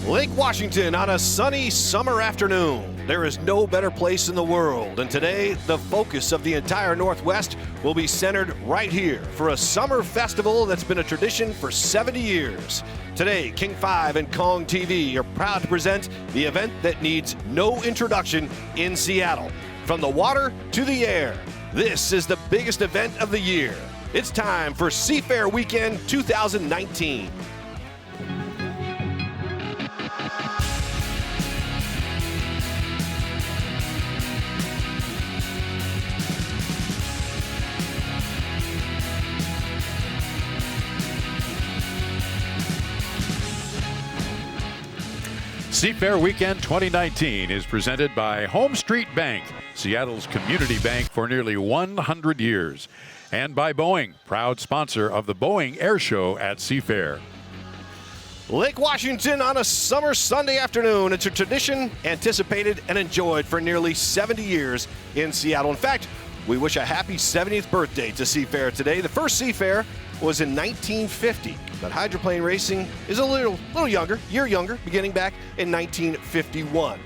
Lake Washington on a sunny summer afternoon. There is no better place in the world, and today the focus of the entire Northwest will be centered right here for a summer festival that's been a tradition for 70 years. Today, King 5 and Kong TV are proud to present the event that needs no introduction in Seattle. From the water to the air, this is the biggest event of the year. It's time for Seafair Weekend 2019. Seafair Weekend 2019 is presented by Homestreet Bank, Seattle's community bank for nearly 100 years, and by Boeing, proud sponsor of the Boeing Airshow at Seafair. Lake Washington on a summer Sunday afternoon. It's a tradition anticipated and enjoyed for nearly 70 years in Seattle. In fact, we wish a happy 70th birthday to Seafair today. The first Seafair was in 1950, but hydroplane racing is a little younger, beginning back in 1951.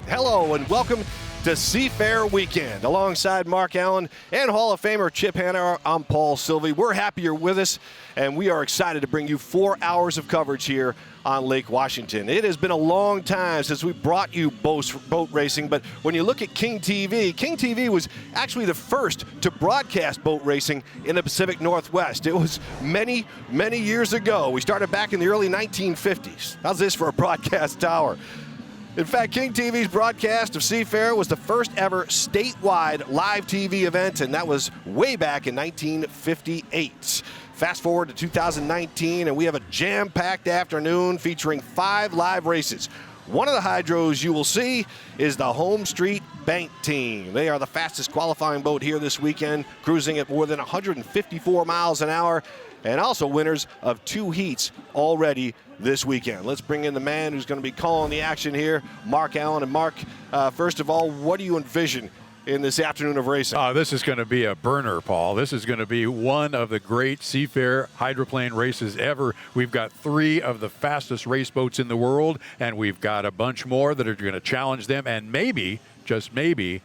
Hello and welcome to Seafair Weekend. Alongside Mark Allen and Hall of Famer Chip Hanauer, I'm Paul Silvi. We're happy you're with us, and we are excited to bring you 4 hours of coverage here on Lake Washington. It has been a long time since we brought you boat racing, but when you look at King TV was actually the first to broadcast boat racing in the Pacific Northwest. It was many, many years ago. We started back in the early 1950s. How's this for a broadcast tower? In fact, King TV's broadcast of Seafair was the first ever statewide live TV event, and that was way back in 1958. Fast forward to 2019, and we have a jam-packed afternoon featuring 5 live races. One of the hydros you will see is the Homestreet Bank team. They are the fastest qualifying boat here this weekend, cruising at more than 154 miles an hour, and also winners of 2 heats already this weekend. Let's bring in the man who's going to be calling the action here, Mark Allen. And Mark, first of all, what do you envision in this afternoon of racing? This is going to be a burner, Paul. This is going to be one of the great Seafair hydroplane races ever. We've got 3 of the fastest race boats in the world, and we've got a bunch more that are going to challenge them, and maybe, just maybe,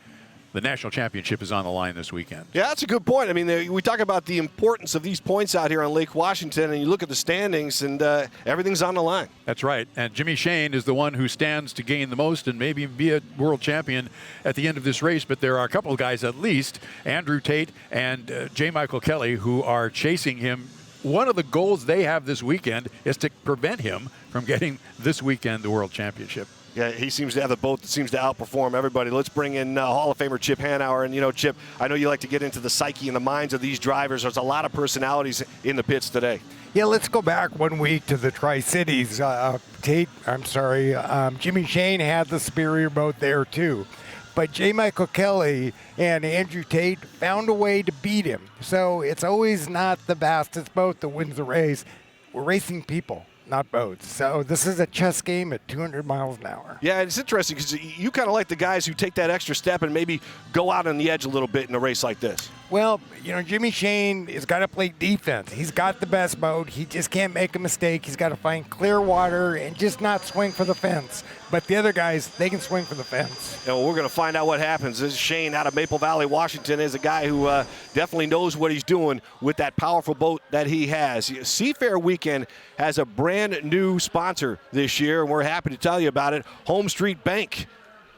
the national championship is on the line this weekend. Yeah, that's a good point. I mean, we talk about the importance of these points out here on Lake Washington, and you look at the standings, and everything's on the line. That's right. And Jimmy Shane is the one who stands to gain the most and maybe be a world champion at the end of this race. But there are a couple of guys, at least, Andrew Tate and J. Michael Kelly, who are chasing him. One of the goals they have this weekend is to prevent him from getting this weekend the world championship. Yeah, he seems to have the boat that seems to outperform everybody. Let's bring in Hall of Famer Chip Hanauer. And, you know, Chip, I know you like to get into the psyche and the minds of these drivers. There's a lot of personalities in the pits today. Yeah, let's go back 1 week to the Tri-Cities. Jimmy Shane had the superior boat there, too. But J. Michael Kelly and Andrew Tate found a way to beat him. So it's always not the fastest boat that wins the race. We're racing people, not boats. So this is a chess game at 200 miles an hour. Yeah, it's interesting because you kind of like the guys who take that extra step and maybe go out on the edge a little bit in a race like this. Well, you know, Jimmy Shane has got to play defense. He's got the best boat. He just can't make a mistake. He's got to find clear water and just not swing for the fence. But the other guys, they can swing for the fence. And we're going to find out what happens. This is Shane out of Maple Valley, Washington, is a guy who definitely knows what he's doing with that powerful boat that he has. Seafair Weekend has a brand new sponsor this year, and we're happy to tell you about it, Homestreet Bank.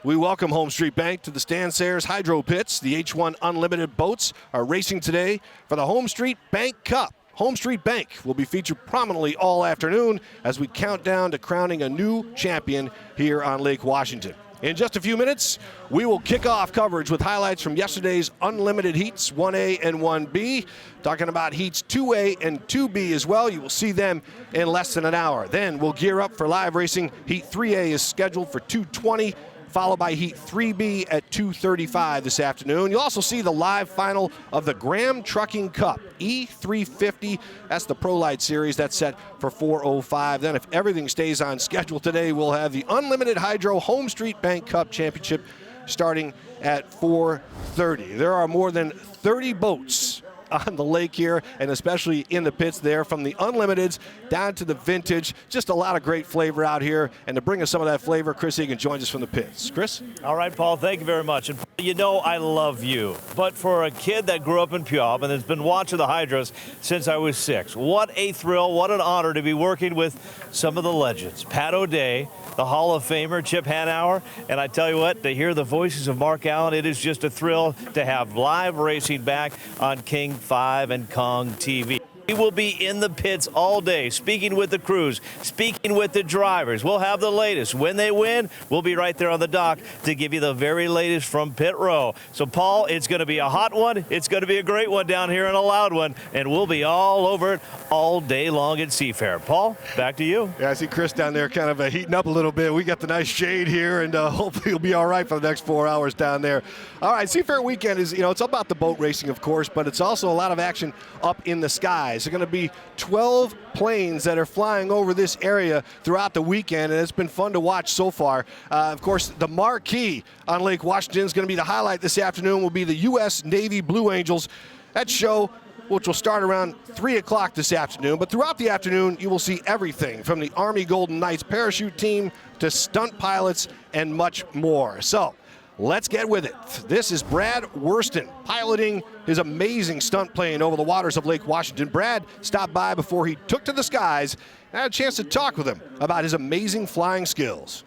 We welcome Homestreet Bank to the Stan Sayers Hydro Pits. The H1 Unlimited boats are racing today for the Homestreet Bank Cup. Homestreet Bank will be featured prominently all afternoon as we count down to crowning a new champion here on Lake Washington. In just a few minutes, we will kick off coverage with highlights from yesterday's Unlimited Heats 1A and 1B. Talking about Heats 2A and 2B as well. You will see them in less than an hour. Then we'll gear up for live racing. Heat 3A is scheduled for 2:20. Followed by Heat 3B at 2:35 this afternoon. You'll also see the live final of the Graham Trucking Cup, E350. That's the Pro Light Series. That's set for 4:05. Then if everything stays on schedule today, we'll have the Unlimited Hydro Homestreet Bank Cup Championship starting at 4:30. There are more than 30 boats on the lake here, and especially in the pits there, from the Unlimiteds down to the Vintage. Just a lot of great flavor out here. And to bring us some of that flavor, Chris Egan joins us from the pits. Chris? All right, Paul, thank you very much. And you know I love you. But for a kid that grew up in Puyallup and has been watching the Hydras since I was 6, what a thrill, what an honor to be working with some of the legends. Pat O'Day, the Hall of Famer, Chip Hanauer, and I tell you what, to hear the voices of Mark Allen, it is just a thrill to have live racing back on King 5 and Kong TV. We will be in the pits all day, speaking with the crews, speaking with the drivers. We'll have the latest. When they win, we'll be right there on the dock to give you the very latest from pit row. So, Paul, it's going to be a hot one. It's going to be a great one down here and a loud one, and we'll be all over it all day long at Seafair. Paul, back to you. Yeah, I see Chris down there kind of heating up a little bit. We got the nice shade here, and hopefully he'll be all right for the next 4 hours down there. All right, Seafair weekend is, it's about the boat racing, of course, but it's also a lot of action up in the skies. There's going to be 12 planes that are flying over this area throughout the weekend, and it's been fun to watch so far. Of course, the marquee on Lake Washington is going to be the highlight this afternoon, will be the U.S. Navy Blue Angels. That show, which will start around 3 o'clock this afternoon. But throughout the afternoon, you will see everything from the Army Golden Knights parachute team to stunt pilots and much more. So let's get with it. This is Brad Worston piloting his amazing stunt plane over the waters of Lake Washington. Brad stopped by before he took to the skies. I had a chance to talk with him about his amazing flying skills.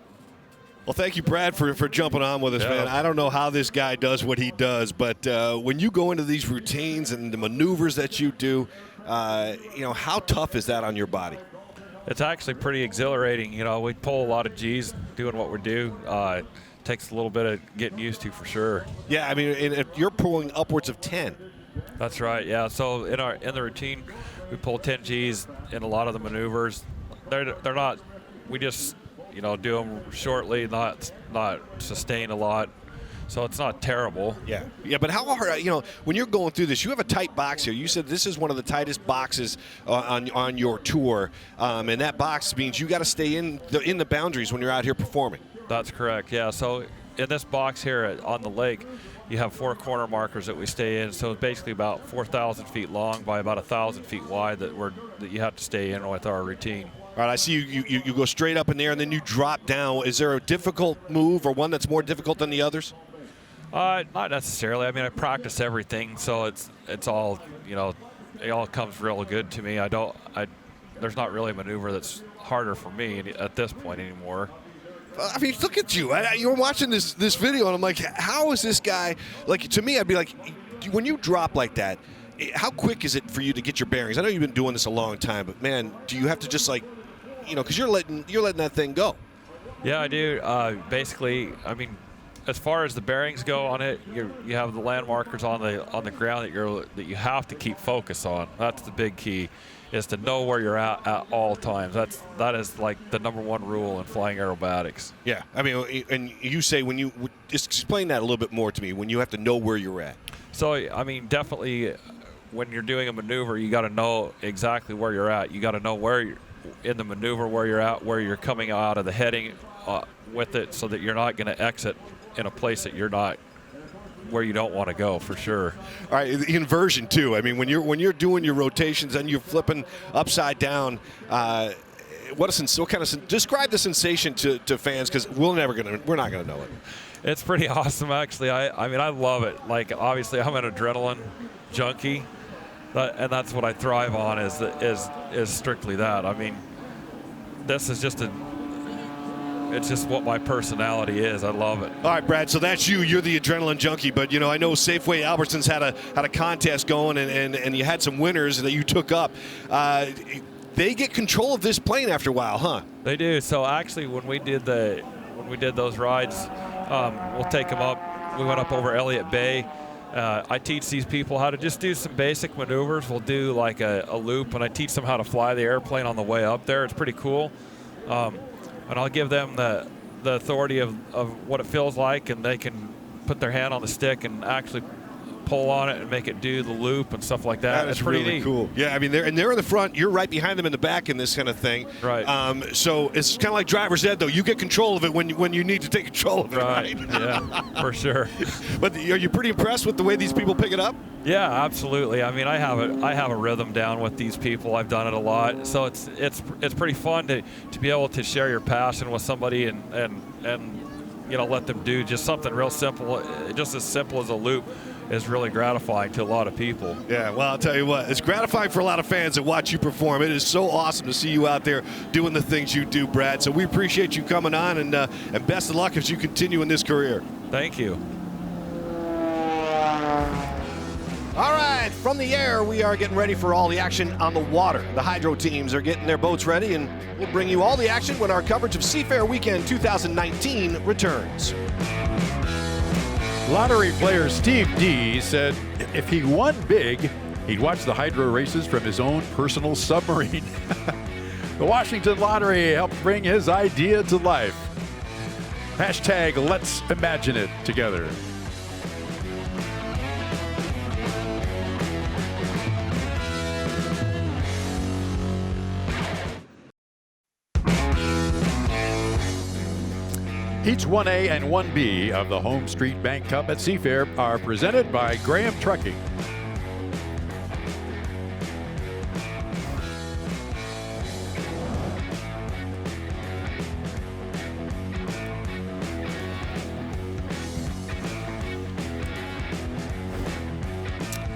Well, thank you, Brad, for jumping on with us, man. I don't know how this guy does what he does, but when you go into these routines and the maneuvers that you do, how tough is that on your body? It's actually pretty exhilarating. We pull a lot of G's doing what we do. Takes a little bit of getting used to, for sure. Yeah, I mean, you're pulling upwards of 10. That's right, yeah. So in the routine, we pull 10 G's in a lot of the maneuvers. They're not, we just, do them shortly, not sustain a lot. So it's not terrible. Yeah, but how hard, when you're going through this, you have a tight box here. You said this is one of the tightest boxes on your tour, and that box means you got to stay in the boundaries when you're out here performing. That's correct, yeah. So in this box here on the lake, you have 4 corner markers that we stay in. So it's basically about 4,000 feet long by about 1,000 feet wide that you have to stay in with our routine. All right, I see you go straight up in there and then you drop down. Is there a difficult move or one that's more difficult than the others? Not necessarily. I mean, I practice everything, so it's all, it all comes real good to me. There's not really a maneuver that's harder for me at this point anymore. I mean, look at you. You're watching this video, and I'm like, how is this guy? Like, to me, I'd be like, when you drop like that, how quick is it for you to get your bearings? I know you've been doing this a long time, but man, do you have to just because you're letting that thing go? Yeah, I do. Basically, I mean, as far as the bearings go on it, you have the land markers on the ground that you have to keep focus on. That's the big key, is to know where you're at all times. That is like the #1 rule in flying aerobatics. Yeah, I mean, and you say when you just explain that a little bit more to me. When you have to know where you're at. So I mean, definitely, when you're doing a maneuver, you got to know exactly where you're at. You got to know where you're in the maneuver, where you're at, where you're coming out of the heading with it, so that you're not going to exit in a place that you're not, where you don't want to go, for sure. All right, the inversion too. I mean, when you're doing your rotations and you're flipping upside down, describe the sensation to fans, because we're not gonna know it. It's pretty awesome, actually. I mean, I love it. Like, obviously, I'm an adrenaline junkie, and that's what I thrive on. Is strictly that. I mean, this is just it's just what my personality is. I love it. All right, Brad, so that's you. You're the adrenaline junkie. But, I know Safeway Albertsons had a contest going, and you had some winners that you took up. They get control of this plane after a while, huh? They do. So, actually, when we did those rides, we'll take them up. We went up over Elliott Bay. I teach these people how to just do some basic maneuvers. We'll do like a loop, and I teach them how to fly the airplane on the way up there. It's pretty cool. And I'll give them the authority of what it feels like, and they can put their hand on the stick and actually pull on it and make it do the loop and stuff like that. That is It's pretty really neat. cool. Yeah, I mean, they're in the front. You're right behind them in the back in this kind of thing. Right. So it's kind of like driver's ed, though. You get control of it when you need to take control of it, right? Yeah, for sure. But are you pretty impressed with the way these people pick it up? Yeah, absolutely. I mean, I have a rhythm down with these people. I've done it a lot, so it's pretty fun to be able to share your passion with somebody and let them do just something real simple, just as simple as a loop. Is really gratifying to a lot of people. Yeah, well, I'll tell you what, it's gratifying for a lot of fans to watch you perform. It is so awesome to see you out there doing the things you do, Brad. So we appreciate you coming on, and best of luck as you continue in this career. Thank you. All right, from the air, we are getting ready for all the action on the water. The hydro teams are getting their boats ready, and we'll bring you all the action when our coverage of Seafair Weekend 2019 returns. Lottery player Steve D said if he won big, he'd watch the hydro races from his own personal submarine. The Washington Lottery helped bring his idea to life. Hashtag let's imagine it together. Heats 1A and 1B of the Homestreet Bank Cup at Seafair are presented by Graham Trucking.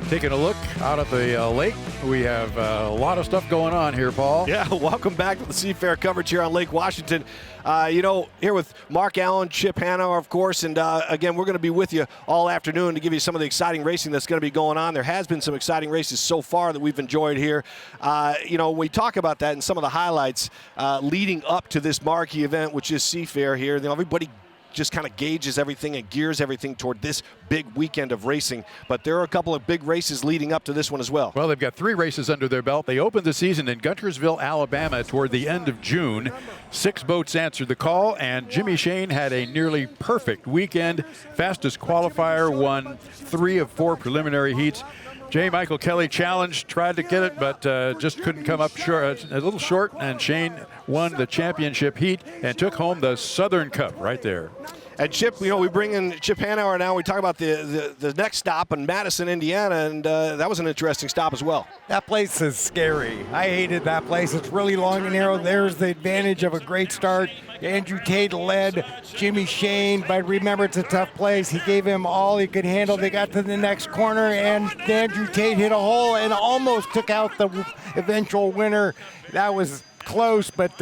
Taking a look out at the lake. We have a lot of stuff going on here, Paul. Yeah, welcome back to the Seafair coverage here on Lake Washington. Here with Mark Allen, Chip Hanauer, of course, and again, we're going to be with you all afternoon to give you some of the exciting racing that's going to be going on. There has been some exciting races so far that we've enjoyed here. We talk about that in some of the highlights leading up to this marquee event, which is Seafair here. Everybody just kind of gauges everything and gears everything toward this big weekend of racing. But there are a couple of big races leading up to this one as well. Well, they've got 3 races under their belt. They opened the season in Guntersville, Alabama toward the end of June. 6 boats answered the call, and Jimmy Shane had a nearly perfect weekend. Fastest qualifier, won 3 of 4 preliminary heats. J. Michael Kelly challenged, tried to get it, but just couldn't come up short, a little short, and Shane won the championship heat and took home the Southern Cup right there. And Chip, we bring in Chip Hanauer now. We talk about the next stop in Madison, Indiana, and that was an interesting stop as well. That place is scary. I hated that place. It's really long and narrow. There's the advantage of a great start. Andrew Tate led Jimmy Shane, but remember, it's a tough place. He gave him all he could handle. They got to the next corner, and Andrew Tate hit a hole and almost took out the eventual winner. That was close, but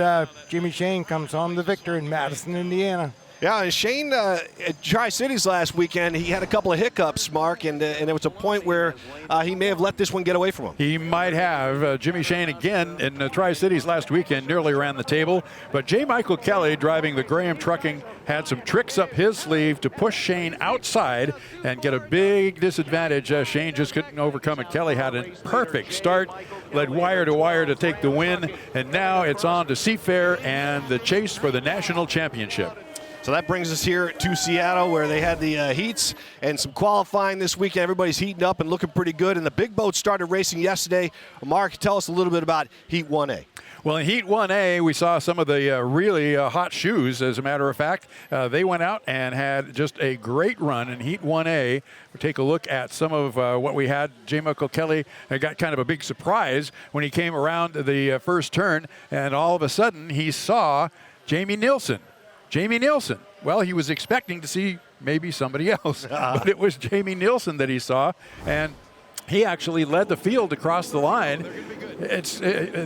Jimmy Shane comes home the victor in Madison, Indiana. Yeah, and Shane at Tri-Cities last weekend, he had a couple of hiccups, Mark, and there was a point where he may have let this one get away from him. He might have. Jimmy Shane again in Tri-Cities last weekend nearly ran the table, but J. Michael Kelly, driving the Graham Trucking, had some tricks up his sleeve to push Shane outside and get a big disadvantage. Shane just couldn't overcome it. Kelly had a perfect start, led wire to wire to take the win, and now it's on to Seafair and the chase for the national championship. So that brings us here to Seattle, where they had the heats and some qualifying this weekend. Everybody's heating up and looking pretty good, and the big boats started racing yesterday. Mark, tell us a little bit about Heat 1A. Well, in Heat 1A, we saw some of the really hot shoes, as a matter of fact. They went out and had just a great run in Heat 1A. We'll take a look at some of what we had. J. Michael Kelly got kind of a big surprise when he came around the first turn, and all of a sudden he saw Jamie Nilsson. Jamie Nilsson. Well, he was expecting to see maybe somebody else, but it was Jamie Nilsson that he saw, and he actually led the field across the line.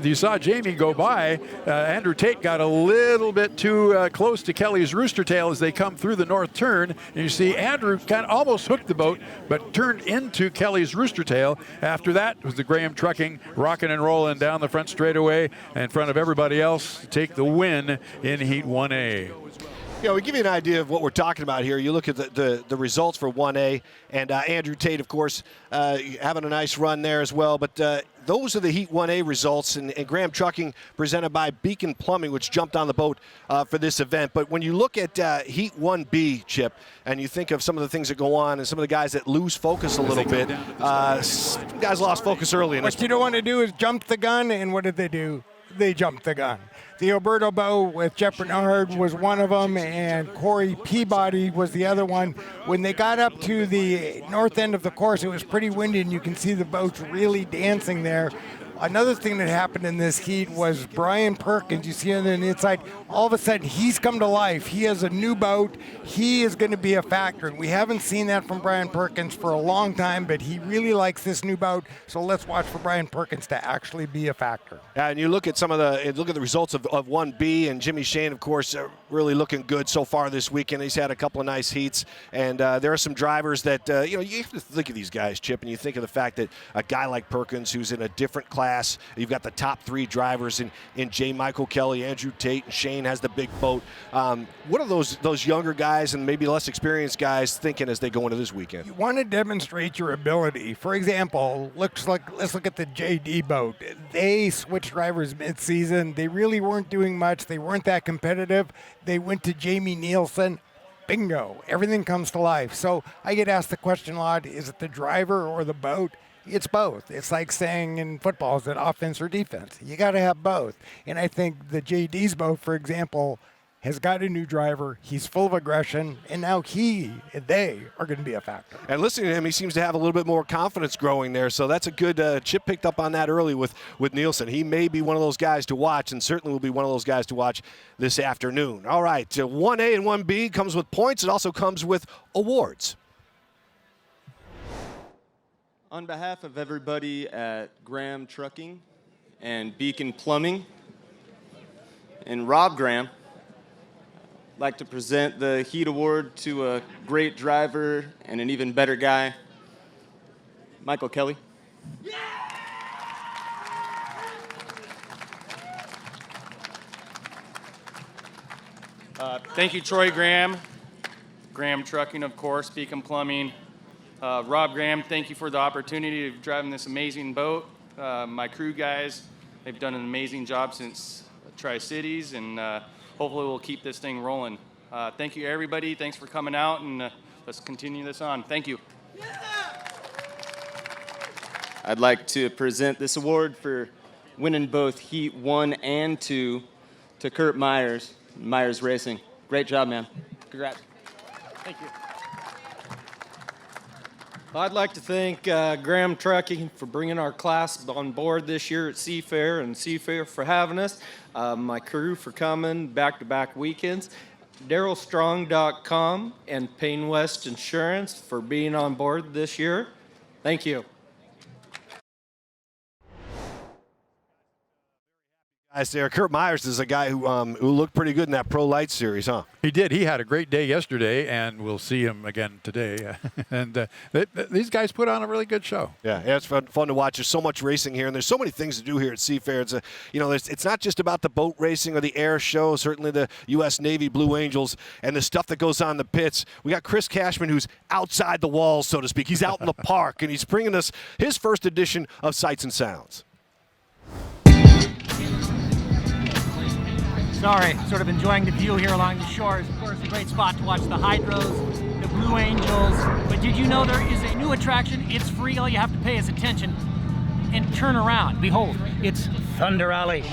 You saw Jamie go by. Andrew Tate got a little bit too close to Kelly's rooster tail as they come through the north turn. And you see Andrew kind of almost hooked the boat, but turned into Kelly's rooster tail. After that was the Graham Trucking rocking and rolling down the front straightaway in front of everybody else to take the win in Heat 1A. We give you an idea of what we're talking about here. You look at the results for 1A, and Andrew Tate, of course, having a nice run there as well. But those are the Heat 1A results, and Graham Trucking presented by Beacon Plumbing, which jumped on the boat for this event. But when you look at Heat 1B, Chip, and you think of some of the things that go on and some of the guys that lose focus a little bit, guys lost focus early in this. What you don't want to do is jump the gun, and what did they do? They jumped the gun. The Alberto boat with Jeff Bernard was one of them, and Corey Peabody was the other one. When they got up to the north end of the course, it was pretty windy, and you can see the boats really dancing there. Another thing that happened in this heat was Brian Perkins. You see on the inside, all of a sudden he's come to life. He has a new boat. He is going to be a factor. And we haven't seen that from Brian Perkins for a long time, but he really likes this new boat. So let's watch for Brian Perkins to actually be a factor. And you look at the results of 1B, and Jimmy Shane, of course, really looking good so far this weekend. He's had a couple of nice heats, and there are some drivers that you have to think of these guys, Chip, and you think of the fact that a guy like Perkins, who's in a different class. You've got the top 3 drivers in J. Michael Kelly, Andrew Tate, and Shane has the big boat. What are those younger guys and maybe less experienced guys thinking as they go into this weekend? You want to demonstrate your ability. For example, let's look at the JD boat. They switched drivers mid-season. They really weren't doing much. They weren't that competitive. They went to Jamie Nielsen. Bingo. Everything comes to life. So I get asked the question a lot, is it the driver or the boat? It's both. It's like saying in football, is it offense or defense? You got to have both. And I think the JD's boat, for example, has got a new driver. He's full of aggression, and now they are going to be a factor. And listening to him, he seems to have a little bit more confidence growing there. So that's a good Chip picked up on that early with Nielsen. He may be one of those guys to watch, and certainly will be one of those guys to watch this afternoon. All right, 1A and 1B comes with points. It also comes with awards. On behalf of everybody at Graham Trucking and Beacon Plumbing and Rob Graham, I'd like to present the Heat Award to a great driver and an even better guy, Michael Kelly. Yeah! Thank you, Troy Graham. Graham Trucking, of course, Beacon Plumbing. Rob Graham, thank you for the opportunity of driving this amazing boat. My crew guys, they've done an amazing job since Tri-Cities, and hopefully we'll keep this thing rolling. Thank you, everybody. Thanks for coming out, and let's continue this on. Thank you. I'd like to present this award for winning both Heat 1 and 2 to Kurt Myers, Myers Racing. Great job, man. Congrats. Thank you. I'd like to thank Graham Trucking for bringing our class on board this year at Seafair, and Seafair for having us, my crew for coming back-to-back weekends, DarylStrong.com, and Payne West Insurance for being on board this year. Thank you. Guys, there, Kurt Myers is a guy who looked pretty good in that Pro Light Series, huh? He did. He had a great day yesterday, and we'll see him again today. And these guys put on a really good show. Yeah, it's fun to watch. There's so much racing here, and there's so many things to do here at Seafair. It's not just about the boat racing or the air show. Certainly the U.S. Navy Blue Angels and the stuff that goes on in the pits. We got Chris Cashman, who's outside the walls, so to speak. He's out in the park, and he's bringing us his first edition of Sights and Sounds. Sorry, sort of enjoying the view here along the shores. Of course, a great spot to watch the hydros, the Blue Angels. But did you know there is a new attraction? It's free. All you have to pay is attention and turn around. Behold, it's Thunder Alley.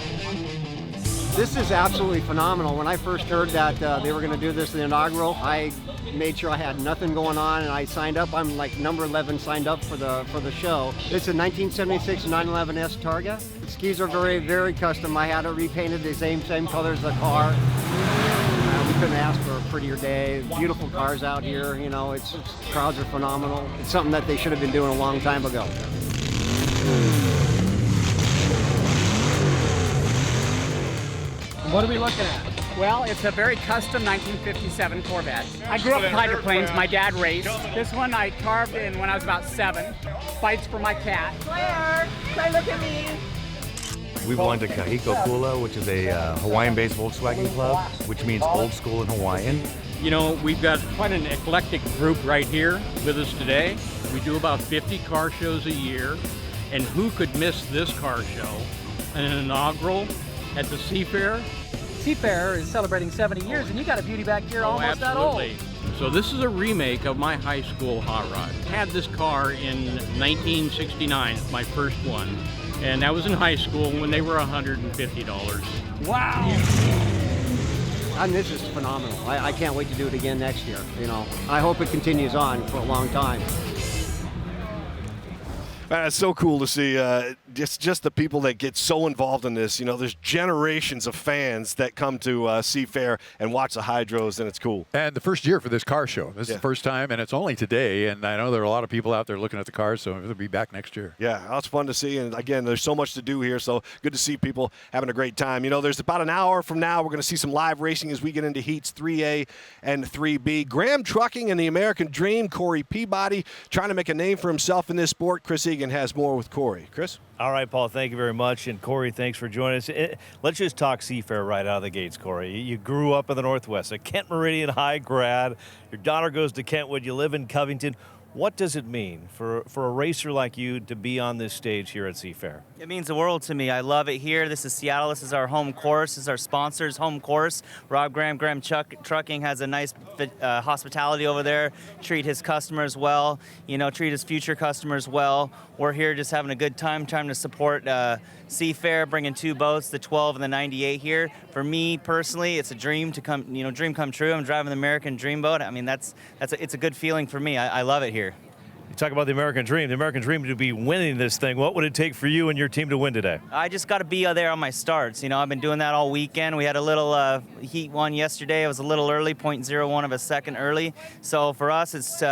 This is absolutely phenomenal. When I first heard that they were going to do this in the inaugural, I made sure I had nothing going on, and I signed up. I'm like number 11 signed up for the show. It's a 1976 911S Targa. The skis are very, very custom. I had it repainted the same color as the car. We couldn't ask for a prettier day. Beautiful cars out here. You know, crowds are phenomenal. It's something that they should have been doing a long time ago. What are we looking at? Well, it's a very custom 1957 Corvette. I grew up with hydroplanes. My dad raced. This one I carved in when I was about 7. Fights for my cat. Claire, look at me. We belong to Kahiko Kula, which is a Hawaiian-based Volkswagen club, which means old school in Hawaiian. You know, we've got quite an eclectic group right here with us today. We do about 50 car shows a year, And who could miss this car show? An inaugural at the Seafair? Seafair is celebrating 70 years, and you got a beauty back here almost that old. So this is a remake of my high school hot rod. Had this car in 1969, my first one. And that was in high school when they were $150. Wow! And this is phenomenal. I can't wait to do it again next year. You know, I hope it continues on for a long time. Man, it's so cool to see just the people that get so involved in this. You know, there's generations of fans that come to Seafair and watch the hydros, and it's cool. And the first year for this car show. This is the first time, and it's only today. And I know there are a lot of people out there looking at the cars, so it'll be back next year. Yeah, it's fun to see. And, again, there's so much to do here, so good to see people having a great time. You know, there's about an hour from now, we're going to see some live racing as we get into heats 3A and 3B. Graham Trucking and the American Dream, Corey Peabody, trying to make a name for himself in this sport. Chris Egan has more with Corey. Chris? All right, Paul, thank you very much. And Corey, thanks for joining us. Let's just talk Seafair right out of the gates, Corey. You grew up in the Northwest, a Kent Meridian High grad. Your daughter goes to Kentwood. You live in Covington. What does it mean for a racer like you to be on this stage here at Seafair? It means the world to me. I love it here. This is Seattle. This is our home course. This is our sponsor's home course. Rob Graham Trucking has a nice hospitality over there. Treat his customers well. You know, treat his future customers well. We're here just having a good time, trying to support Seafair, bringing 2 boats, the 12 and the 98 here. For me personally, it's a dream to dream come true. I'm driving the American Dream boat. I mean, it's a good feeling for me. I love it here. You talk about the American Dream to be winning this thing. What would it take for you and your team to win today? I just got to be there on my starts. You know, I've been doing that all weekend. We had a little heat one yesterday. It was a little early, 0.01 of a second early. So for us, it's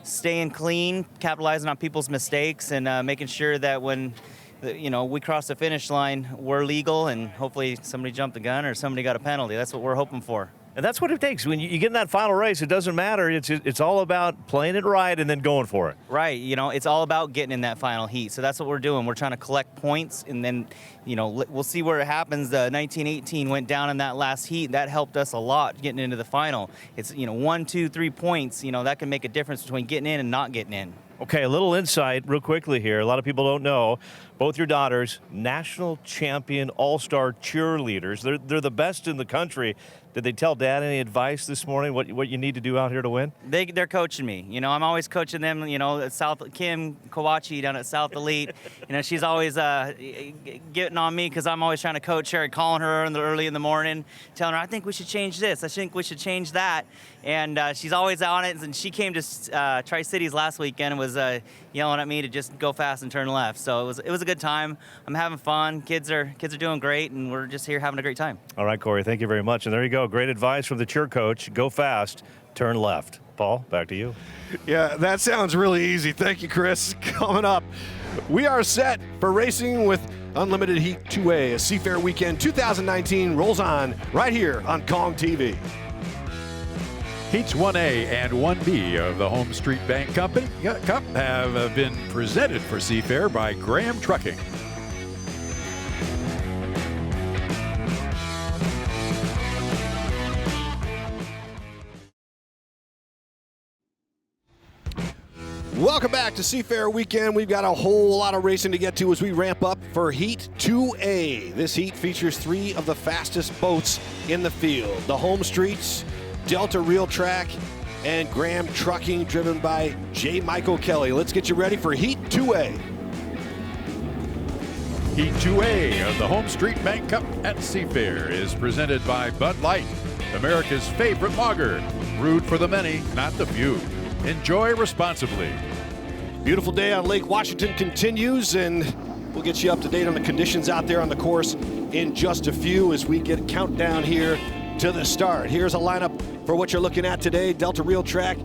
staying clean, capitalizing on people's mistakes, and making sure that when we cross the finish line, we're legal, and hopefully somebody jumped the gun or somebody got a penalty. That's what we're hoping for. And that's what it takes. When you get in that final race, it doesn't matter. It's all about playing it right and then going for it. Right. You know, it's all about getting in that final heat. So that's what we're doing. We're trying to collect points, and then, we'll see where it happens. 1918 went down in that last heat. That helped us a lot getting into the final. It's, 1, 2, 3 points. That can make a difference between getting in and not getting in. Okay, a little insight real quickly here. A lot of people don't know. Both your daughters, national champion all-star cheerleaders. They're the best in the country. Did they tell Dad any advice this morning, what you need to do out here to win? They're coaching me. I'm always coaching them, at South, Kim Kawachi down at South Elite. She's always getting on me because I'm always trying to coach her and calling her early in the morning, telling her, I think we should change this. I think we should change that. And she's always on it. And she came to Tri-Cities last weekend and was yelling at me to just go fast and turn left. So it was a good time. I'm having fun. Kids are doing great, and we're just here having a great time. All right, Corey, thank you very much. And there you go. Great advice from the cheer coach. Go fast, turn left. Paul, back to you. Yeah, that sounds really easy. Thank you, Chris. Coming up, we are set for racing with Unlimited Heat 2A. A Seafair Weekend 2019 rolls on right here on Kong TV. Heats 1A and 1B of the Homestreet Bank Cup have been presented for Seafair by Graham Trucking. Welcome back to Seafair Weekend. We've got a whole lot of racing to get to as we ramp up for Heat 2A. This heat features 3 of the fastest boats in the field. The Homestreets, Delta Real Track, and Graham Trucking, driven by J. Michael Kelly. Let's get you ready for Heat 2A. Heat 2A of the Homestreet Bank Cup at Seafair is presented by Bud Light, America's favorite lager. Brewed for the many, not the few. Enjoy responsibly. Beautiful day on Lake Washington continues, and we'll get you up to date on the conditions out there on the course in just a few as we get a countdown here to the start. Here's a lineup for what you're looking at today. Delta Real Track,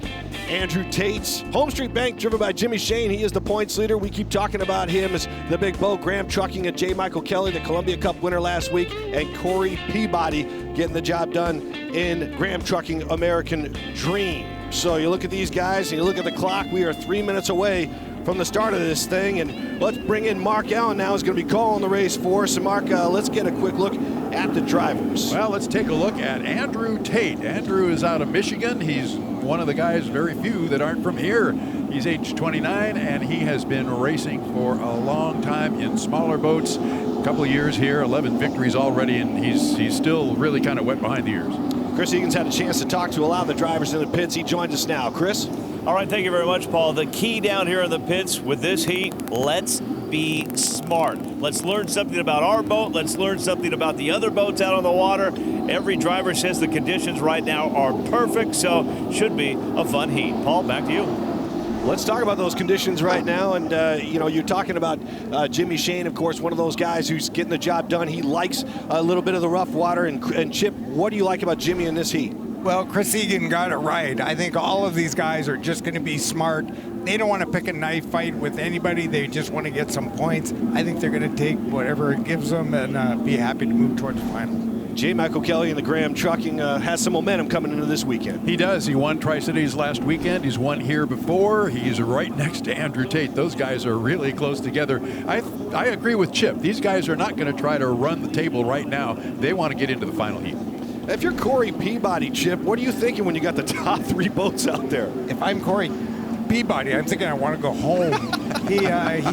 Andrew Tate. Homestreet Bank, driven by Jimmy Shane. He is the points leader. We keep talking about him as the big boat. Graham Trucking and J. Michael Kelly, the Columbia Cup winner last week, and Corey Peabody getting the job done in Graham Trucking American Dream. So you look at these guys and you look at the clock. We are 3 minutes away from the start of this thing, and let's bring in Mark Allen now. He's going to be calling the race for us. And Mark, let's get a quick look at the drivers. Well, let's take a look at Andrew Tate. Andrew is out of Michigan. He's one of the guys, very few that aren't from here. He's age 29, and he has been racing for a long time in smaller boats. A couple of years here, 11 victories already, and he's still really kind of wet behind the ears. Chris Egan's had a chance to talk to a lot of the drivers in the pits. He joins us now. Chris? All right, thank you very much, Paul. The key down here in the pits with this heat, let's be smart. Let's learn something about our boat. Let's learn something about the other boats out on the water. Every driver says the conditions right now are perfect, so should be a fun heat. Paul, back to you. Let's talk about those conditions right now. And, you're talking about Jimmy Shane, of course, one of those guys who's getting the job done. He likes a little bit of the rough water. And Chip, what do you like about Jimmy in this heat? Well, Chris Egan got it right. I think all of these guys are just going to be smart. They don't want to pick a knife fight with anybody. They just want to get some points. I think they're going to take whatever it gives them and be happy to move towards the final. J. Michael Kelly and the Graham Trucking has some momentum coming into this weekend. He does. He won Tri-Cities last weekend. He's won here before. He's right next to Andrew Tate. Those guys are really close together. I agree with Chip. These guys are not going to try to run the table right now. They want to get into the final heat. If you're Corey Peabody, Chip, what are you thinking when you got the top 3 boats out there? If I'm Corey Peabody, I'm thinking I want to go home. He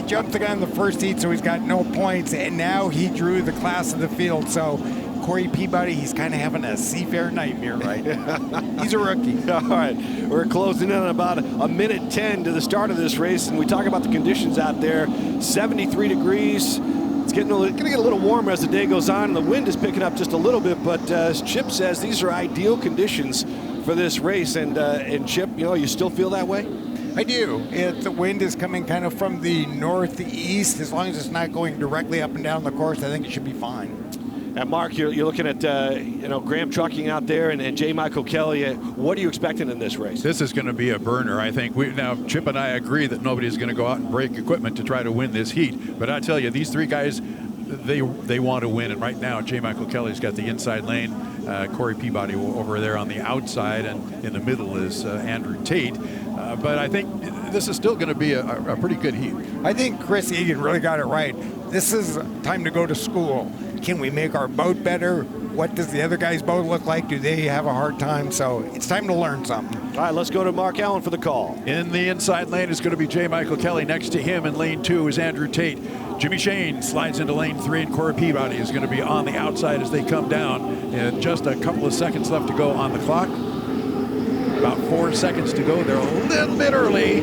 jumped the guy in the first heat, so he's got no points, and now he drew the class of the field. So Corey Peabody, he's kind of having a Seafair nightmare right now. He's a rookie. All right, we're closing in on about a minute 10 to the start of this race, and we talk about the conditions out there. 73 degrees. It's going to get a little warmer as the day goes on, and the wind is picking up just a little bit. But as Chip says, these are ideal conditions for this race. And Chip, you still feel that way? I do. The wind is coming kind of from the northeast. As long as it's not going directly up and down the course, I think it should be fine. And Mark, you're looking at Graham Trucking out there and J. Michael Kelly. What are you expecting in this race? This is going to be a burner, I think. Now, Chip and I agree that nobody's going to go out and break equipment to try to win this heat. But I tell you, these 3 guys, they want to win. And right now, J. Michael Kelly's got the inside lane. Corey Peabody over there on the outside, and in the middle is Andrew Tate. But I think this is still going to be a pretty good heat. I think Chris Egan really got it right. This is time to go to school. Can we make our boat better? What does the other guy's boat look like? Do they have a hard time? So it's time to learn something. All right, let's go to Mark Allen for the call. In the inside lane is going to be J. Michael Kelly. Next to him in lane 2 is Andrew Tate. Jimmy Shane slides into lane 3, and Corey Peabody is going to be on the outside as they come down. And just a couple of seconds left to go on the clock. About 4 seconds to go. They're a little bit early.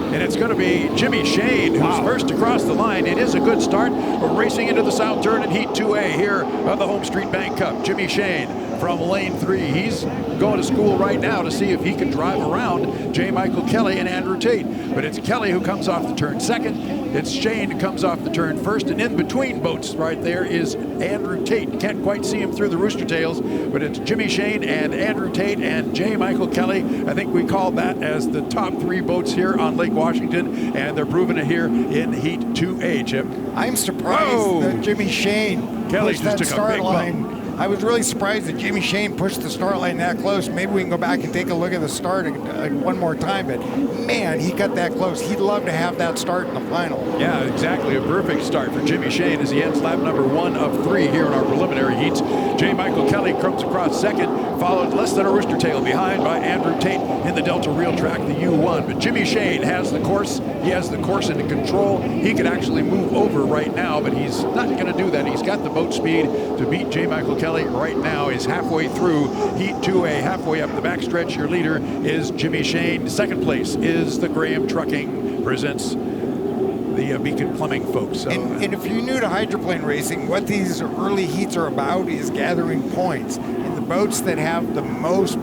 And it's going to be Jimmy Shane who's first across the line. It is a good start. We're racing into the south turn in Heat 2A here of the Homestreet Bank Cup. Jimmy Shane from lane 3. He's going to school right now to see if he can drive around J. Michael Kelly and Andrew Tate. But it's Kelly who comes off the turn second. It's Shane who comes off the turn first. And in between boats right there is Andrew Tate. Can't quite see him through the rooster tails, but it's Jimmy Shane and Andrew Tate and J. Michael Kelly. I think we call that as the top 3 boats here on Lake Washington, and they're proving it here in Heat 2A, Chip. I'm surprised that Jimmy Shane Kelly pushed just that took start a big line. bump. I was really surprised that Jimmy Shane pushed the start line that close. Maybe we can go back and take a look at the start one more time. But, man, he got that close. He'd love to have that start in the final. Yeah, exactly. A perfect start for Jimmy Shane as he ends lap number 1 of 3 here in our preliminary heats. J. Michael Kelly comes across second, followed less than a rooster tail behind by Andrew Tate in the Delta Reel Track, the U1. But Jimmy Shane has the course. He has the course into control. He could actually move over right now, but he's not going to do that. He's got the boat speed to beat J. Michael Kelly right now. Is halfway through Heat 2A, halfway up the backstretch. Your leader is Jimmy Shane. Second place is the Graham Trucking, presents the Beacon Plumbing folks. So, and if you're new to hydroplane racing, what these early heats are about is gathering points. And the boats that have the most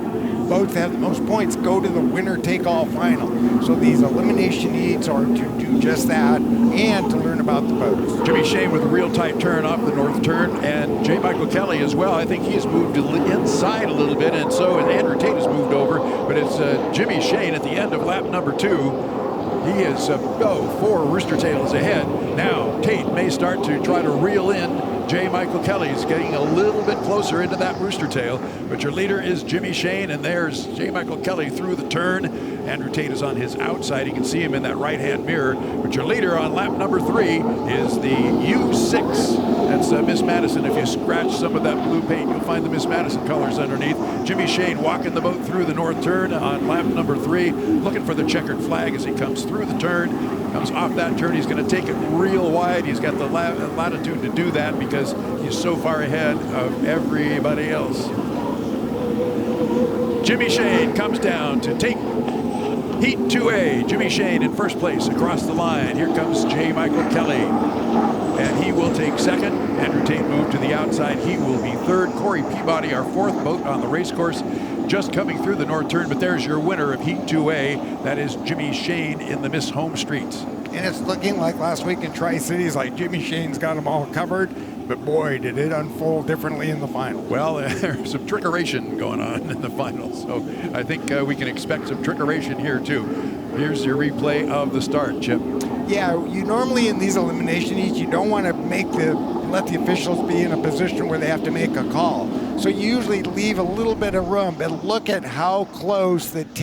points go to the winner-take-all final. So these elimination heats are to do just that and to learn about the boats. Jimmy Shane with a real tight turn off the north turn, and J. Michael Kelly as well. I think he has moved inside a little bit, and so Andrew Tate has moved over. But it's Jimmy Shane at the end of lap number 2. He is 4 rooster tails ahead. Now Tate may start to try to reel in J. Michael Kelly's getting a little bit closer into that rooster tail, but your leader is Jimmy Shane, and there's J. Michael Kelly through the turn. Andrew Tate is on his outside. You can see him in that right-hand mirror. But your leader on lap number 3 is the U6. That's Miss Madison. If you scratch some of that blue paint, you'll find the Miss Madison colors underneath. Jimmy Shane walking the boat through the north turn on lap number 3, looking for the checkered flag as he comes through the turn. Comes off that turn, he's going to take it real wide. He's got the latitude to do that because he's so far ahead of everybody else. Jimmy Shane comes down to take Heat 2A. Jimmy Shane in first place across the line. Here comes J. Michael Kelly, and he will take second. Andrew Tate moved to the outside. He will be third. Corey Peabody, our 4th boat on the race course, just coming through the north turn, but there's your winner of Heat 2A. That is Jimmy Shane in the Miss Homestreet. And it's looking like last week in Tri-Cities, like Jimmy Shane's got them all covered. But boy, did it unfold differently in the final. Well, there's some trickeration going on in the final, so I think we can expect some trickeration here too. Here's your replay of the start, Chip. Yeah, you normally in these elimination heats, you don't want to let the officials be in a position where they have to make a call. So you usually leave a little bit of room, but look at how close that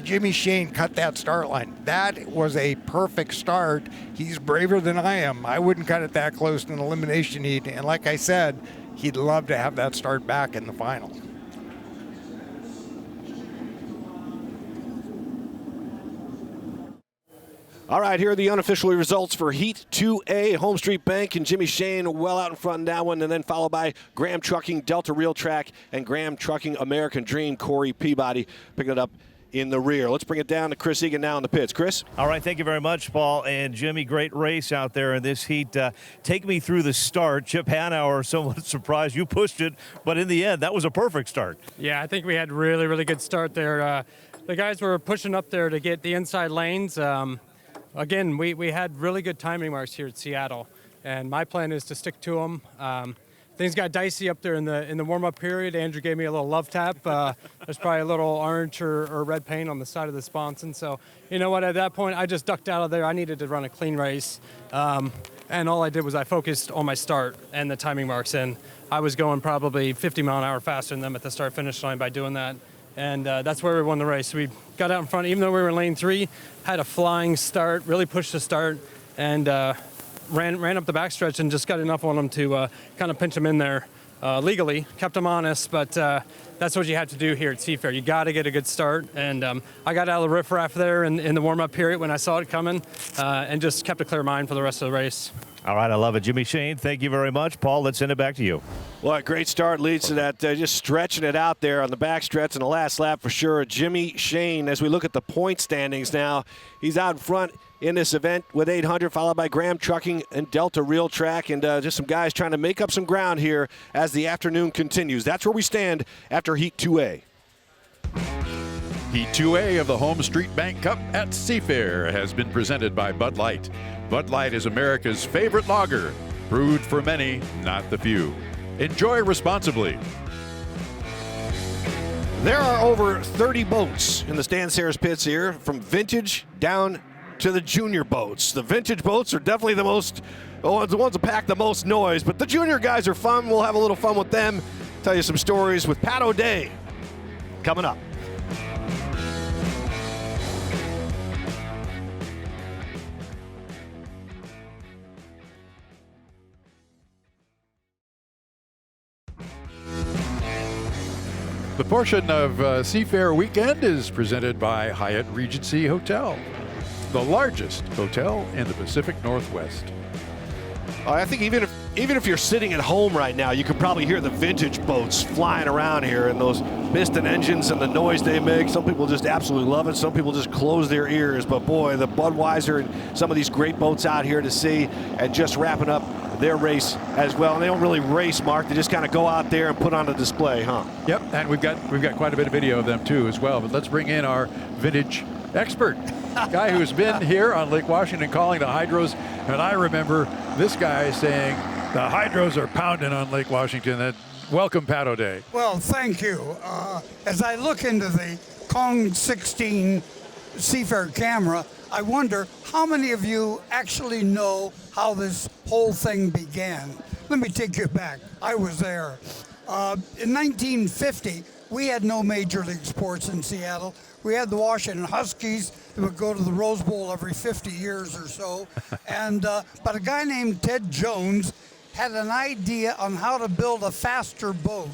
Jimmy Shane cut that start line. That was a perfect start. He's braver than I am. I wouldn't cut it that close in an elimination heat. And like I said, he'd love to have that start back in the final. All right, here are the unofficial results for Heat 2A. Homestreet Bank and Jimmy Shane well out in front in that one, and then followed by Graham Trucking, Delta Real Track, and Graham Trucking, American Dream, Corey Peabody picking it up in the rear. Let's bring it down to Chris Egan now in the pits. Chris? All right, thank you very much, Paul and Jimmy. Great race out there in this heat. Take me through the start. Chip Hanauer, somewhat surprised you pushed it, but in the end, that was a perfect start. Yeah, I think we had really, really good start there. The guys were pushing up there to get the inside lanes. Again, we had really good timing marks here at Seattle, and my plan is to stick to them. Things got dicey up there in the warm-up period. Andrew gave me a little love tap. There's probably a little orange or red paint on the side of the sponson. So, you know what, at that point, I just ducked out of there. I needed to run a clean race. And all I did was I focused on my start and the timing marks, and I was going probably 50 mile an hour faster than them at the start-finish line by doing that. And that's where we won the race. We got out in front, even though we were in lane 3, had a flying start, really pushed the start, and ran up the backstretch and just got enough on them to kind of pinch them in there legally. Kept them honest, but that's what you have to do here at Seafair. You got to get a good start, and I got out of the riffraff there in the warm-up period when I saw it coming, and just kept a clear mind for the rest of the race. All right, I love it. Jimmy Shane, thank you very much. Paul, let's send it back to you. Well, a great start leads to that, just stretching it out there on the back stretch in the last lap for sure. Jimmy Shane, as we look at the point standings now, he's out in front in this event with 800, followed by Graham Trucking and Delta Real Track, and just some guys trying to make up some ground here as the afternoon continues. That's where we stand after Heat 2A. Heat 2A of the Homestreet Bank Cup at Seafair has been presented by Bud Light. Bud Light is America's favorite lager, brewed for many, not the few. Enjoy responsibly. There are over 30 boats in the Stan Sayers pits here, from vintage down to the junior boats. The vintage boats are definitely the ones that pack the most noise, but the junior guys are fun. We'll have a little fun with them. Tell you some stories with Pat O'Day coming up. The portion of Seafair Weekend is presented by Hyatt Regency Hotel, the largest hotel in the Pacific Northwest. I think even if you're sitting at home right now, you can probably hear the vintage boats flying around here and those piston engines and the noise they make. Some people just absolutely love it. Some people just close their ears. But boy, the Budweiser and some of these great boats out here to see, and just wrapping up their race as well. And they don't really race, Mark. They just kind of go out there and put on a display, huh? Yep, and we've got quite a bit of video of them too as well. But let's bring in our vintage expert, guy who's been here on Lake Washington calling the hydros. And I remember this guy saying the hydros are pounding on Lake Washington. Welcome, Pat O'Day. Well, thank you. As I look into the Kong 16 Seafair camera, I wonder how many of you actually know how this whole thing began. Let me take you back. I was there. In 1950, we had no major league sports in Seattle. We had the Washington Huskies that would go to the Rose Bowl every 50 years or so. And but a guy named Ted Jones had an idea on how to build a faster boat.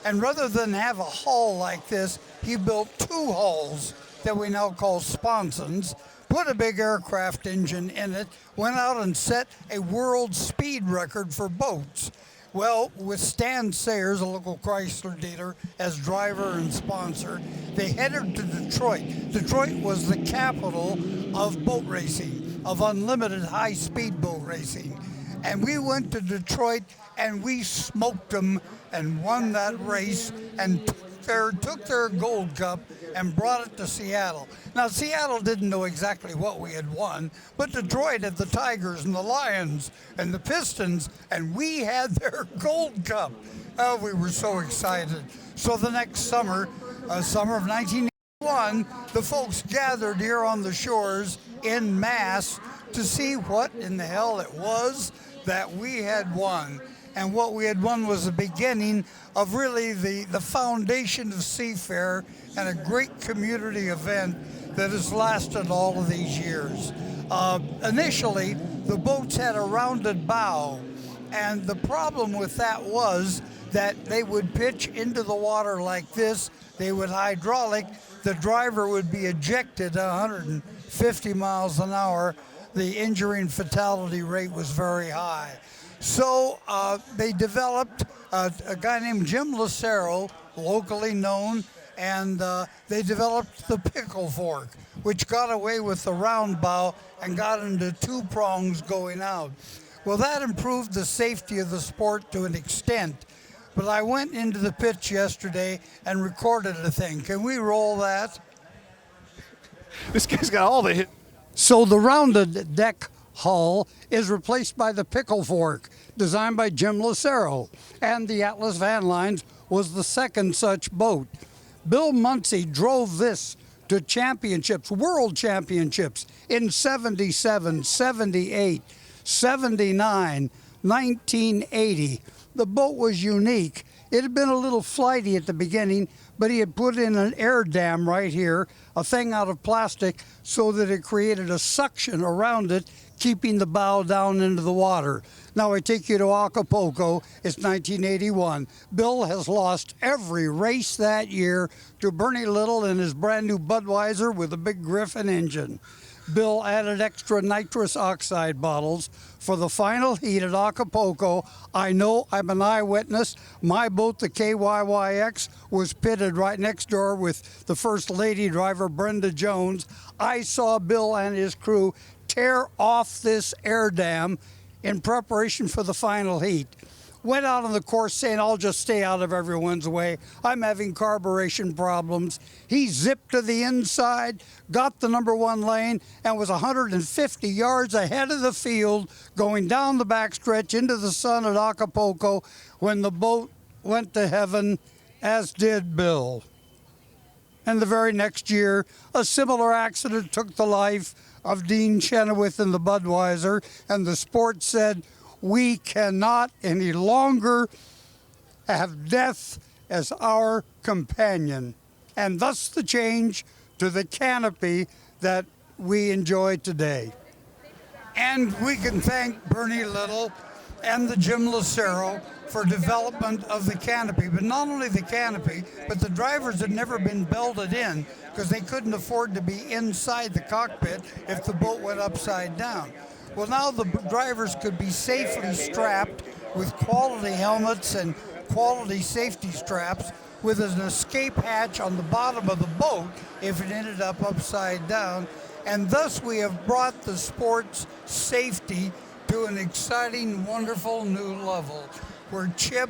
And rather than have a hull like this, he built 2 hulls that we now call sponsons, put a big aircraft engine in it, went out and set a world speed record for boats. Well, with Stan Sayers, a local Chrysler dealer, as driver and sponsor, they headed to Detroit. Detroit was the capital of boat racing, of unlimited high-speed boat racing. And we went to Detroit and we smoked them and won that race and took their gold cup and brought it to Seattle. Now, Seattle didn't know exactly what we had won, but Detroit had the Tigers and the Lions and the Pistons, and we had their gold cup. Oh, we were so excited. So the next summer, summer of 1981, the folks gathered here on the shores en masse to see what in the hell it was that we had won. And what we had won was the beginning of really the foundation of Seafair and a great community event that has lasted all of these years. Initially, the boats had a rounded bow, and the problem with that was that they would pitch into the water like this. They would hydraulic. The driver would be ejected at 150 miles an hour. The injury and fatality rate was very high. So they developed a guy named Jim Lucero, locally known, and they developed the pickle fork, which got away with the round bow and got into 2 prongs going out. Well, that improved the safety of the sport to an extent. But I went into the pitch yesterday and recorded a thing. Can we roll that? This guy's got all the hit. So the rounded deck hull is replaced by the pickle fork, designed by Jim Lucero, and the Atlas Van Lines was the second such boat. Bill Munsey drove this to championships, world championships, in 77, 78, 79, 1980. The boat was unique. It had been a little flighty at the beginning, but he had put in an air dam right here, a thing out of plastic, so that it created a suction around it, keeping the bow down into the water. Now I take you to Acapulco. It's 1981. Bill has lost every race that year to Bernie Little in his brand new Budweiser with a big Griffin engine. Bill added extra nitrous oxide bottles for the final heat at Acapulco. I know, I'm an eyewitness. My boat, the KYYX, was pitted right next door with the First Lady driver, Brenda Jones. I saw Bill and his crew tear off this air dam in preparation for the final heat. Went out on the course saying, I'll just stay out of everyone's way. I'm having carburation problems. He zipped to the inside, got the #1 lane, and was 150 yards ahead of the field going down the backstretch into the sun at Acapulco when the boat went to heaven, as did Bill. And the very next year, a similar accident took the life of Dean Chenoweth in the Budweiser, and the sport said, we cannot any longer have death as our companion. And thus the change to the canopy that we enjoy today. And we can thank Bernie Little and the Jim Lucero for development of the canopy. But not only the canopy, but the drivers had never been belted in because they couldn't afford to be inside the cockpit if the boat went upside down. Well, now the drivers could be safely strapped with quality helmets and quality safety straps with an escape hatch on the bottom of the boat if it ended up upside down. And thus we have brought the sport's safety to an exciting, wonderful new level where Chip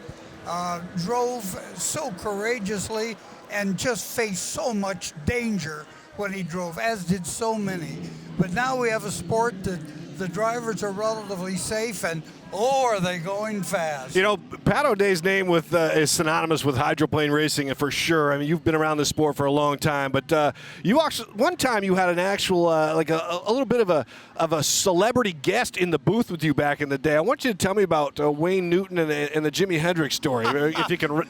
drove so courageously and just faced so much danger when he drove, as did so many. But now we have a sport that the drivers are relatively safe, and are they going fast? You know, Pat O'Day's name is synonymous with hydroplane racing for sure. I mean, you've been around the sport for a long time, but you actually one time you had an actual like a little bit of a celebrity guest in the booth with you back in the day. I want you to tell me about Wayne Newton and the Jimi Hendrix story, if you can.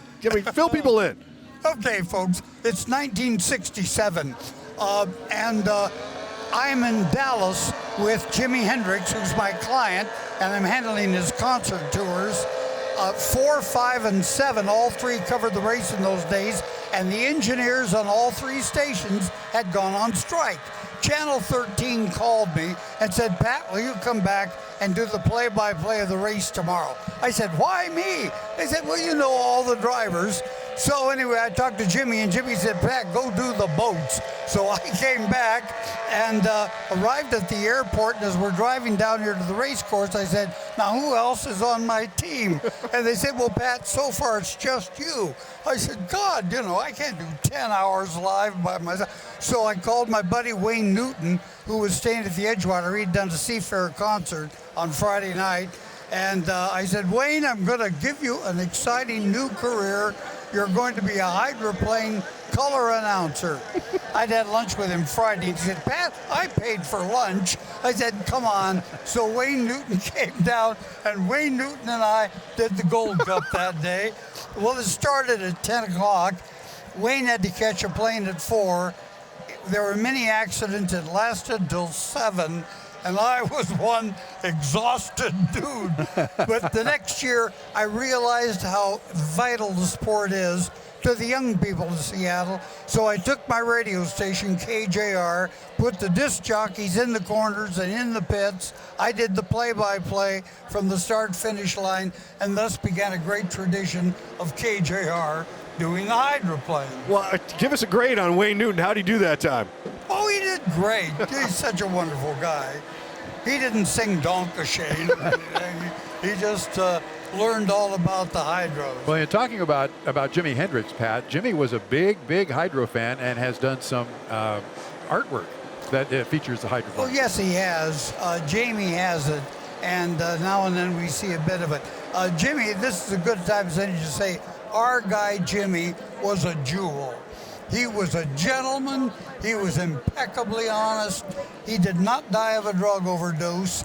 Fill people in. Okay, folks, it's 1967, and I'm in Dallas with Jimi Hendrix, who's my client, and I'm handling his concert tours. 4, 5, and 7, all three covered the race in those days, and the engineers on all three stations had gone on strike. Channel 13 called me and said, Pat, will you come back and do the play-by-play of the race tomorrow? I said, why me? They said, well, you know all the drivers. So anyway, I talked to Jimmy, and Jimmy said, Pat, go do the boats. So I came back and arrived at the airport, and as we're driving down here to the race course, I said, now who else is on my team? And they said, well, Pat, so far it's just you. I said, God, you know, I can't do 10 hours live by myself. So I called my buddy Wayne Newton, who was staying at the Edgewater. He'd done a Seafair concert on Friday night. And I said, Wayne, I'm going to give you an exciting new career. You're going to be a hydroplane color announcer. I'd had lunch with him Friday. He said, Pat, I paid for lunch. I said, come on. So Wayne Newton came down, and Wayne Newton and I did the Gold Cup that day. Well, it started at 10 o'clock. Wayne had to catch a plane at 4. There were many accidents. It lasted till 7. And I was one exhausted dude. But the next year, I realized how vital the sport is to the young people in Seattle. So I took my radio station, KJR, put the disc jockeys in the corners and in the pits. I did the play-by-play from the start-finish line, and thus began a great tradition of KJR doing the hydroplane. Well, give us a grade on Wayne Newton. How'd he do that time? Oh, he did great. He's such a wonderful guy. He didn't sing Donkashane. He just learned all about the hydros. Well, you're talking about Jimi Hendrix, Pat. Jimmy was a big hydro fan and has done some artwork that features the hydroplane. Oh, yes, he has. Jamie has it, and now and then we see a bit of it. Jimmy, this is a good time to say, our guy Jimmy was a jewel. He was a gentleman. He was impeccably honest. He did not die of a drug overdose.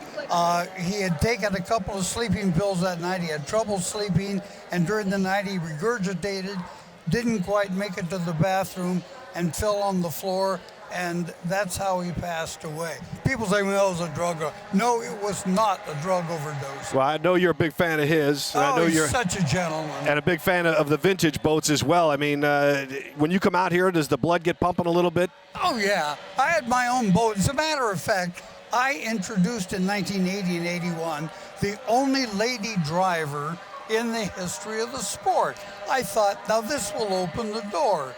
He had taken a couple of sleeping pills that night. He had trouble sleeping, and during the night he regurgitated, didn't quite make it to the bathroom, and fell on the floor, and that's how he passed away. People say, well, it was a drug. No, it was not a drug overdose. Well, I know you're a big fan of his. And I know he's you're such a gentleman. And a big fan of the vintage boats as well. I mean, when you come out here, does the blood get pumping a little bit? Oh, yeah. I had my own boat. As a matter of fact, I introduced in 1980 and 81 the only lady driver in the history of the sport. I thought, now this will open the door.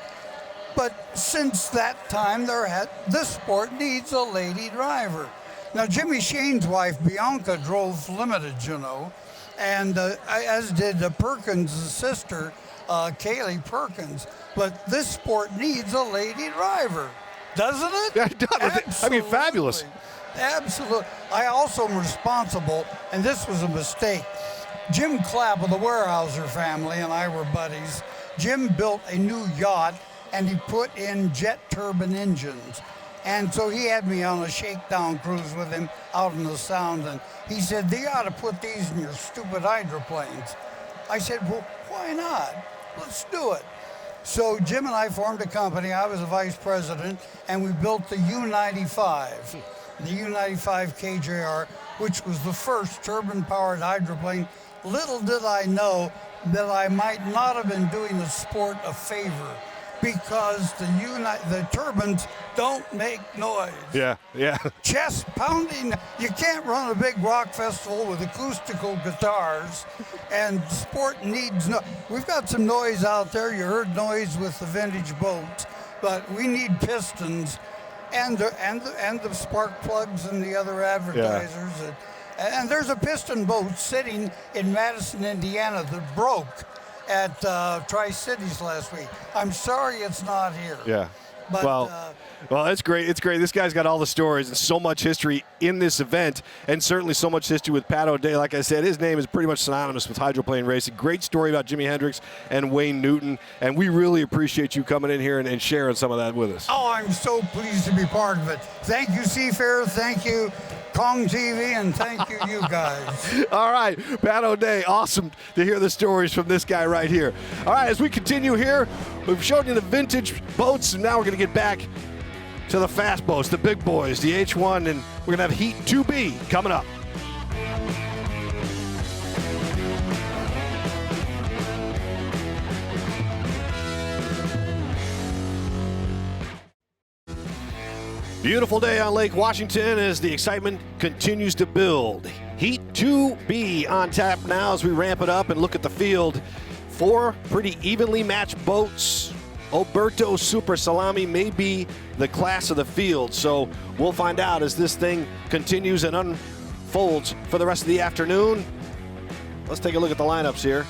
But since that time, this sport needs a lady driver. Now, Jimmy Shane's wife, Bianca, drove limited, you know, and as did Perkins' sister, Kaylee Perkins. But this sport needs a lady driver, doesn't it? Yeah, it does. Absolutely. I mean, fabulous. Absolutely. I also am responsible, and this was a mistake. Jim Clapp of the Weyerhaeuser family and I were buddies. Jim built a new yacht, and he put in jet turbine engines. And so he had me on a shakedown cruise with him out in the Sound, and he said, they ought to put these in your stupid hydroplanes. I said, well, why not? Let's do it. So Jim and I formed a company. I was a vice president, and we built the U-95, the U-95 KJR, which was the first turbine-powered hydroplane. Little did I know that I might not have been doing the sport a favor, because the turbines don't make noise. Yeah. Chest pounding. You can't run a big rock festival with acoustical guitars, and sport needs no. We've got some noise out there. You heard noise with the vintage boats, but we need pistons, and the spark plugs and the other advertisers. Yeah. And there's a piston boat sitting in Madison, Indiana that broke at Tri-Cities last week. I'm sorry it's not here. Yeah. But, well, it's great. It's great. This guy's got all the stories and so much history in this event, and certainly so much history with Pat O'Day. Like I said, his name is pretty much synonymous with hydroplane racing. Great story about Jimi Hendrix and Wayne Newton, and we really appreciate you coming in here and sharing some of that with us. Oh, I'm so pleased to be part of it. Thank you, Seafair. Thank you, Kong TV, and thank you guys. All right, Pat O'Day, awesome to hear the stories from this guy right here. All right, as we continue here, we've shown you the vintage boats, and now we're going to get back to the fast boats, the big boys, the H1, and we're going to have Heat 2B coming up. Beautiful day on Lake Washington as the excitement continues to build. Heat 2B on tap now as we ramp it up and look at the field. 4 pretty evenly matched boats. Oberto Super Salami may be the class of the field, so we'll find out as this thing continues and unfolds for the rest of the afternoon. Let's take a look at the lineups here.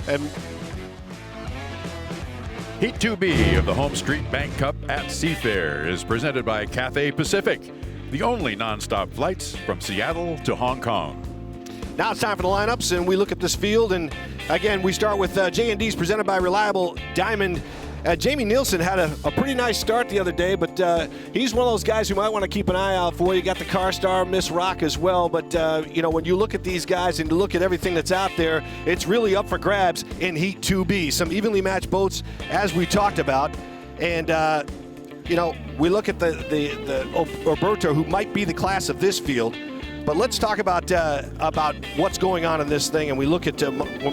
And Heat 2B of the Homestreet Bank Cup at Seafair is presented by Cathay Pacific, the only nonstop flights from Seattle to Hong Kong. Now it's time for the lineups, and we look at this field, and again, we start with J&D's presented by Reliable Diamond. Jamie Nielsen had a pretty nice start the other day, but he's one of those guys who might want to keep an eye out for. You got the car star, Miss Rock, as well, but you know, when you look at these guys and you look at everything that's out there, it's really up for grabs in Heat 2B. Some evenly matched boats, as we talked about, and you know, we look at the Oberto, who might be the class of this field. But let's talk about what's going on in this thing, and we look at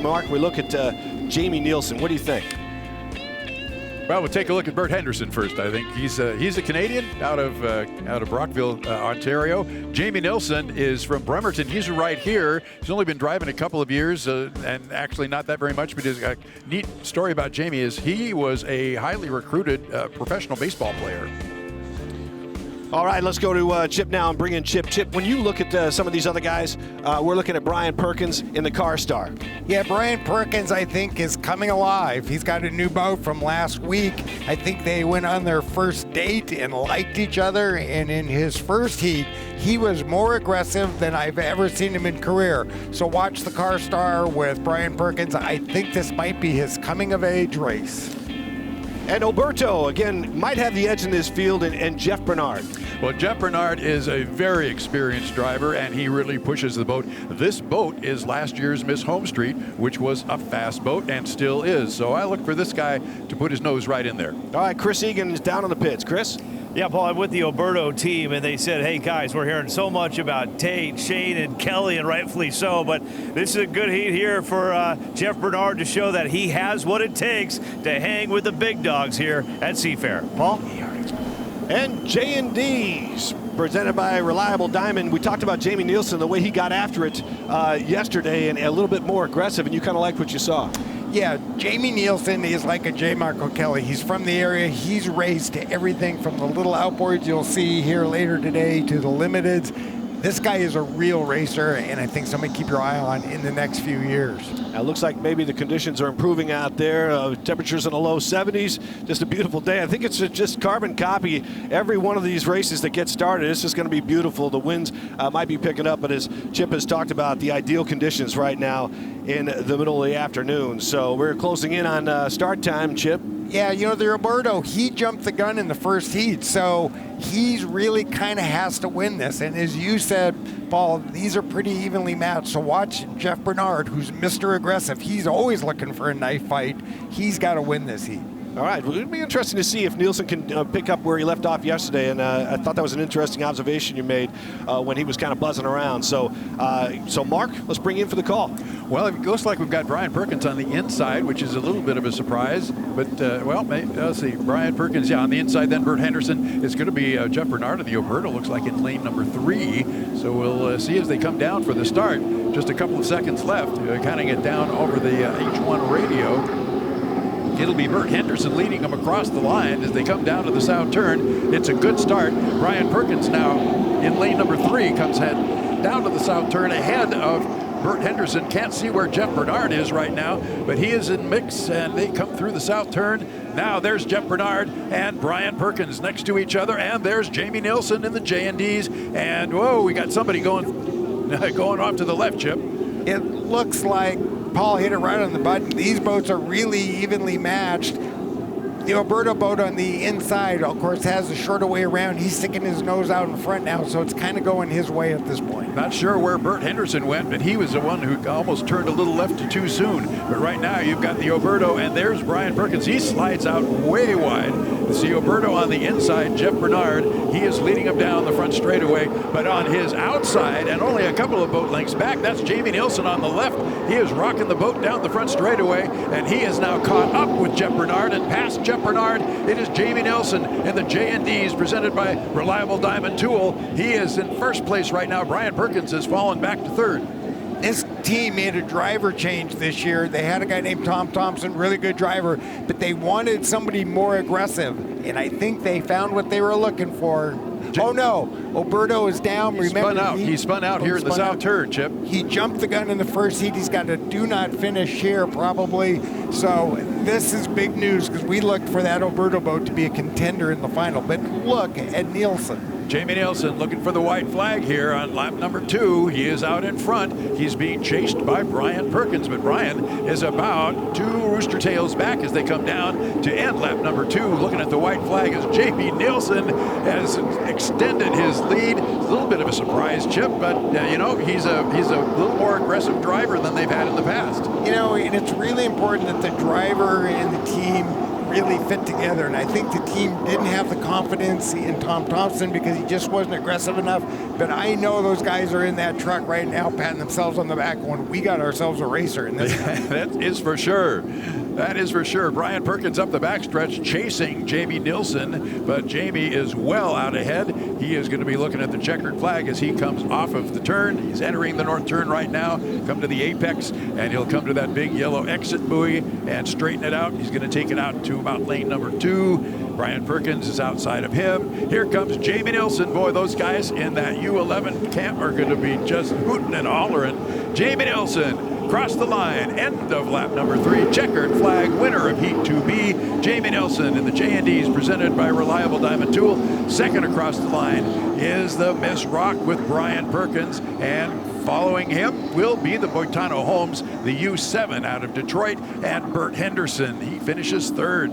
Mark. We look at Jamie Nielsen. What do you think? Well, we'll take a look at Bert Henderson first. I think he's a Canadian out of Brockville, Ontario. Jamie Nielsen is from Bremerton. He's right here. He's only been driving a couple of years, and actually not that very much. But a neat story about Jamie is he was a highly recruited professional baseball player. All right, let's go to Chip now and bring in Chip. Chip, when you look at some of these other guys, we're looking at Brian Perkins in the car star. Yeah, Brian Perkins, I think, is coming alive. He's got a new boat from last week. I think they went on their first date and liked each other, and in his first heat, he was more aggressive than I've ever seen him in career. So watch the car star with Brian Perkins. I think this might be his coming-of-age race. And Oberto, again, might have the edge in this field, and Jeff Bernard. Well, Jeff Bernard is a very experienced driver, and he really pushes the boat. This boat is last year's Miss Homestreet, which was a fast boat and still is. So I look for this guy to put his nose right in there. All right, Chris Egan is down on the pits. Chris? Yeah, Paul, I'm with the Oberto team, and they said, hey, guys, we're hearing so much about Tate, Shane, and Kelly, and rightfully so, but this is a good heat here for Jeff Bernard to show that he has what it takes to hang with the big dogs here at Seafair. Paul? And J&D's presented by Reliable Diamond. We talked about Jamie Nielsen, the way he got after it yesterday, and a little bit more aggressive, and you kind of like what you saw. Yeah, Jamie Nielsen is like a J. Michael Kelly. He's from the area. He's raced everything from the little outboards you'll see here later today to the limiteds. This guy is a real racer, and I think somebody keep your eye on in the next few years. Now, it looks like maybe the conditions are improving out there. Temperatures in the low 70s. Just a beautiful day. I think it's just carbon copy every one of these races that get started. It's just going to be beautiful. The winds might be picking up, but as Chip has talked about, the ideal conditions right now in the middle of the afternoon. So we're closing in on start time, Chip. Yeah, you know, the Roberto, he jumped the gun in the first heat, so he's really kind of has to win this. And as you said, Paul, these are pretty evenly matched. So watch Jeff Bernard, who's Mr. Aggressive. He's always looking for a knife fight. He's got to win this heat. All right, well, it'll be interesting to see if Nielsen can pick up where he left off yesterday, and I thought that was an interesting observation you made when he was kind of buzzing around. So, Mark, let's bring you in for the call. Well, it looks like we've got Brian Perkins on the inside, which is a little bit of a surprise. But, let's see. Brian Perkins, yeah, on the inside. Then Bert Henderson. It's going to be Jeff Bernard of the Oberto, looks like in lane number 3. So we'll see as they come down for the start. Just a couple of seconds left. Counting it down over the H1 radio. It'll be Bert Henderson leading them across the line as they come down to the south turn. It's a good start. Brian Perkins now in lane number 3 comes down to the south turn ahead of Bert Henderson. Can't see where Jeff Bernard is right now, but he is in mix, and they come through the south turn. Now there's Jeff Bernard and Brian Perkins next to each other, and there's Jamie Nielsen in the J&Ds. And whoa, we got somebody going off to the left, Chip. It looks like Paul hit it right on the button. These boats are really evenly matched. The Alberto boat on the inside, of course, has a shorter way around. He's sticking his nose out in front now, so it's kind of going his way at this point. Not sure where Bert Henderson went, but he was the one who almost turned a little left too soon. But right now, you've got the Alberto, and there's Brian Perkins. He slides out way wide. See Alberto on the inside, Jeff Bernard. He is leading him down the front straightaway, but on his outside, and only a couple of boat lengths back, that's Jamie Nilsson on the left. He is rocking the boat down the front straightaway, and he is now caught up with Jeff Bernard, and past Jeff Bernard, it is Jamie Nilsson in the J&Ds presented by Reliable Diamond Tool. He is in first place right now. Brian Perkins has fallen back to third. This team made a driver change this year. They had a guy named Tom Thompson, really good driver, but they wanted somebody more aggressive, and I think they found what they were looking for. Oh no, Alberto is down. Remember, he spun out here in the south turn, Chip. He jumped the gun in the first heat. He's got a do not finish here probably. So this is big news because we looked for that Alberto boat to be a contender in the final. But look at Nielsen. Jamie Nilsson looking for the white flag here on lap number 2. He is out in front. He's being chased by Brian Perkins, but Brian is about 2 rooster tails back as they come down to end lap number 2. Looking at the white flag as Jamie Nilsson has extended his lead. A little bit of a surprise, Chip, but you know, he's a little more aggressive driver than they've had in the past. You know, and it's really important that the driver and the team really fit together, and I think the team didn't have the confidence in Tom Thompson because he just wasn't aggressive enough, but I know those guys are in that truck right now patting themselves on the back going, we got ourselves a racer in this. That is for sure. That is for sure. Brian Perkins up the backstretch chasing Jamie Nilsson, but Jamie is well out ahead. He is going to be looking at the checkered flag as he comes off of the turn. He's entering the north turn right now, come to the apex, and he'll come to that big yellow exit buoy and straighten it out. He's going to take it out to about lane number 2. Brian Perkins is outside of him. Here comes Jamie Nilsson. Boy, those guys in that U11 camp are going to be just hooting and hollering. Jamie Nilsson across the line, end of lap number 3, checkered flag, winner of Heat 2B, Jamie Nilsson in the J&Ds presented by Reliable Diamond Tool. Second across the line is the Miss Rock with Brian Perkins, and following him will be the Boitano Homes, the U7 out of Detroit, and Bert Henderson. He finishes third.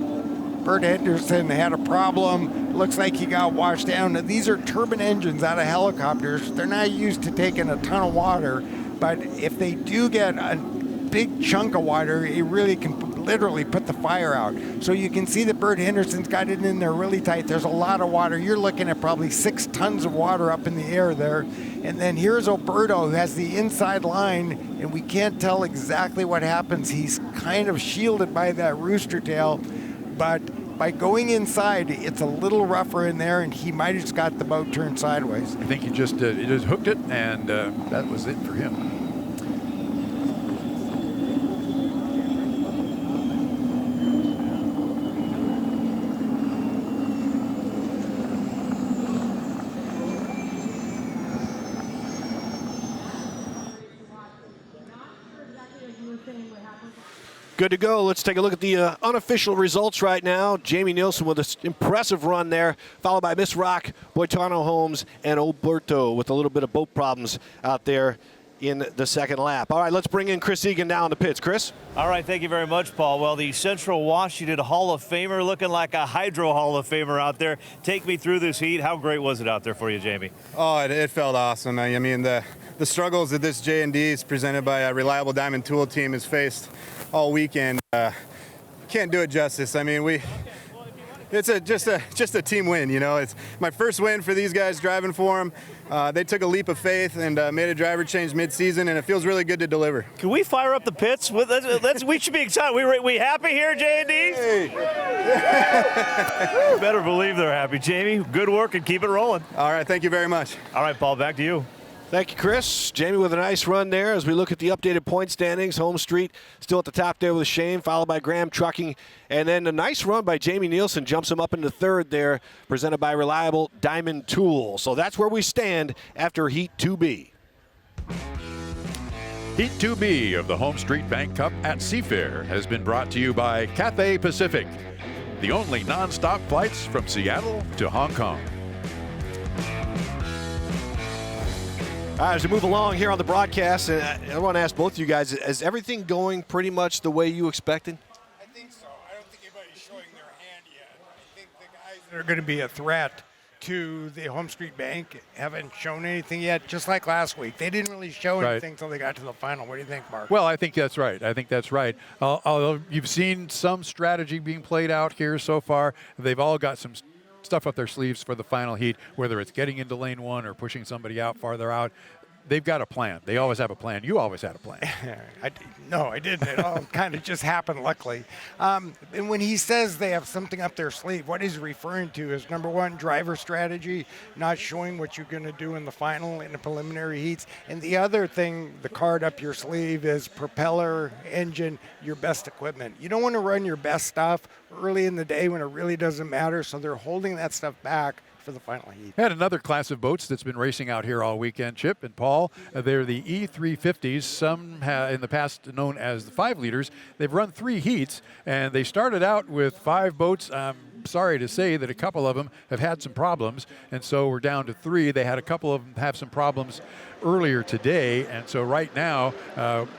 Bert Henderson had a problem. Looks like he got washed down. Now, these are turbine engines out of helicopters. They're not used to taking a ton of water, but if they do get a big chunk of water, it really can literally put the fire out. So you can see that Bert Henderson's got it in there really tight. There's a lot of water. You're looking at probably 6 tons of water up in the air there. And then here's Alberto, who has the inside line, and we can't tell exactly what happens. He's kind of shielded by that rooster tail, but by going inside, it's a little rougher in there, and he might have just got the boat turned sideways. I think he just hooked it, and that was it for him. Good to go. Let's take a look at the unofficial results right now. Jamie Nilsson with an impressive run there, followed by Miss Rock, Boitano Homes, and Alberto with a little bit of boat problems out there in the second lap. All right, let's bring in Chris Egan now in the pits. Chris? All right, thank you very much, Paul. Well, the Central Washington Hall of Famer looking like a Hydro Hall of Famer out there. Take me through this heat. How great was it out there for you, Jamie? Oh, it felt awesome. I mean, the struggles that this J&Ds presented by a Reliable Diamond Tool team has faced all weekend, can't do it justice. I mean, it's just a team win, you know. It's my first win for these guys driving for them. They took a leap of faith and made a driver change mid-season, and it feels really good to deliver. Can we fire up the pits? We should be excited. We happy here, J&Ds? Hey. Better believe they're happy. Jamie, good work and keep it rolling. All right, thank you very much. All right, Paul, back to you. Thank you, Chris. Jamie with a nice run there as we look at the updated point standings. Homestreet still at the top there with Shane, followed by Graham Trucking. And then a nice run by Jamie Nilsson jumps him up into third there, presented by Reliable Diamond Tool. So that's where we stand after Heat 2B. Heat 2B of the Homestreet Bank Cup at Seafair has been brought to you by Cathay Pacific, the only non-stop flights from Seattle to Hong Kong. All right, as we move along here on the broadcast, and I want to ask both of you guys, is everything going pretty much the way you expected? I think so. I don't think anybody's showing their hand They're going to be a threat to the Homestreet Bank. Haven't shown anything yet, just like last week. They didn't really show anything until they got to the final. What do you think, Mark? Well, I think that's right. Although you've seen some strategy being played out here so far, they've all got some stuff up their sleeves for the final heat, whether it's getting into lane one or pushing somebody out farther out. They've got a plan. They always have a plan. You always had a plan. No, I didn't. It all kind of just happened, luckily. And when he says they have something up their sleeve, what he's referring to is, number one, driver strategy, not showing what you're going to do in the final, in the preliminary heats. And the other thing, the card up your sleeve, is propeller, engine, your best equipment. You don't want to run your best stuff early in the day when it really doesn't matter, so they're holding that stuff back for the final heat. And another class of boats that's been racing out here all weekend, Chip and Paul. They're the E350s, some in the past known as the 5 liters. They've run 3 heats, and they started out with 5 boats. I'm sorry to say that a couple of them have had some problems, and so we're down to 3. They had a couple of them have some problems earlier today, and so right now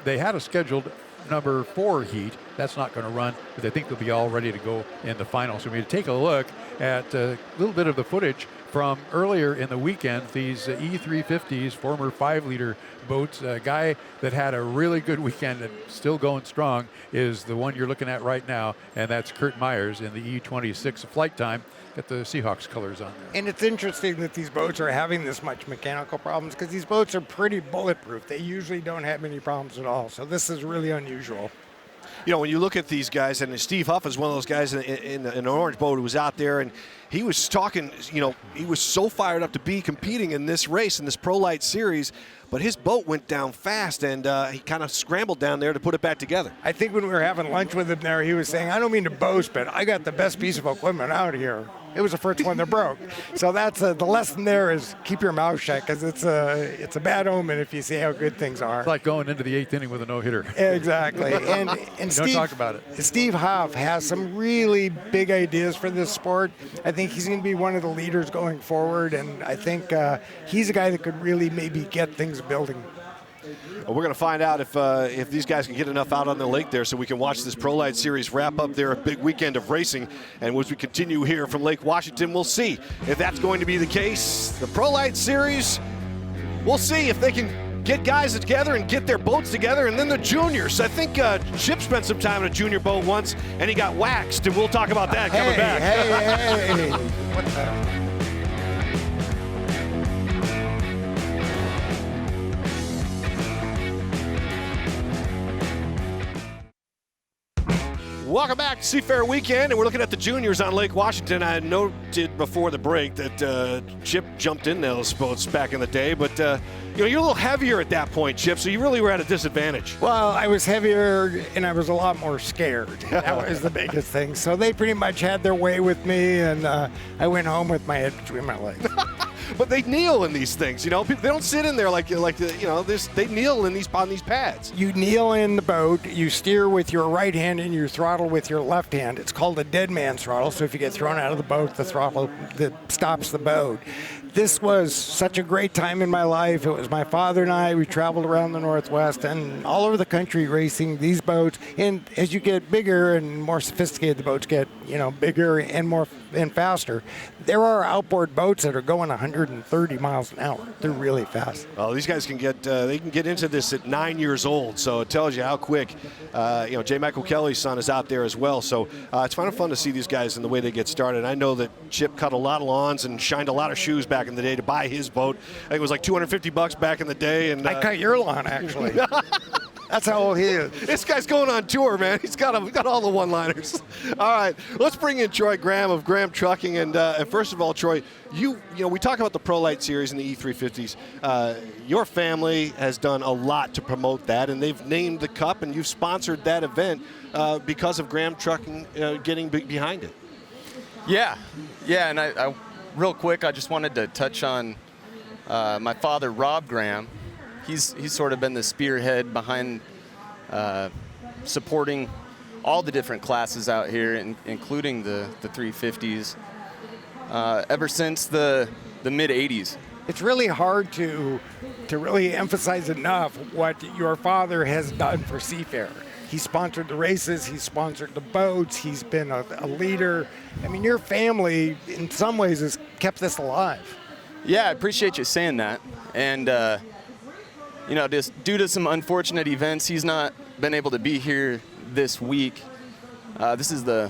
they had a scheduled number 4 heat. That's not going to run, but I think they'll be all ready to go in the final. So we're going to take a look at a little bit of the footage from earlier in the weekend. These E350s, former 5-liter boats. A guy that had a really good weekend and still going strong is the one you're looking at right now, and that's Kurt Myers in the E26 flight time. Got the Seahawks colors on there. And it's interesting that these boats are having this much mechanical problems, because these boats are pretty bulletproof. They usually don't have any problems at all. So this is really unusual. You know, when you look at these guys, and Steve Huff is one of those guys in an orange boat who was out there, and he was talking, you know, he was so fired up to be competing in this race, in this Pro Light Series, but his boat went down fast, and he kind of scrambled down there to put it back together. I think when we were having lunch with him there, he was saying, I don't mean to boast, but I got the best piece of equipment out here. It was the first one that broke. So that's the lesson there is keep your mouth shut, because it's a bad omen if you see how good things are. It's like going into the 8th inning with a no-hitter. Exactly. And Steve, don't talk about it. Steve Huff has some really big ideas for this sport. I think he's going to be one of the leaders going forward, and I think he's a guy that could really maybe get things building. Well, we're going to find out if these guys can get enough out on the lake there so we can watch this Pro Light Series wrap up their big weekend of racing. And as we continue here from Lake Washington, we'll see if that's going to be the case. The Pro Light Series, we'll see if they can get guys together and get their boats together. And then the juniors. I think Chip spent some time in a junior boat once, and he got waxed. And we'll talk about that coming back. Hey. What the? Welcome back to Seafair Weekend, and we're looking at the juniors on Lake Washington. I noted before the break that Chip jumped in those boats back in the day, but you're a little heavier at that point, Chip, so you really were at a disadvantage. Well, I was heavier, and I was a lot more scared. That was the biggest thing. So they pretty much had their way with me, and I went home with my head between my legs. But they kneel in these things, you know. They don't sit in there like they kneel in on these pads. You kneel in the boat. You steer with your right hand and you throttle with your left hand. It's called a dead man's throttle. So if you get thrown out of the boat, the throttle that stops the boat. This was such a great time in my life. It was my father and I. We traveled around the Northwest and all over the country racing these boats. And as you get bigger and more sophisticated, the boats get, bigger and faster. There are outboard boats that are going 130 miles an hour. They're really fast. Well, these guys can get into this at 9 years old, so it tells you how quick. J. Michael Kelly's son is out there as well, so it's kind of fun to see these guys and the way they get started. I know that Chip cut a lot of lawns and shined a lot of shoes back in the day to buy his boat. I think it was like $250 back in the day. And I cut your lawn, actually. That's how old he is. This guy's going on tour, man. He's got all the one-liners. All right, let's bring in Troy Graham of Graham Trucking. And first of all, Troy, we talk about the Pro Light Series and the E350s. Your family has done a lot to promote that, and they've named the Cup, and you've sponsored that event because of Graham Trucking getting behind it. Yeah, and I real quick, I just wanted to touch on my father, Rob Graham. He's sort of been the spearhead behind supporting all the different classes out here, including the 350s, ever since the mid-'80s. It's really hard to really emphasize enough what your father has done for Seafair. He sponsored the races. He sponsored the boats. He's been a leader. I mean, your family, in some ways, has kept this alive. Yeah, I appreciate you saying that. And, you know, just due to some unfortunate events, he's not been able to be here this week. This is the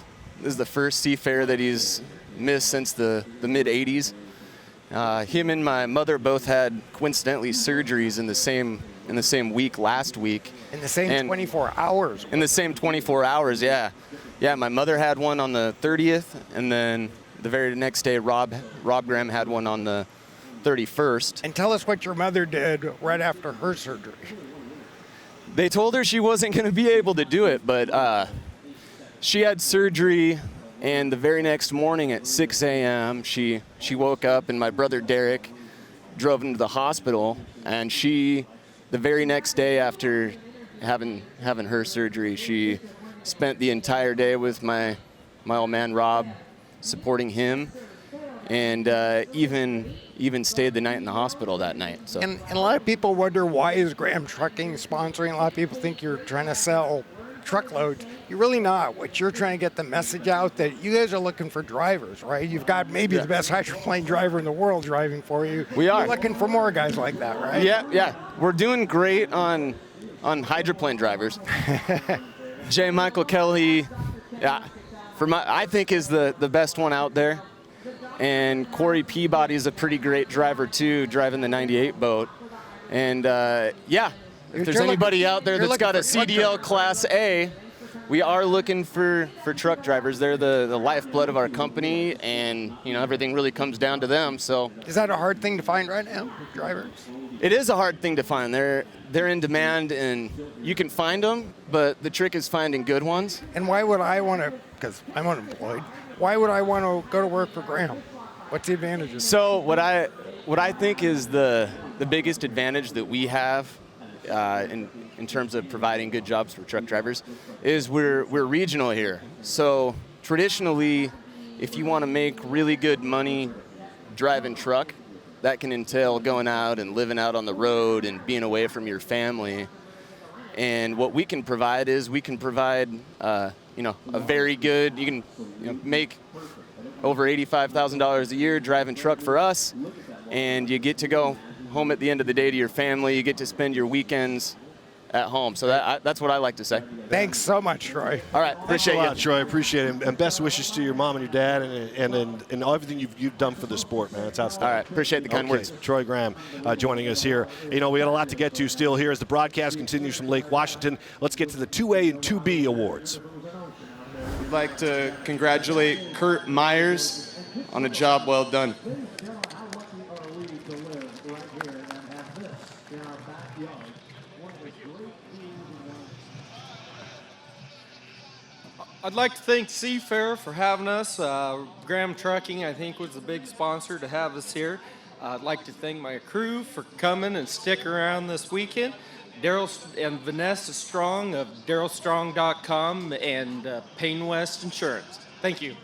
first Seafair that he's missed since the mid-'80s. Him and my mother both had, coincidentally, surgeries in the same week last week. In the same 24 hours. In the same 24 hours, yeah. Yeah, my mother had one on the 30th, and then the very next day, Rob Graham had one on the 31st. And tell us what your mother did right after her surgery. They told her she wasn't going to be able to do it, but she had surgery, and the very next morning at 6 a.m., she woke up, and my brother Derek drove into the hospital, and the very next day after having her surgery, she spent the entire day with my old man Rob, supporting him, and even stayed the night in the hospital that night. So. And a lot of people wonder, why is Graham Trucking sponsoring? A lot of people think you're trying to sell truckloads. You're really not. What you're trying to get the message out that you guys are looking for drivers, right? You've got maybe the best hydroplane driver in the world driving for you. We are. You're looking for more guys like that, right? Yeah. We're doing great on hydroplane drivers. J. Michael Kelly, I think is the best one out there. And Corey Peabody is a pretty great driver too, driving the 98 boat. And if there's anybody out there that's got a CDL Class A, we are looking for truck drivers. They're the lifeblood of our company, and everything really comes down to them. So is that a hard thing to find right now, drivers? It is a hard thing to find. They're in demand, and you can find them, but the trick is finding good ones. And why would I want to? Because I'm unemployed. Why would I want to go to work for Graham? What's the advantages? So what I think is the biggest advantage that we have in terms of providing good jobs for truck drivers is we're regional here. So traditionally, if you want to make really good money driving truck, that can entail going out and living out on the road and being away from your family. And what we can provide is a very good, you can make over $85,000 a year driving truck for us, and you get to go home at the end of the day to your family. You get to spend your weekends at home. So that's what I like to say. Thanks so much, Troy. All right, appreciate you, Troy. Appreciate it, and best wishes to your mom and your dad, and everything you've done for the sport, man. It's outstanding. All right, appreciate the kind words. Troy Graham joining us here. We got a lot to get to still here as the broadcast continues from Lake Washington. Let's get to the 2A and 2B awards. I'd like to congratulate Kurt Myers on a job well done. I'd like to thank Seafair for having us. Graham Trucking, I think, was the big sponsor to have us here. I'd like to thank my crew for coming and sticking around this weekend. Daryl and Vanessa Strong of darylstrong.com and Payne West Insurance. Thank you.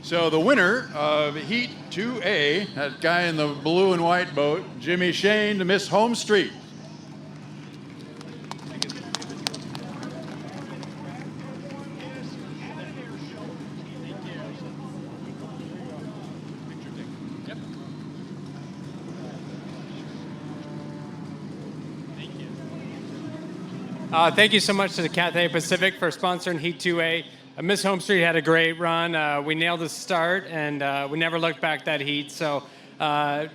So the winner of Heat 2A, that guy in the blue and white boat, Jimmy Shane to Miss Homestreet. Thank you so much to the Cathay Pacific for sponsoring Heat 2A. Miss Homestreet had a great run. We nailed the start, and we never looked back that heat. So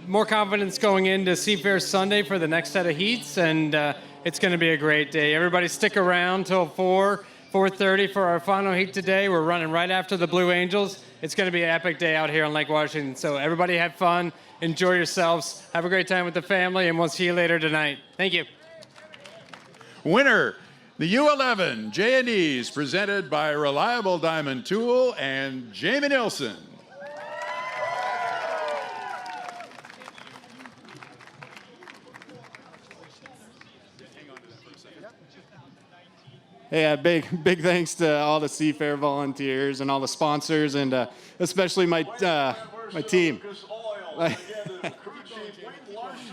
more confidence going into Seafair Sunday for the next set of heats, and it's going to be a great day. Everybody stick around till 4:30 for our final heat today. We're running right after the Blue Angels. It's going to be an epic day out here on Lake Washington. So everybody have fun, enjoy yourselves, have a great time with the family, and we'll see you later tonight. Thank you. Winner, the U11 J&Es, presented by Reliable Diamond Tool and Jamie Nilsson. Hey, big thanks to all the Seafair volunteers and all the sponsors, and especially my team.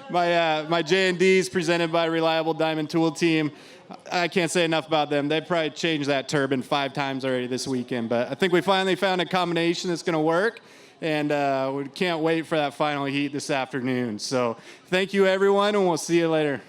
My J&Ds presented by Reliable Diamond Tool Team. I can't say enough about them. They probably changed that turbine 5 times already this weekend, but I think we finally found a combination that's going to work, and we can't wait for that final heat this afternoon. So thank you, everyone, and we'll see you later.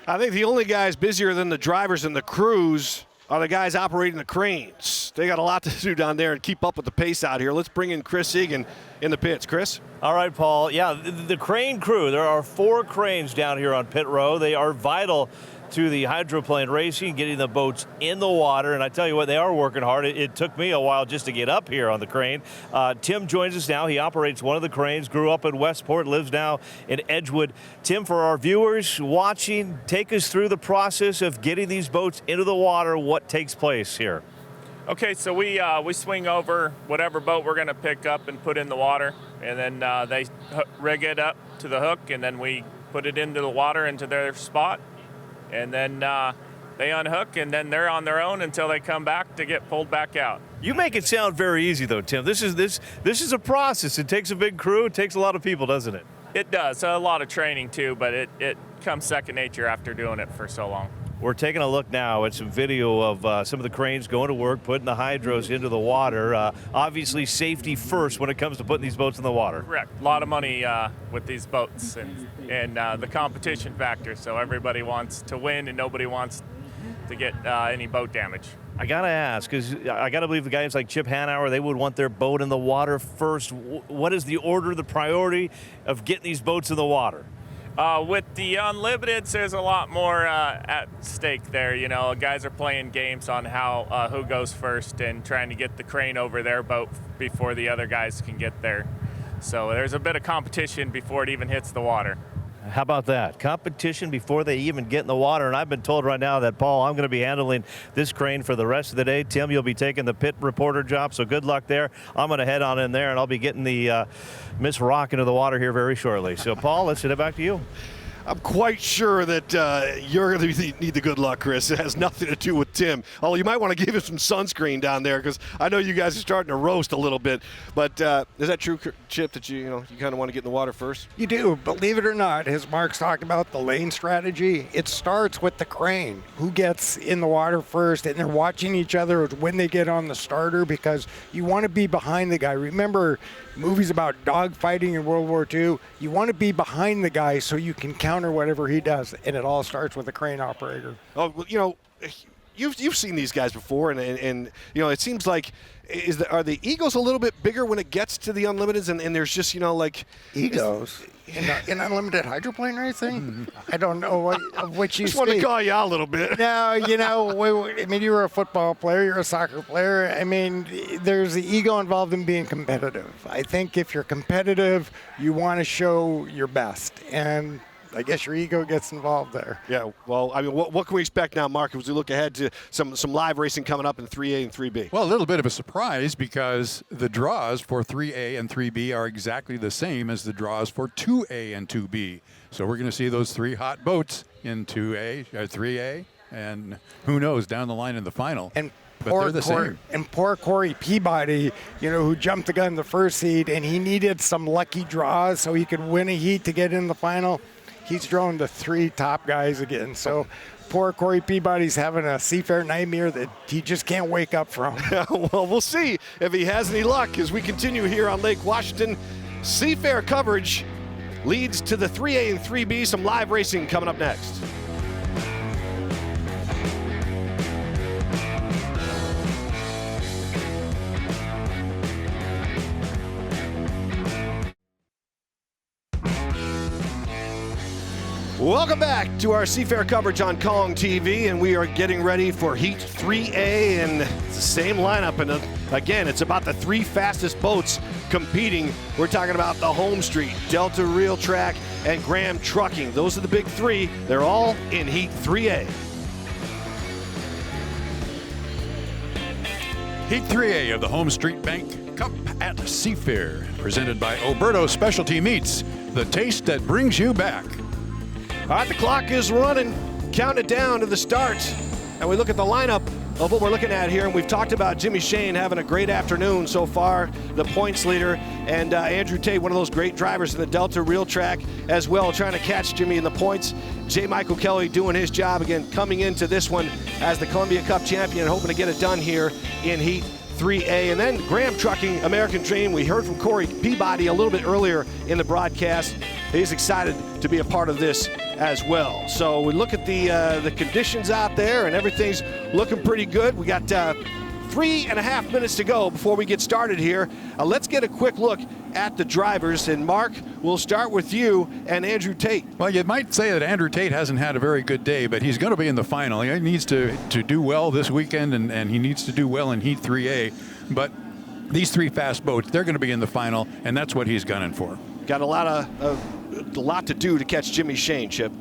I think the only guys busier than the drivers and the crews are the guys operating the cranes. They got a lot to do down there and keep up with the pace out here. Let's bring in Chris Egan in the pits. Chris? All right, Paul. Yeah, the crane crew, there are 4 cranes down here on pit row. They are vital to the hydroplane racing, getting the boats in the water. And I tell you what, they are working hard. It took me a while just to get up here on the crane. Tim joins us now. He operates one of the cranes, grew up in Westport, lives now in Edgewood. Tim, for our viewers watching, take us through the process of getting these boats into the water. What takes place here? Okay, so we swing over whatever boat we're going to pick up and put in the water, and then they rig it up to the hook, and then we put it into the water into their spot, and then they unhook, and then they're on their own until they come back to get pulled back out. You make it sound very easy, though, Tim. This is a process. It takes a big crew. It takes a lot of people, doesn't it? It does. A lot of training, too, but it comes second nature after doing it for so long. We're taking a look now at some video of some of the cranes going to work, putting the hydros into the water. Obviously, safety first when it comes to putting these boats in the water. Correct. A lot of money with these boats and the competition factor. So everybody wants to win and nobody wants to get any boat damage. I got to ask, because I got to believe the guys like Chip Hanauer, they would want their boat in the water first. What is the order, the priority of getting these boats in the water? With the Unlimiteds, there's a lot more at stake there. You know, guys are playing games on how who goes first and trying to get the crane over their boat before the other guys can get there. So there's a bit of competition before it even hits the water. How about that? Competition before they even get in the water. And I've been told right now that, Paul, I'm going to be handling this crane for the rest of the day. Tim, you'll be taking the pit reporter job, so good luck there. I'm going to head on in there, and I'll be getting the Miss Rock into the water here very shortly. So, Paul, let's send it back to you. I'm quite sure that you're going to need the good luck, Chris. It has nothing to do with Tim. Although you might want to give him some sunscreen down there, because I know you guys are starting to roast a little bit. But is that true, Chip, that you kind of want to get in the water first? You do. Believe it or not, as Mark's talked about the lane strategy, it starts with the crane. Who gets in the water first, and they're watching each other when they get on the starter, because you want to be behind the guy. Remember movies about dogfighting in World War II? You want to be behind the guy so you can counter whatever he does, and it all starts with a crane operator. Oh, well, you've seen these guys before, and it seems like are the egos a little bit bigger when it gets to the Unlimiteds, and there's just like egos in unlimited hydroplane racing? I don't know what you just want to call you out a little bit. No, I mean, you're a football player, you're a soccer player. I mean, there's the ego involved in being competitive. I think if you're competitive, you want to show your best, and I guess your ego gets involved there. Yeah, well, I mean, what can we expect now, Mark, as we look ahead to some live racing coming up in 3A and 3B? Well, a little bit of a surprise, because the draws for 3A and 3B are exactly the same as the draws for 2A and 2B. So we're going to see those 3 hot boats in 2A or 3A, and who knows, down the line in the final. And But they're the same. And poor Corey Peabody, who jumped the gun in the first heat, and he needed some lucky draws so he could win a heat to get in the final. He's drawn the 3 top guys again. So poor Corey Peabody's having a Seafair nightmare that he just can't wake up from. Well, we'll see if he has any luck as we continue here on Lake Washington. Seafair coverage leads to the 3A and 3B. Some live racing coming up next. Welcome back to our Seafair coverage on Kong TV, and we are getting ready for Heat 3A, and it's the same lineup. And again, it's about the 3 fastest boats competing. We're talking about the Homestreet, Delta Reel Track, and Graham Trucking. Those are the big 3. They're all in Heat 3A. Heat 3A of the Homestreet Bank Cup at Seafair, presented by Oberto Specialty Meats, the taste that brings you back. All right, the clock is running. Count it down to the start. And we look at the lineup of what we're looking at here, and we've talked about Jimmy Shane having a great afternoon so far, the points leader, and Andrew Tate, one of those great drivers in the Delta Real Track as well, trying to catch Jimmy in the points. J. Michael Kelly doing his job again, coming into this one as the Columbia Cup champion, hoping to get it done here in Heat 3A. And then Graham Trucking, American Dream. We heard from Corey Peabody a little bit earlier in the broadcast. He's excited to be a part of this as well. So we look at the conditions out there, and everything's looking pretty good. We got 3.5 minutes to go before we get started here. Let's get a quick look at the drivers. And Mark, we'll start with you and Andrew Tate. Well, you might say that Andrew Tate hasn't had a very good day, but he's going to be in the final. He needs to do well this weekend, and he needs to do well in Heat 3A. But these three fast boats, they're going to be in the final, and that's what he's gunning for. Got a lot to do to catch Jimmy Shane, Chip.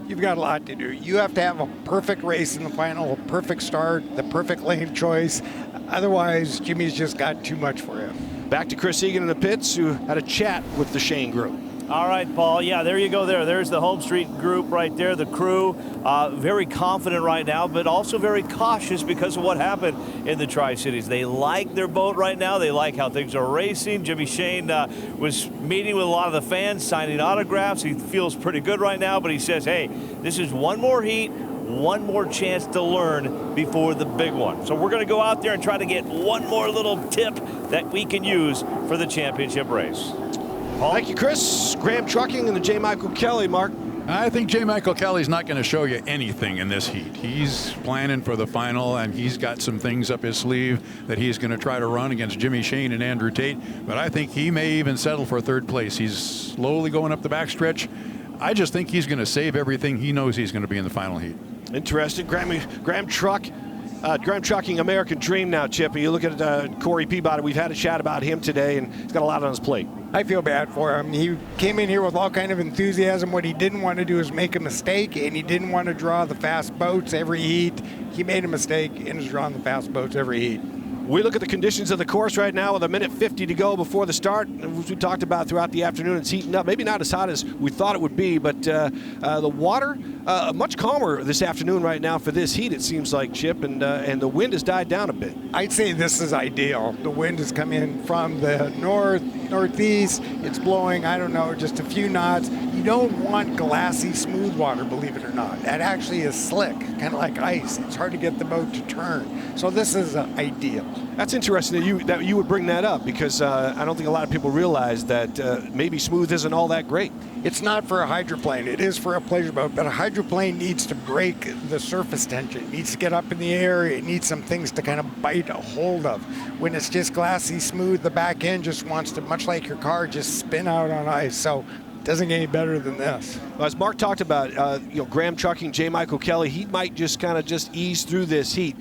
You've got a lot to do. You have to have a perfect race in the final, a perfect start, the perfect lane choice. Otherwise, Jimmy's just got too much for you. Back to Chris Egan in the pits, who had a chat with the Shane group. All right, Paul. Yeah, there you go there. There's the Homestreet group right there, the crew. Very confident right now, but also very cautious because of what happened in the Tri-Cities. They like their boat right now. They like how things are racing. Jimmy Shane was meeting with a lot of the fans, signing autographs. He feels pretty good right now, but he says, hey, this is one more heat, one more chance to learn before the big one. So we're going to go out there and try to get one more little tip that we can use for the championship race. Paul? Thank you, Chris. Graham Trucking and the J. Michael Kelly, Mark. I think J. Michael Kelly's not going to show you anything in this heat. He's planning for the final, and he's got some things up his sleeve that he's going to try to run against Jimmy Shane and Andrew Tate. But I think he may even settle for third place. He's slowly going up the backstretch. I just think he's going to save everything. He knows he's going to be in the final heat. Interesting. Graham Trucking, American Dream now, Chip. You look at Corey Peabody. We've had a chat about him today, and he's got a lot on his plate. I feel bad for him. He came in here with all kind of enthusiasm. What he didn't want to do is make a mistake, and he didn't want to draw the fast boats every heat. He made a mistake and is drawing the fast boats every heat. We look at the conditions of the course right now with 1:50 to go before the start. As we talked about throughout the afternoon, it's heating up. Maybe not as hot as we thought it would be, but the water much calmer this afternoon right now for this heat, it seems like, Chip, and the wind has died down a bit. I'd say this is ideal. The wind is coming in from the northeast. It's blowing, I don't know, just a few knots. You don't want glassy, smooth water, believe it or not. That actually is slick, kind of like ice. It's hard to get the boat to turn. So this is ideal. That's interesting that you would bring that up, because I don't think a lot of people realize that maybe smooth isn't all that great. It's not for a hydroplane. It is for a pleasure boat, but a hydroplane needs to break the surface tension. It needs to get up in the air. It needs some things to kind of bite a hold of. When it's just glassy, smooth, the back end just wants to, much like your car, just spin out on ice. So it doesn't get any better than this. Well, as Mark talked about, Graham Trucking, J. Michael Kelly, he might just kind of ease through this heat.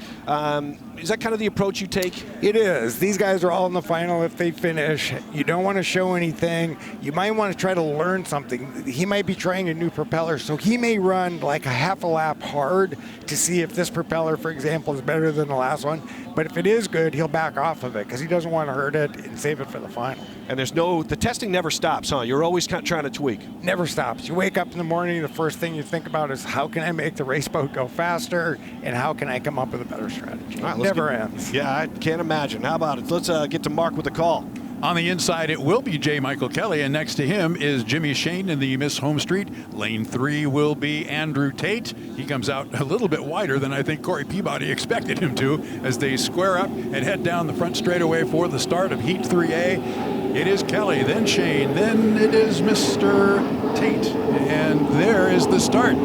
Is that kind of the approach you take? It is. These guys are all in the final if they finish. You don't want to show anything. You might want to try to learn something. He might be trying a new propeller, so he may run like a half a lap hard to see if this propeller, for example, is better than the last one. But if it is good, he'll back off of it because he doesn't want to hurt it and save it for the final. And the testing never stops, huh? You're always kind of trying to tweak. Never stops. You wake up in the morning, the first thing you think about is how can I make the race boat go faster and how can I come up with a better strategy? All right, never ends. Yeah, I can't imagine. How about it? Let's get to Mark with the call. On the inside, it will be J. Michael Kelly, and next to him is Jimmy Shane in the Miss Homestreet. Lane 3 will be Andrew Tate. He comes out a little bit wider than I think Corey Peabody expected him to as they square up and head down the front straightaway for the start of Heat 3A. It is Kelly, then Shane, then it is Mr. Tate, and there is the start.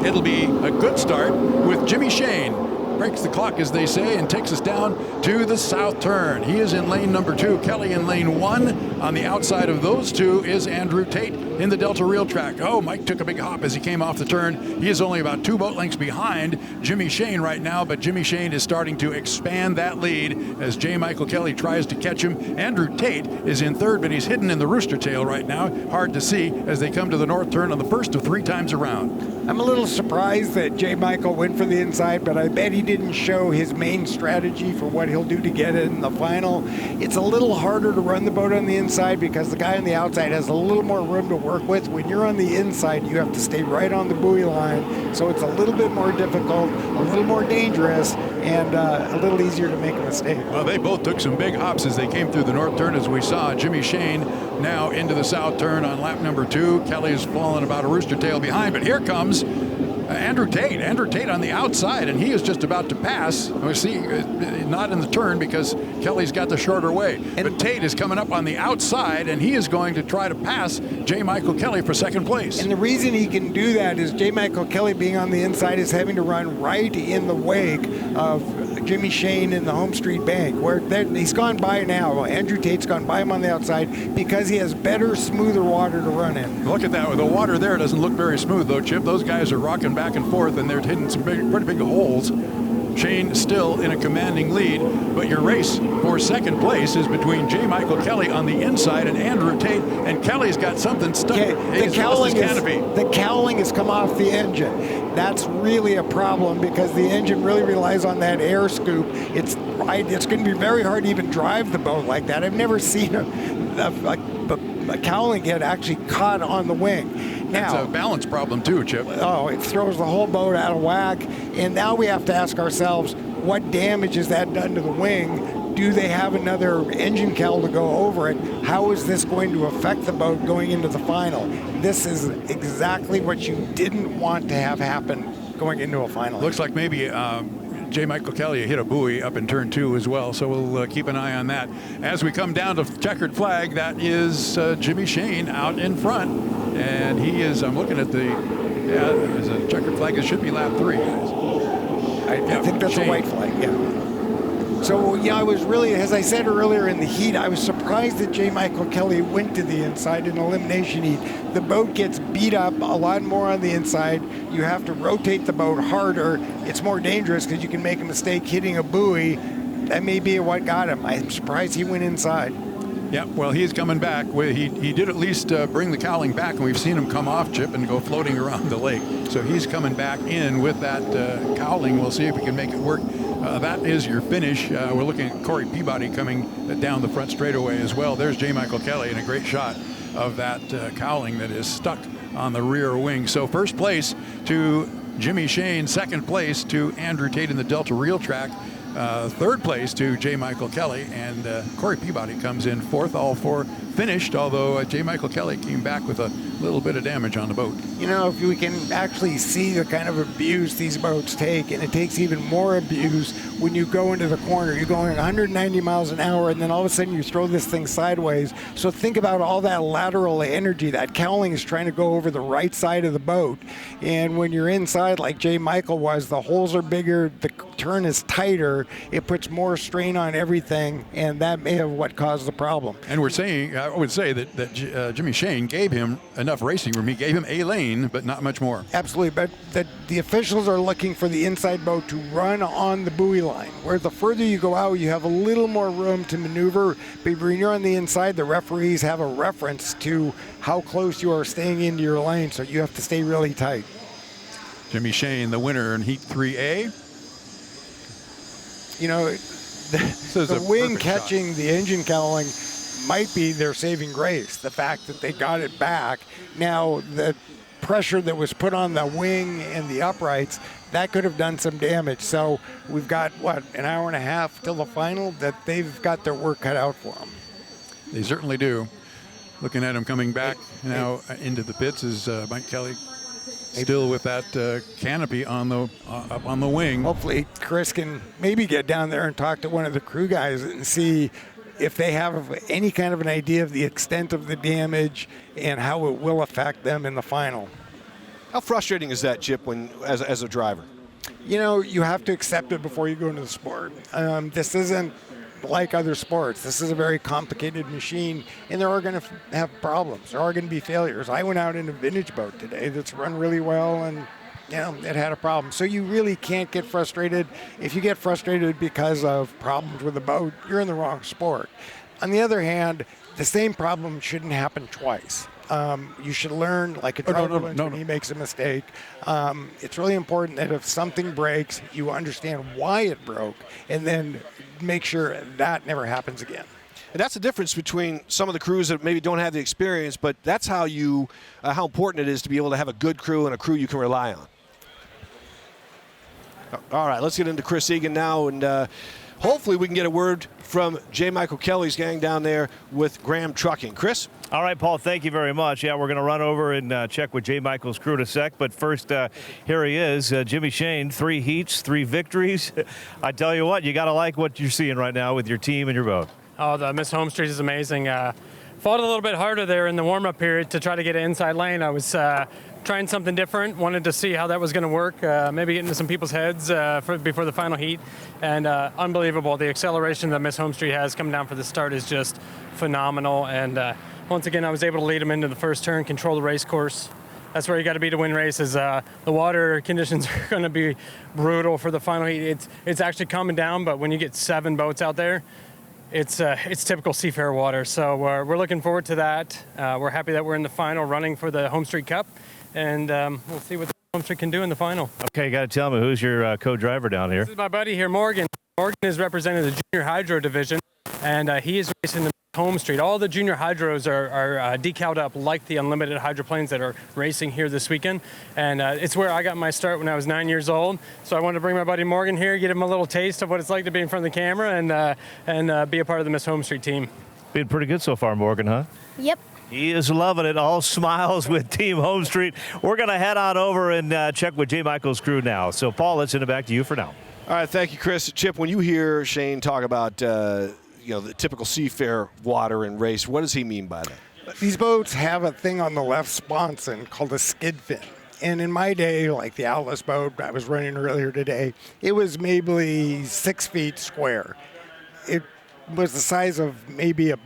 It'll be a good start with Jimmy Shane. Breaks the clock, as they say, and takes us down to the south turn. He is in lane number 2, Kelly in lane 1. On the outside of those two is Andrew Tate in the Delta Real Track. Oh, Mike took a big hop as he came off the turn. He is only about 2 boat lengths behind Jimmy Shane right now, but Jimmy Shane is starting to expand that lead as J. Michael Kelly tries to catch him. Andrew Tate is in third, but he's hidden in the rooster tail right now. Hard to see as they come to the north turn on the first of 3 times around. I'm a little surprised that J. Michael went for the inside, but I bet he didn't show his main strategy for what he'll do to get it in the final. It's a little harder to run the boat on the inside because the guy on the outside has a little more room to work with. When you're on the inside, you have to stay right on the buoy line, so it's a little bit more difficult, a little more dangerous, and a little easier to make a mistake. Well, they both took some big hops as they came through the north turn, as we saw. Jimmy Shane now into the south turn on lap number 2. Kelly's fallen about a rooster tail behind, but here comes Andrew Tate. Andrew Tate on the outside, and he is just about to pass. We see, not in the turn because Kelly's got the shorter way. But Tate is coming up on the outside, and he is going to try to pass J. Michael Kelly for second place. And the reason he can do that is J. Michael Kelly being on the inside is having to run right in the wake of Jimmy Shane in the Homestreet bank, where he's gone by now. Andrew Tate's gone by him on the outside because he has better, smoother water to run in. Look at that. The water there doesn't look very smooth, though, Chip. Those guys are rocking back and forth, and they're hitting some pretty big holes. Shane still in a commanding lead, but your race for second place is between J. Michael Kelly on the inside and Andrew Tate, and Kelly's got something stuck. He's lost his canopy. The cowling has come off the engine. That's really a problem because the engine really relies on that air scoop. It's going to be very hard to even drive the boat like that. I've never seen a cowling get actually caught on the wing. Now, it's a balance problem too, Chip. Oh, it throws the whole boat out of whack. And now we have to ask ourselves, what damage has that done to the wing? Do they have another engine cowl to go over it? How is this going to affect the boat going into the final? This is exactly what you didn't want to have happen going into a final. Looks like maybe J. Michael Kelly hit a buoy up in turn 2 as well, so we'll keep an eye on that. As we come down to checkered flag, that is Jimmy Shane out in front, and he is, I'm looking at there's a checkered flag. It should be lap 3. I think that's Shane. A white flag, yeah. So, yeah, I was really, as I said earlier in the heat, I was surprised that J. Michael Kelly went to the inside in elimination heat. The boat gets beat up a lot more on the inside. You have to rotate the boat harder. It's more dangerous because you can make a mistake hitting a buoy. That may be what got him. I'm surprised he went inside. Yeah, well, he's coming back. He did at least bring the cowling back, and we've seen him come off, Chip, and go floating around the lake. So he's coming back in with that cowling. We'll see if we can make it work. That is your finish. We're looking at Corey Peabody coming down the front straightaway as well. There's J. Michael Kelly, and a great shot of that cowling that is stuck on the rear wing. So first place to Jimmy Shane, second place to Andrew Tate in the Delta Reel Track, third place to J. Michael Kelly, and Corey Peabody comes in fourth. All four finished, although J. Michael Kelly came back with a little bit of damage on the boat. You know, if we can actually see the kind of abuse these boats take, and it takes even more abuse when you go into the corner. You're going 190 miles an hour, and then all of a sudden you throw this thing sideways. So think about all that lateral energy. That cowling is trying to go over the right side of the boat, and when you're inside like J. Michael was, the holes are bigger, the turn is tighter, it puts more strain on everything, and that may have what caused the problem. And we're saying, I would say that Jimmy Shane gave him enough racing room. He gave him a lane, but not much more. Absolutely, but the officials are looking for the inside boat to run on the buoy line, where the further you go out, you have a little more room to maneuver, but when you're on the inside, the referees have a reference to how close you are staying into your lane, so you have to stay really tight. Jimmy Shane, the winner in Heat 3A. You know, the wing catching shot. The engine cowling might be their saving grace, the fact that they got it back. Now, the pressure that was put on the wing and the uprights, that could have done some damage. So we've got, an hour and a half till the final, that they've got their work cut out for them. They certainly do. Looking at him coming back now into the pits is Mike Kelly. Still with that canopy on the up on the wing. Hopefully Chris can maybe get down there and talk to one of the crew guys and see if they have any kind of an idea of the extent of the damage and how it will affect them in the final. How frustrating is that, Chip, when as a driver? You know, you have to accept it before you go into the sport. This isn't like other sports. This is a very complicated machine, and there are going to have problems. There are going to be failures. I went out in a vintage boat today that's run really well, and it had a problem. So you really can't get frustrated. If you get frustrated because of problems with the boat, you're in the wrong sport. On the other hand, the same problem shouldn't happen twice. You should learn, like a driver when he makes a mistake. It's really important that if something breaks, you understand why it broke, and then make sure that never happens again. And that's the difference between some of the crews that maybe don't have the experience, but that's how how important it is to be able to have a good crew and a crew you can rely on. All right, let's get into Chris Egan now, and hopefully we can get a word from J. Michael Kelly's gang down there with Graham Trucking. Chris? All right, Paul, thank you very much. Yeah, we're going to run over and check with J. Michael's crew in a sec. But first, here he is, Jimmy Shane, 3 heats, 3 victories. I tell you what, you got to like what you're seeing right now with your team and your boat. Oh, the Miss Homestreet is amazing. Fought a little bit harder there in the warm-up period to try to get an inside lane. I was trying something different, wanted to see how that was going to work, maybe get into some people's heads before the final heat. And unbelievable. The acceleration that Miss Homestreet has coming down for the start is just phenomenal. And once again, I was able to lead them into the first turn, control the race course. That's where you got to be to win races. The water conditions are going to be brutal for the final heat. It's actually calming down, but when you get 7 boats out there, it's typical Seafair water. So we're looking forward to that. We're happy that we're in the final running for the Homestreet Cup, and we'll see what the Homestreet can do in the final. Okay, you got to tell me, who's your co-driver down here? This is my buddy here, Morgan. Morgan is representing the Junior Hydro Division, and he is racing the Homestreet. All the Junior Hydros are decaled up like the unlimited hydroplanes that are racing here this weekend. And it's where I got my start when I was 9 years old. So I wanted to bring my buddy Morgan here, get him a little taste of what it's like to be in front of the camera and be a part of the Miss Homestreet team. Been pretty good so far, Morgan, huh? Yep. He is loving it. All smiles with Team Homestreet. We're going to head on over and check with J. Michael's crew now. So, Paul, let's send it back to you for now. All right, thank you, Chris. Chip, when you hear Shane talk about the typical Seafair water and race, what does he mean by that? These boats have a thing on the left sponson called a skid fin. And in my day, like the Atlas boat I was running earlier today, it was maybe 6 feet square. It was the size of maybe a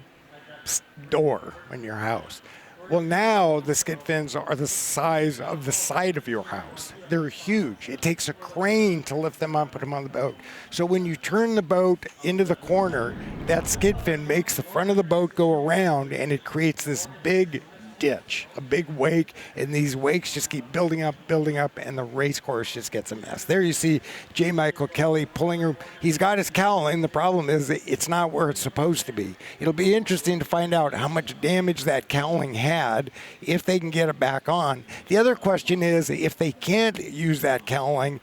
door in your house. Well, now the skid fins are the size of the side of your house. They're huge. It takes a crane to lift them up and put them on the boat. So when you turn the boat into the corner, that skid fin makes the front of the boat go around, and it creates this big ditch, a big wake, and these wakes just keep building up, and the race course just gets a mess. There you see J. Michael Kelly pulling her. He's got his cowling. The problem is it's not where it's supposed to be. It'll be interesting to find out how much damage that cowling had if they can get it back on. The other question is, if they can't use that cowling,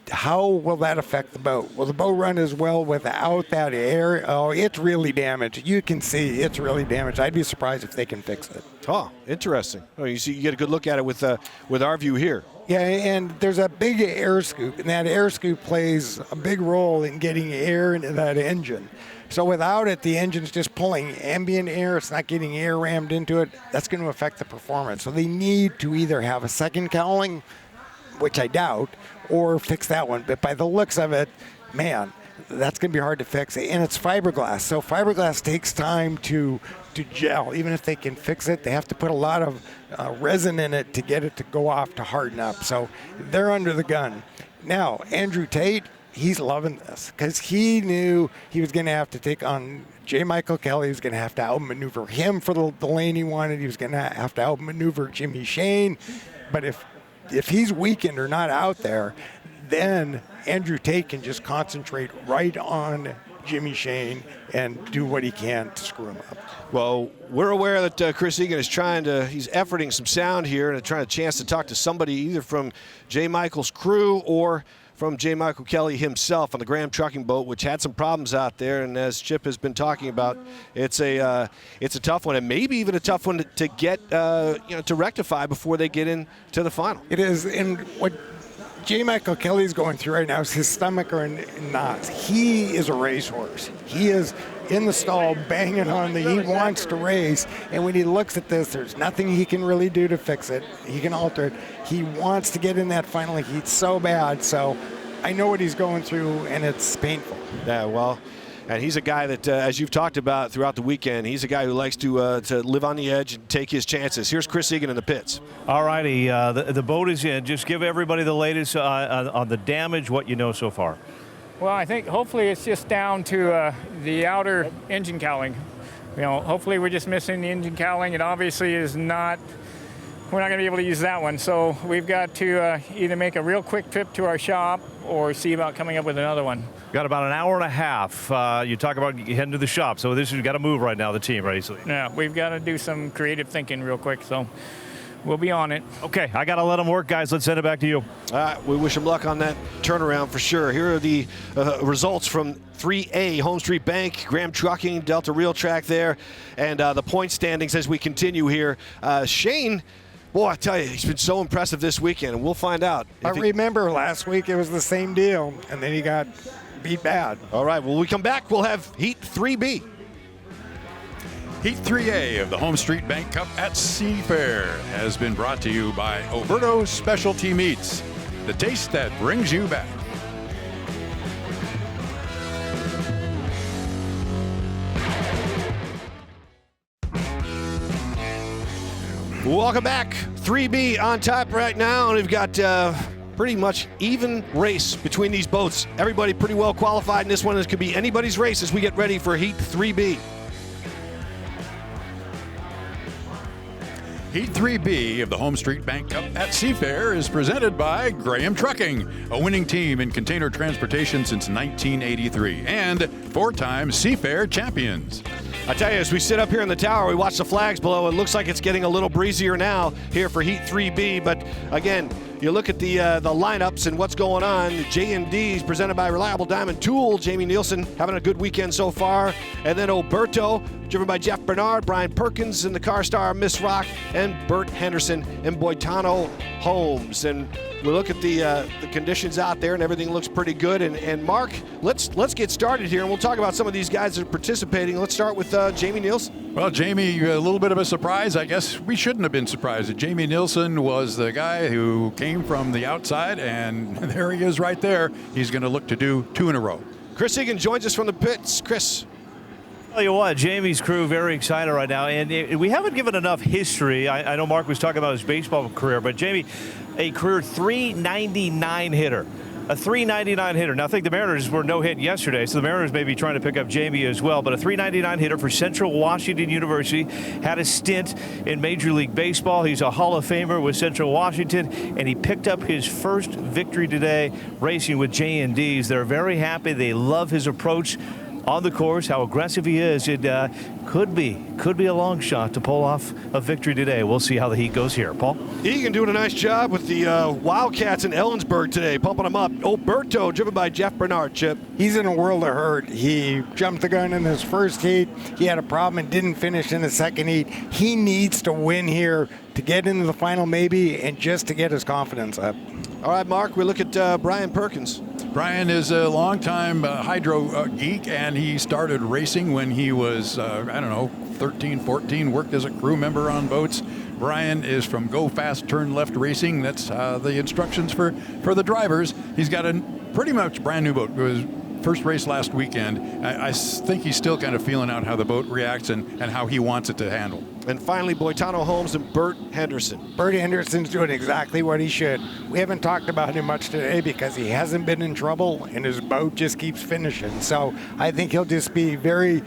how will that affect the boat? Will the boat run as well without that air? Oh, it's really damaged. You can see it's really damaged. I'd be surprised if they can fix it. Oh, interesting. Oh, you get a good look at it with our view here. Yeah, and there's a big air scoop, and that air scoop plays a big role in getting air into that engine. So without it, the engine's just pulling ambient air. It's not getting air rammed into it. That's going to affect the performance. So they need to either have a second cowling, which I doubt, or fix that one. But by the looks of it, man, that's going to be hard to fix. And it's fiberglass. So fiberglass takes time to gel. Even if they can fix it, they have to put a lot of resin in it to get it to go off to harden up. So they're under the gun. Now, Andrew Tate, he's loving this because he knew he was going to have to take on J. Michael Kelly. He was going to have to outmaneuver him for the lane he wanted. He was going to have to outmaneuver Jimmy Shane. But if he's weakened or not out there, then Andrew Tate can just concentrate right on Jimmy Shane and do what he can to screw him up. Well, we're aware that Chris Egan is he's efforting some sound here and trying a chance to talk to somebody either from J. Michael's crew or from J. Michael Kelly himself on the Graham trucking boat, which had some problems out there. And as Chip has been talking about, it's a tough one, and maybe even a tough one to get to rectify before they get into the final. It is, and what J. Michael Kelly's going through right now is his stomach are in knots. He is a racehorse. He is in the stall banging on he wants to race, and when he looks at this, there's nothing he can really do to fix it. He can alter it. He wants to get in that final heat so bad, so I know what he's going through, and it's painful. Yeah, well, and he's a guy that, as you've talked about throughout the weekend, he's a guy who likes to live on the edge and take his chances. Here's Chris Egan in the pits. All righty, the boat is in. Just give everybody the latest on the damage, what you know so far. Well, I think hopefully it's just down to the outer engine cowling. Hopefully we're just missing the engine cowling. It obviously is not, we're not going to be able to use that one. So we've got to either make a real quick trip to our shop or see about coming up with another one. Got about an hour and a half. You talk about heading to the shop. So you've got to move right now, the team, right? Yeah, we've got to do some creative thinking real quick. So we'll be on it. Okay, I got to let them work, guys. Let's send it back to you. All right, we wish them luck on that turnaround for sure. Here are the results from 3A, Homestreet Bank, Graham Trucking, Delta Real Track there, and the point standings as we continue here. Shane, boy, I tell you, he's been so impressive this weekend, and we'll find out. I remember last week it was the same deal, and then he got beat bad. All right, when we come back, we'll have Heat 3B. Heat 3A of the Homestreet Bank Cup at Seafair has been brought to you by Oberto Specialty Meats, the taste that brings you back. Welcome back. 3B on top right now, and we've got pretty much even race between these boats. Everybody pretty well qualified in this one. This could be anybody's race as we get ready for Heat 3B. Heat 3B of the Homestreet Bank Cup at Seafair is presented by Graham Trucking, a winning team in container transportation since 1983, and 4-time Seafair champions. I tell you, as we sit up here in the tower, we watch the flags below. It looks like it's getting a little breezier now here for Heat 3B, but again, you look at the lineups and what's going on. J&D's presented by Reliable Diamond Tool. Jamie Nielsen having a good weekend so far. And then Oberto, driven by Jeff Bernard, Brian Perkins in the car star Miss Rock, and Bert Henderson in Boitano Homes. And we look at the conditions out there, and everything looks pretty good. And Mark, let's get started here, and we'll talk about some of these guys that are participating. Let's start with Jamie Nielsen. Well, Jamie, a little bit of a surprise. I guess we shouldn't have been surprised that Jamie Nielsen was the guy who came from the outside, and there he is right there. He's going to look to do 2 in a row. Chris Egan joins us from the pits. Chris. Tell you what, Jamie's crew very excited right now, and we haven't given enough history. I know Mark was talking about his baseball career, but Jamie, a career 399 hitter. A 399 hitter. Now, I think the Mariners were no hit yesterday, so the Mariners may be trying to pick up Jamie as well. But a 399 hitter for Central Washington University, had a stint in Major League Baseball. He's a Hall of Famer with Central Washington, and he picked up his first victory today racing with J&D's. They're very happy. They love his approach on the course, how aggressive he is. It could be a long shot to pull off a victory today. We'll see how the heat goes here. Paul? Egan doing a nice job with the Wildcats in Ellensburg today, pumping them up. Oberto, driven by Jeff Bernard, Chip. He's in a world of hurt. He jumped the gun in his first heat. He had a problem and didn't finish in the second heat. He needs to win here to get into the final maybe, and just to get his confidence up. All right, Mark, we look at Brian Perkins. Brian is a longtime hydro geek, and he started racing when he was, 13, 14, worked as a crew member on boats. Brian is from Go Fast Turn Left Racing. That's the instructions for the drivers. He's got a pretty much brand new boat. It was first race last weekend. I think he's still kind of feeling out how the boat reacts and how he wants it to handle. And finally, Boitano Holmes and Bert Henderson. Bert Henderson's doing exactly what he should. We haven't talked about him much today because he hasn't been in trouble and his boat just keeps finishing. So I think he'll just be very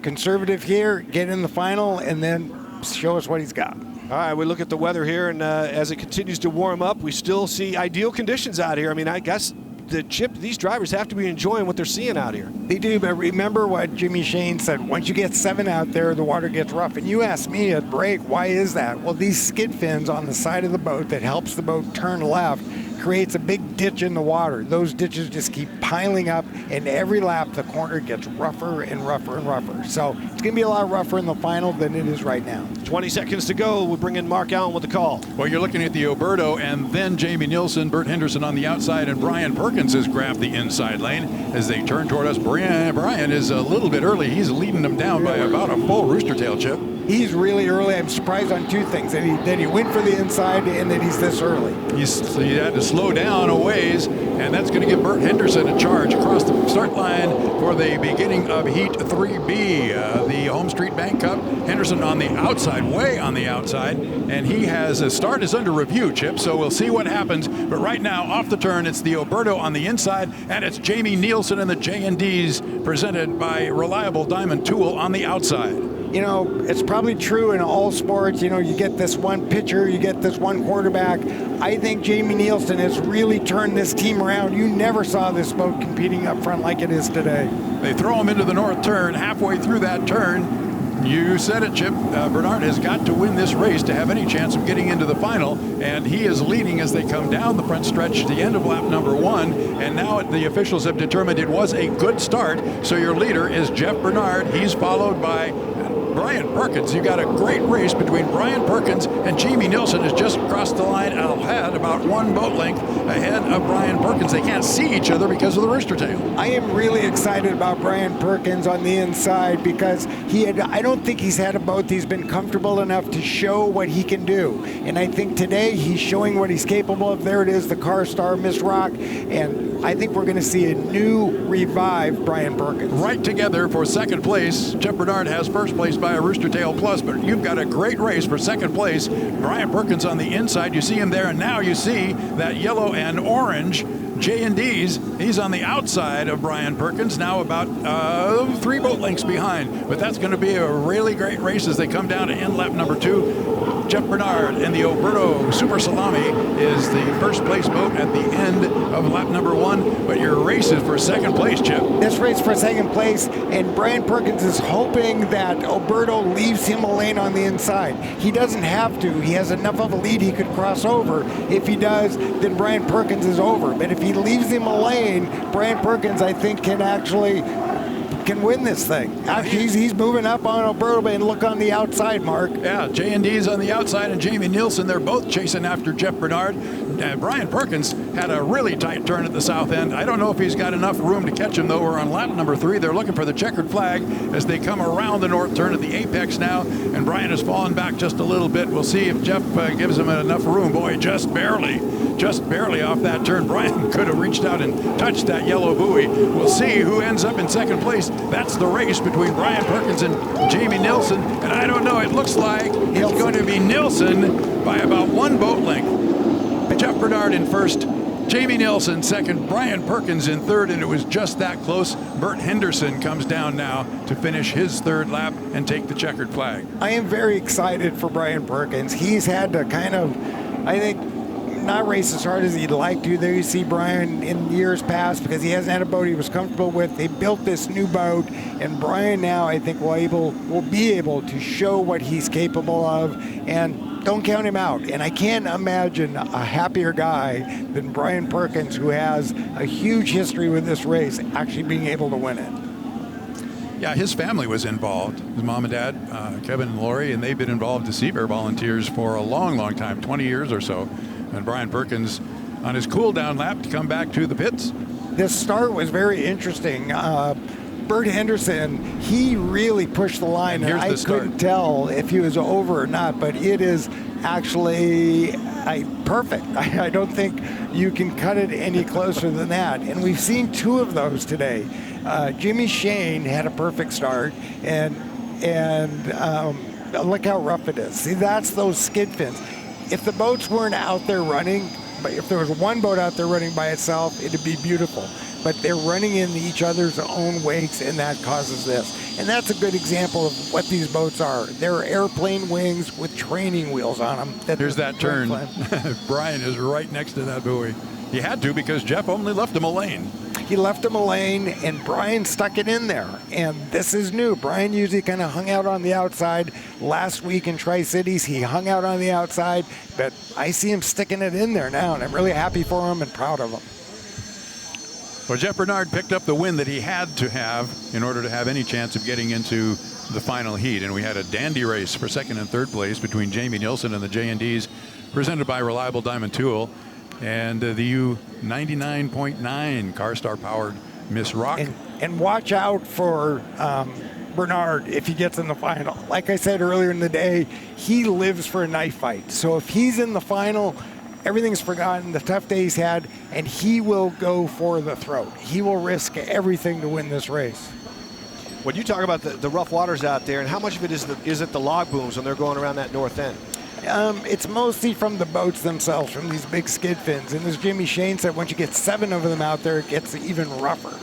conservative here, get in the final, and then show us what he's got. All right, we look at the weather here, and as it continues to warm up, we still see ideal conditions out here. I mean, I guess these drivers have to be enjoying what they're seeing out here. They do, but remember what Jimmy Shane said, once you get 7 out there, the water gets rough. And you asked me at break, why is that? Well, these skid fins on the side of the boat that helps the boat turn left creates a big ditch in the water. Those ditches just keep piling up, and every lap the corner gets rougher and rougher and rougher. So it's going to be a lot rougher in the final than it is right now. 20 seconds to go. We'll bring in Mark Allen with the call. Well, you're looking at the Oberto, and then Jamie Nielsen, Bert Henderson on the outside, and Brian Perkins has grabbed the inside lane as they turn toward us. Brian is a little bit early. He's leading them down by about a full rooster tail, Chip. He's really early. I'm surprised on 2 things, that he went for the inside and that he's this early. He had to slow down a ways, and that's going to give Bert Henderson a charge across the start line for the beginning of Heat 3B, the Homestreet Bank Cup. Henderson on the outside, way on the outside, and he has a start is under review, Chip, so we'll see what happens. But right now, off the turn, it's the Oberto on the inside, and it's Jamie Nielsen and the J&Ds presented by Reliable Diamond Tool on the outside. You know, it's probably true in all sports. You know, you get this one pitcher, you get this one quarterback. I think Jamie Nielsen has really turned this team around. You never saw this boat competing up front like it is today. They throw him into the north turn. Halfway through that turn, You said it, Chip. Bernard has got to win this race to have any chance of getting into the final, and he is leading as they come down the front stretch to the end of lap number 1, and now the officials have determined it was a good start, so your leader is Jeff Bernard. He's followed by Brian Perkins. You got a great race between Brian Perkins and Jamie Nilsson has just crossed the line ahead, about 1 boat length ahead of Brian Perkins. They can't see each other because of the rooster tail. I am really excited about Brian Perkins on the inside because I don't think he's had a boat he's been comfortable enough to show what he can do. And I think today he's showing what he's capable of. There it is, the car star, Miss Rock. And I think we're going to see a new revived Brian Perkins. Right together for second place. Jeff Bernard has first place by a Rooster Tail Plus, but you've got a great race for second place. Brian Perkins on the inside. You see him there, and now you see that yellow and orange J&D's. He's on the outside of Brian Perkins, now about 3 boat lengths behind. But that's going to be a really great race as they come down to end lap number 2. Jeff Bernard and the Oberto Super Salami is the first place boat at the end of lap number 1. But your race is for second place, Chip. This race for second place, and Brian Perkins is hoping that Oberto leaves him a lane on the inside. He doesn't have to. He has enough of a lead he could cross over. If he does, then Brian Perkins is over. But if he leaves him a lane, Brian Perkins, I think, can win this thing. Actually, he's moving up on Oberto, and look on the outside, Mark. Yeah, J&D's on the outside, and Jamie Nilsson, they're both chasing after Jeff Bernard. Brian Perkins had a really tight turn at the south end. I don't know if he's got enough room to catch him, though. We're on lap number 3. They're looking for the checkered flag as they come around the north turn at the apex now, and Brian has fallen back just a little bit. We'll see if Jeff gives him enough room. Boy, just barely off that turn. Brian could have reached out and touched that yellow buoy. We'll see who ends up in second place. That's the race between Brian Perkins and Jamie Nilsson, and I don't know, it looks like it's going to be Nilsson by about 1 boat length. Jeff Bernard in first, Jamie Nilsson second, Brian Perkins in third, and it was just that close. Bert Henderson comes down now to finish his 3rd lap and take the checkered flag. I am very excited for Brian Perkins. He's had to kind of, I think, not race as hard as he'd like to. There you see Brian in years past because he hasn't had a boat he was comfortable with. They built this new boat, and Brian now, I think, will be able to show what he's capable of, and don't count him out. And I can't imagine a happier guy than Brian Perkins, who has a huge history with this race, actually being able to win it. Yeah, his family was involved. His mom and dad, Kevin and Lori, and they've been involved as Seafair volunteers for a long, long time, 20 years or so. And Brian Perkins on his cool-down lap to come back to the pits. This start was very interesting. Bert Henderson, he really pushed the line, and I couldn't tell if he was over or not, but it is actually perfect. I don't think you can cut it any closer than that. And we've seen 2 of those today. Jimmy Shane had a perfect start, and look how rough it is. See, that's those skid fins. If the boats weren't out there running, but if there was one boat out there running by itself, it'd be beautiful. But they're running in each other's own wakes, and that causes this. And that's a good example of what these boats are. They're airplane wings with training wheels on them. Here's that turn. Brian is right next to that buoy. He had to because Jeff only left him a lane. He left him a lane, and Brian stuck it in there. And this is new. Brian usually kind of hung out on the outside. Last week in Tri-Cities, he hung out on the outside, but I see him sticking it in there now, and I'm really happy for him and proud of him. Well, Jeff Bernard picked up the win that he had to have in order to have any chance of getting into the final heat, and we had a dandy race for second and third place between Jamie Nilsson and the J&Ds, presented by Reliable Diamond Tool, and the U99.9 Carstar powered Miss Rock. And watch out for Bernard if he gets in the final. Like I said earlier in the day, he lives for a knife fight. So if he's in the final, everything's forgotten, the tough day he's had, and he will go for the throat. He will risk everything to win this race. When you talk about the rough waters out there, and how much of it is it the log booms when they're going around that north end? It's mostly from the boats themselves, from these big skid fins. And as Jimmy Shane said, once you get 7 of them out there, it gets even rougher.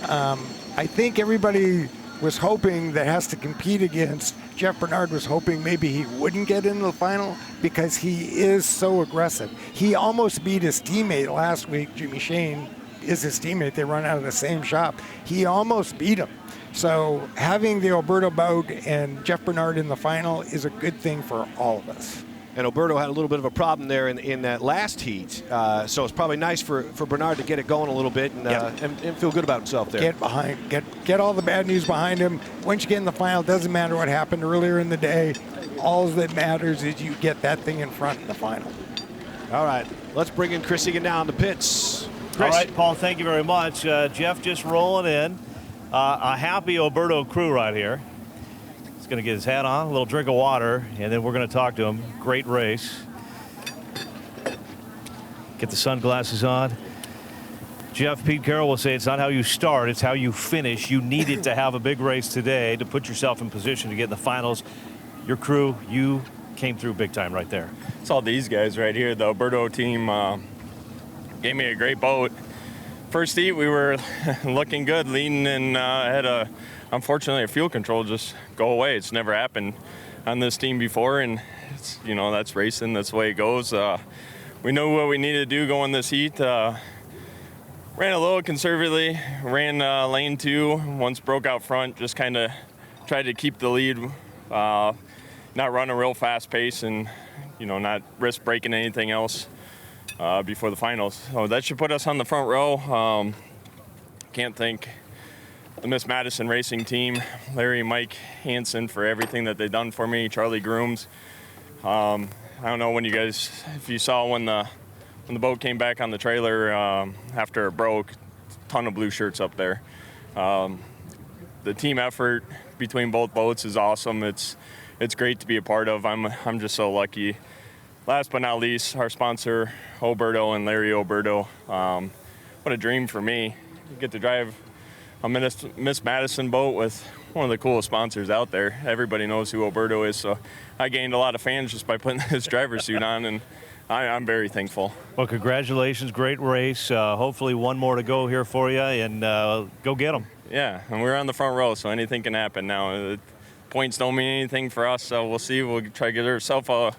I think everybody was hoping that has to compete against Jeff Bernard was hoping maybe he wouldn't get into the final because he is so aggressive. He almost beat his teammate last week. Jimmy Shane is his teammate. They run out of the same shop. He almost beat him. So having the Alberto boat and Jeff Bernard in the final is a good thing for all of us. And Alberto had a little bit of a problem there in that last heat, so it's probably nice for Bernard to get it going a little bit and feel good about himself there. Get all the bad news behind him. Once you get in the final, it doesn't matter what happened earlier in the day. All that matters is you get that thing in front in the final. All right, let's bring in Chris Egan now in the pits. Chris. All right, Paul, thank you very much. Jeff just rolling in. A happy Alberto crew right here. He's going to get his hat on, a little drink of water, and then we're going to talk to him. Great race. Get the sunglasses on. Jeff, Pete Carroll will say it's not how you start, it's how you finish. You needed to have a big race today to put yourself in position to get in the finals. Your crew, you came through big time right there. It's all these guys right here. The Alberto team gave me a great boat. First heat, we were looking good, leading, and had unfortunately, a fuel control just go away. It's never happened on this team before, and it's, that's racing. That's the way it goes. We knew what we needed to do going this heat. Ran a little conservatively, ran lane 2, once broke out front, just kind of tried to keep the lead, not run a real fast pace, and not risk breaking anything else before the finals. So that should put us on the front row. Can't thank the Miss Madison Racing team, Larry and Mike Hansen, for everything that they've done for me, Charlie Grooms. I don't know if you saw when the boat came back on the trailer after it broke, ton of blue shirts up there. The team effort between both boats is awesome. It's great to be a part of. I'm just so lucky. Last but not least, our sponsor, Alberto and Larry Alberto. What a dream for me. You get to drive a Miss Madison boat with one of the coolest sponsors out there. Everybody knows who Alberto is, so I gained a lot of fans just by putting his driver's suit on, and I'm very thankful. Well, congratulations. Great race. Hopefully one more to go here for you, and go get them. Yeah, and we're on the front row, so anything can happen now. Points don't mean anything for us, so we'll see. We'll try to get ourselves a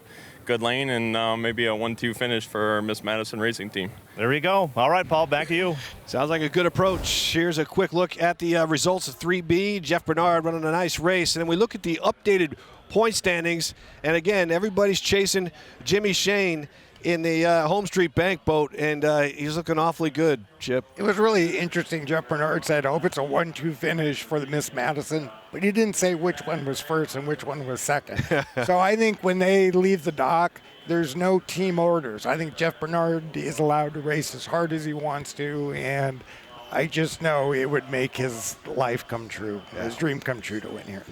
good lane and maybe a 1-2 finish for our Miss Madison Racing team. There you go. All right, Paul, back to you. Sounds like a good approach. Here's a quick look at the results of 3B. Jeff Bernard running a nice race. And then we look at the updated point standings. And again, everybody's chasing Jimmy Shane in the Homestreet bank boat, and he's looking awfully good, Chip. It was really interesting. Jeff Bernard said, I hope it's a 1-2 finish for the Miss Madison, but he didn't say which one was first and which one was second. So I think when they leave the dock, there's no team orders. I think Jeff Bernard is allowed to race as hard as he wants to, and I just know it would make his life come true, his dream come true to win here.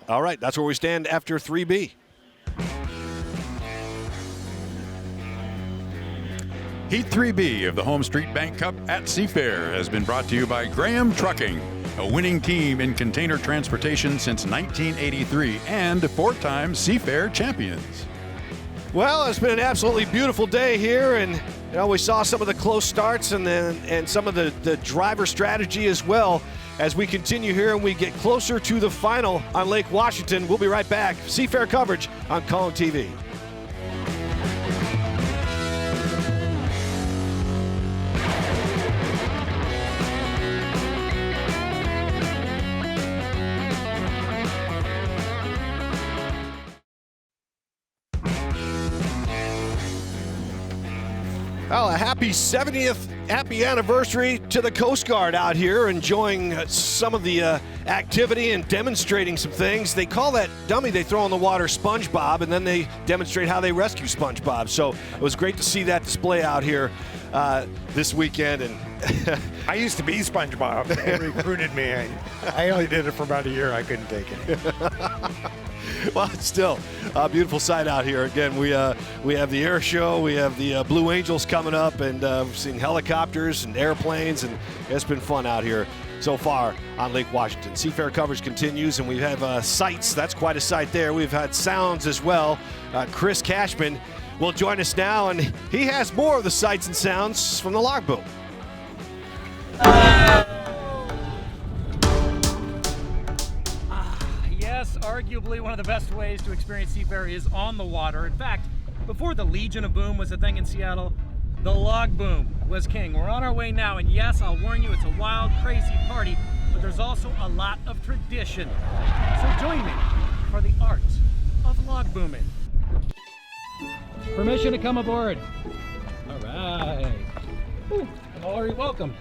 All right, that's where we stand after 3B. Heat 3B of the Homestreet Bank Cup at Seafair has been brought to you by Graham Trucking, a winning team in container transportation since 1983 and 4-time Seafair champions. Well, it's been an absolutely beautiful day here, and we saw some of the close starts and some of the driver strategy as well as we continue here and we get closer to the final on Lake Washington. We'll be right back. Seafair coverage on Colin TV. Well, a happy 70th happy anniversary to the Coast Guard out here, enjoying some of the activity and demonstrating some things. They call that dummy they throw in the water SpongeBob, and then they demonstrate how they rescue SpongeBob. So it was great to see that display out here this weekend. And I used to be SpongeBob. They recruited me. I only did it for about a year. I couldn't take it. Well, it's still a beautiful sight out here. Again, we have the air show, we have the Blue Angels coming up, and we've seen helicopters and airplanes, and it's been fun out here so far on Lake Washington. Seafair coverage continues, and we have sights. That's quite a sight there. We've had sounds as well. Chris Cashman will join us now, and he has more of the sights and sounds from the logbook. Yes, arguably one of the best ways to experience Seafair is on the water. In fact, before the Legion of Boom was a thing in Seattle, the log boom was king. We're on our way now, and yes, I'll warn you, it's a wild, crazy party, but but there's also a lot of tradition. So join me for the art of log booming. Permission to come aboard. All right. Ooh, Mallory, welcome.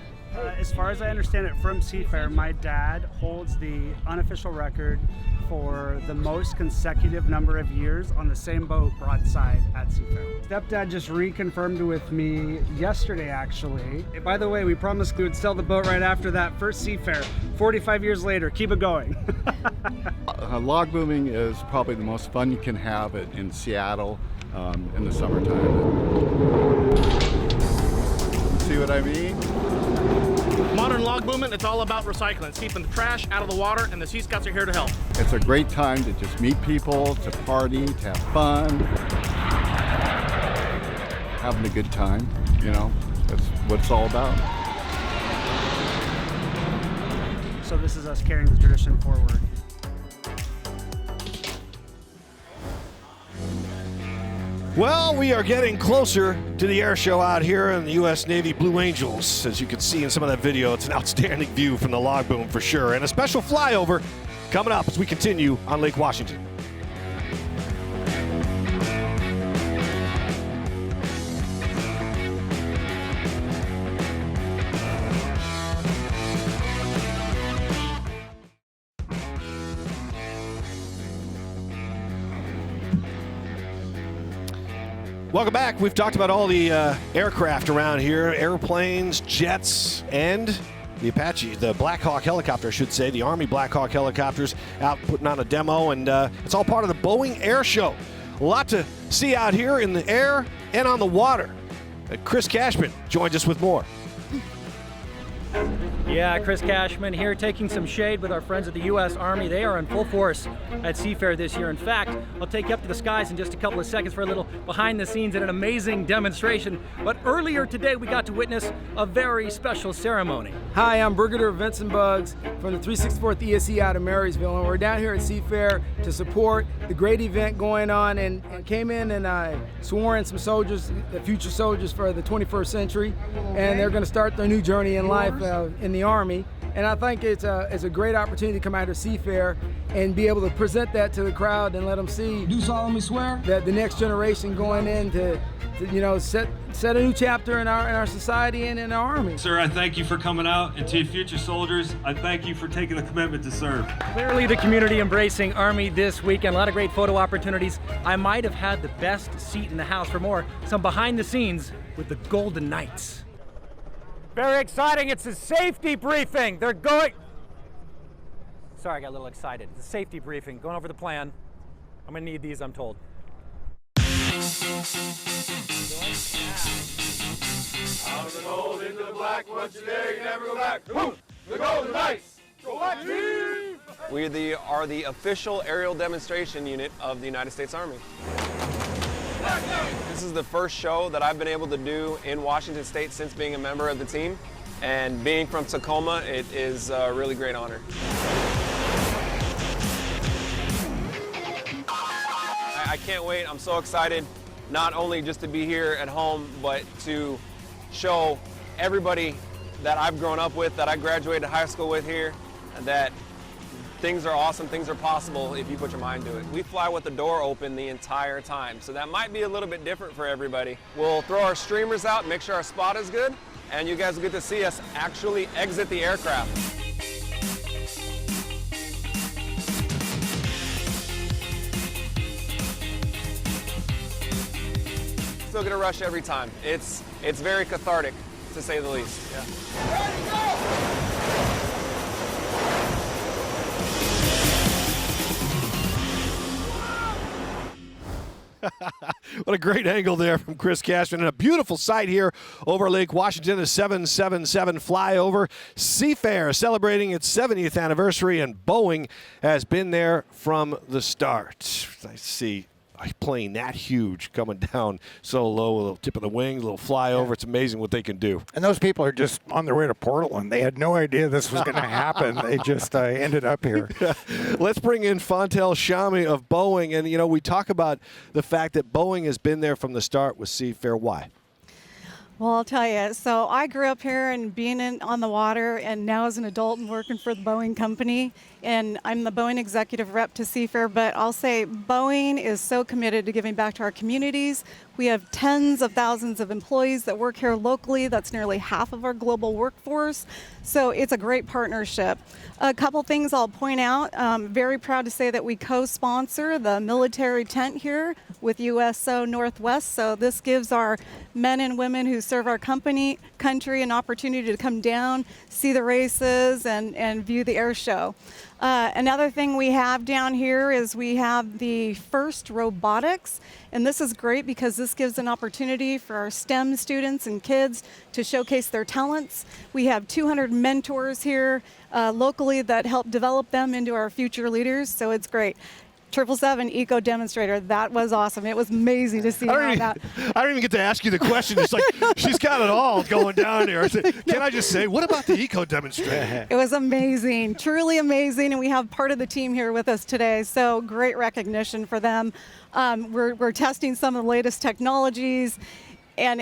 As far as I understand it from Seafair, my dad holds the unofficial record for the most consecutive number of years on the same boat broadside at Seafair. Stepdad just reconfirmed with me yesterday, actually. By the way, we promised we would sell the boat right after that first Seafair. 45 years later, keep it going. Log booming is probably the most fun you can have in Seattle in the summertime. See what I mean? Modern log booming, it's all about recycling. It's keeping the trash out of the water, and the Sea Scouts are here to help. It's a great time to just meet people, to party, to have fun. Having a good time, you know, that's what it's all about. So this is us carrying the tradition forward. Well, we are getting closer to the air show out here in the U.S. Navy Blue Angels. As you can see in some of that video, it's an outstanding view from the log boom for sure. And a special flyover coming up as we continue on Lake Washington. Welcome back. We've talked about all the aircraft around here, airplanes, jets, and the Apache, the Black Hawk helicopter, I should say, the Army Black Hawk helicopters out putting on a demo, and it's all part of the Boeing Airshow. A lot to see out here in the air and on the water. Chris Cashman joins us with more. Yeah, Chris Cashman here taking some shade with our friends at the U.S. Army. They are in full force at Seafair this year. In fact, I'll take you up to the skies in just a couple of seconds for a little behind the scenes and an amazing demonstration. But earlier today, we got to witness a very special ceremony. Hi, I'm Brigadier Vincent Buggs from the 364th ESC out of Marysville, and we're down here at Seafair to support the great event going on, and came in and I swore in some soldiers, the future soldiers for the 21st century, and they're going to start their new journey in life in the Army. And I think it's a great opportunity to come out to Seafair and be able to present that to the crowd and let them see. Do solemnly swear that the next generation going in to you know, set a new chapter in our society and in our Army. Sir, I thank you for coming out, and to your future soldiers, I thank you for taking the commitment to serve. Clearly the community embracing Army this weekend. A lot of great photo opportunities. I might have had the best seat in the house for more. Some behind the scenes with the Golden Knights. Very exciting. It's a safety briefing. They're going... Sorry, I got a little excited. It's a safety briefing. Going over the plan. I'm going to need these, I'm told. Out of the gold into the black, once you're there, you never go back. Woo! The Golden Knights! Go Black Team! We are the official aerial demonstration unit of the United States Army. This is the first show that I've been able to do in Washington State since being a member of the team. And being from Tacoma, it is a really great honor. I can't wait. I'm so excited, not only just to be here at home, but to show everybody that I've grown up with, that I graduated high school with here, that things are awesome, things are possible if you put your mind to it. We fly with the door open the entire time, so that might be a little bit different for everybody. We'll throw our streamers out, make sure our spot is good, and you guys will get to see us actually exit the aircraft. Still get a rush every time. It's very cathartic, to say the least. Yeah. What a great angle there from Chris Cashman. And a beautiful sight here over Lake Washington, a 777 flyover. Seafair celebrating its 70th anniversary, and Boeing has been there from the start. I see a plane that huge coming down so low, a little tip of the wing, a little flyover. It's amazing what they can do. And those people are just on their way to Portland. They had no idea this was going to happen. They just ended up here. Let's bring in Fontel Shami of Boeing. And, you know, we talk about the fact that Boeing has been there from the start with Seafair. Why? Well, I'll tell you. So I grew up here and being on the water, and now as an adult and working for the Boeing company, and I'm the Boeing executive rep to Seafair, but I'll say Boeing is so committed to giving back to our communities. We have tens of thousands of employees that work here locally. That's nearly half of our global workforce. So it's a great partnership. A couple things I'll point out. Very proud to say that we co-sponsor the military tent here with USO Northwest. So this gives our men and women who serve our country an opportunity to come down, see the races, and view the air show. Another thing we have down here is we have the first robotics, and this is great because this gives an opportunity for our STEM students and kids to showcase their talents. We have 200 mentors here locally that help develop them into our future leaders, so it's great. 777 Eco Demonstrator. That was awesome. It was amazing to see I don't even get to ask you the question. It's like she's got it all going down there. Can I just say, what about the Eco Demonstrator? It was amazing, truly amazing, and we have part of the team here with us today, so great recognition for them. We're testing some of the latest technologies, and